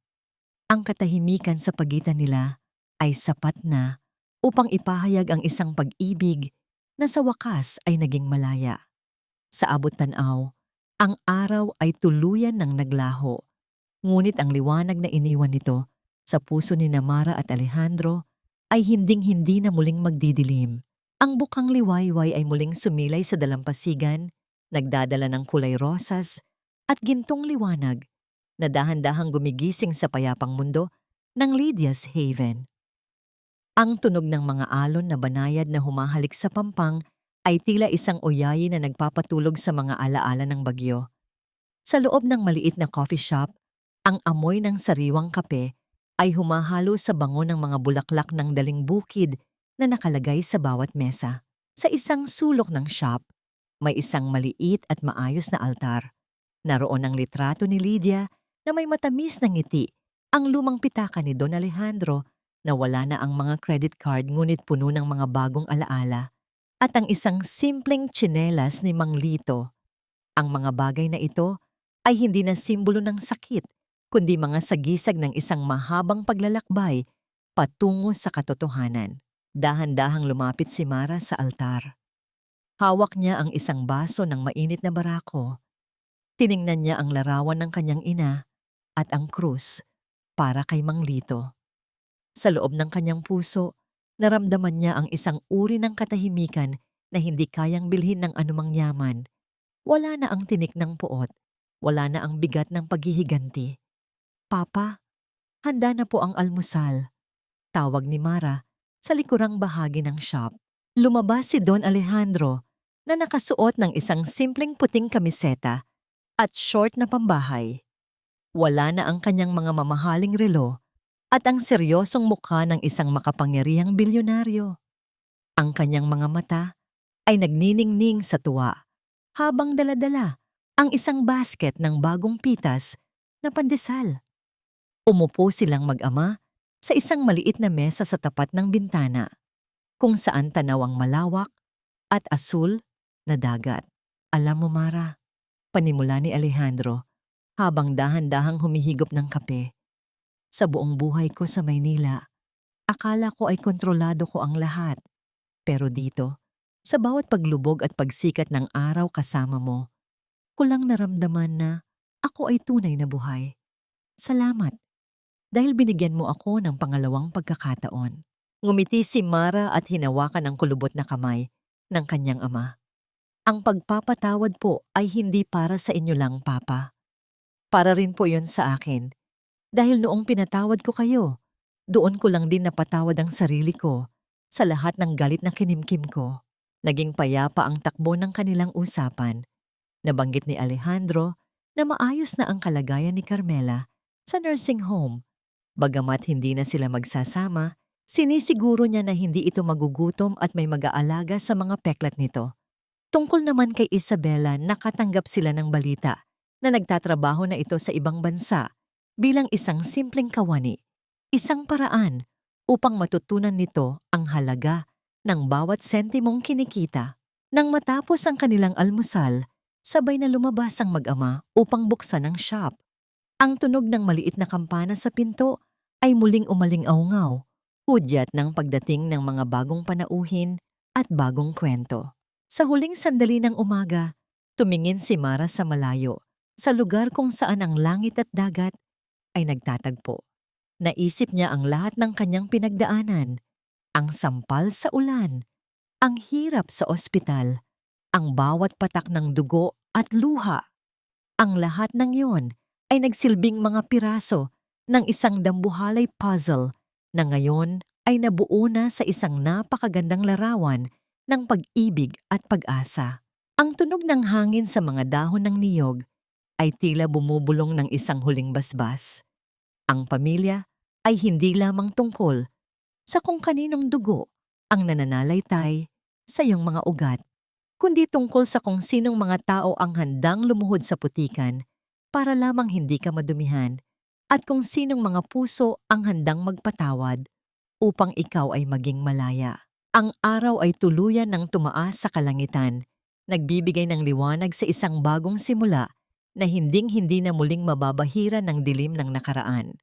Ang katahimikan sa pagitan nila ay sapat na upang ipahayag ang isang pag-ibig na sa wakas ay naging malaya. Sa abot tanaw, ang araw ay tuluyan ng naglaho. Ngunit ang liwanag na iniwan nito sa puso ni Mara at Alejandro ay hinding-hindi na muling magdidilim. Ang bukang liwayway ay muling sumilay sa dalampasigan, nagdadala ng kulay rosas at gintong liwanag na dahan-dahang gumigising sa payapang mundo ng Lydia's Haven. Ang tunog ng mga alon na banayad na humahalik sa pampang ay tila isang oyayi na nagpapatulog sa mga alaala ng bagyo. Sa loob ng maliit na coffee shop, ang amoy ng sariwang kape ay humahalo sa bango ng mga bulaklak ng daling bukid na nakalagay sa bawat mesa. Sa isang sulok ng shop, may isang maliit at maayos na altar. Naroon ang litrato ni Lydia na may matamis na ngiti, ang lumang pitaka ni Don Alejandro na wala na ang mga credit card ngunit puno ng mga bagong alaala, at ang isang simpleng tsinelas ni Mang Lito. Ang mga bagay na ito ay hindi na simbolo ng sakit, kundi mga sagisag ng isang mahabang paglalakbay patungo sa katotohanan. Dahan-dahang lumapit si Mara sa altar. Hawak niya ang isang baso ng mainit na barako. Tiningnan niya ang larawan ng kanyang ina at ang krus para kay Mang Lito. Sa loob ng kanyang puso, naramdaman niya ang isang uri ng katahimikan na hindi kayang bilhin ng anumang yaman. Wala na ang tinik ng puot, wala na ang bigat ng paghihiganti. "Papa, handa na po ang almusal," tawag ni Mara sa likurang bahagi ng shop. Lumabas si Don Alejandro na nakasuot ng isang simpleng puting kamiseta at short na pambahay. Wala na ang kanyang mga mamahaling relo at ang seryosong mukha ng isang makapangyarihang bilyonaryo. Ang kanyang mga mata ay nagniningning sa tuwa habang daladala ang isang basket ng bagong pitas na pandesal. Umupo silang mag-ama sa isang maliit na mesa sa tapat ng bintana, kung saan tanaw ang malawak at asul na dagat. "Alam mo, Mara," panimula ni Alejandro habang dahan-dahang humihigop ng kape, "sa buong buhay ko sa Maynila, akala ko ay kontrolado ko ang lahat. Pero dito, sa bawat paglubog at pagsikat ng araw kasama mo, ko lang naramdaman na ako ay tunay na buhay. Salamat, dahil binigyan mo ako ng pangalawang pagkakataon." Ngumiti si Mara at hinawakan ang kulubot na kamay ng kanyang ama. "Ang pagpapatawad po ay hindi para sa inyo lang, Papa. Para rin po yon sa akin. Dahil noong pinatawad ko kayo, doon ko lang din napatawad ang sarili ko sa lahat ng galit na kinimkim ko." Naging payapa ang takbo ng kanilang usapan. Nabanggit ni Alejandro na maayos na ang kalagayan ni Carmela sa nursing home. Bagamat hindi na sila magsasama, sinisiguro niya na hindi ito magugutom at may mag-aalaga sa mga peklat nito. Tungkol naman kay Isabela, nakatanggap sila ng balita na nagtatrabaho na ito sa ibang bansa bilang isang simpleng kawani, isang paraan upang matutunan nito ang halaga ng bawat sentimong kinikita. Nang matapos ang kanilang almusal, sabay na lumabas ang mag-ama upang buksan ang shop. Ang tunog ng maliit na kampana sa pinto ay muling umaling-aungaw, hudyat ng pagdating ng mga bagong panauhin at bagong kwento. Sa huling sandali ng umaga, tumingin si Mara sa malayo, sa lugar kung saan ang langit at dagat ay nagtatagpo. Naisip niya ang lahat ng kanyang pinagdaanan, ang sampal sa ulan, ang hirap sa ospital, ang bawat patak ng dugo at luha. Ang lahat ng iyon ay nagsilbing mga piraso ng isang dambuhalay puzzle na ngayon ay nabuo na sa isang napakagandang larawan ng pag-ibig at pag-asa. Ang tunog ng hangin sa mga dahon ng niyog ay tila bumubulong ng isang huling basbas. Ang pamilya ay hindi lamang tungkol sa kung kaninong dugo ang nananalaytay sa iyong mga ugat, kundi tungkol sa kung sinong mga tao ang handang lumuhod sa putikan para lamang hindi ka madumihan at kung sinong mga puso ang handang magpatawad upang ikaw ay maging malaya. Ang araw ay tuluyan ng tumaas sa kalangitan, nagbibigay ng liwanag sa isang bagong simula na hinding-hindi na muling mababahira ng dilim ng nakaraan.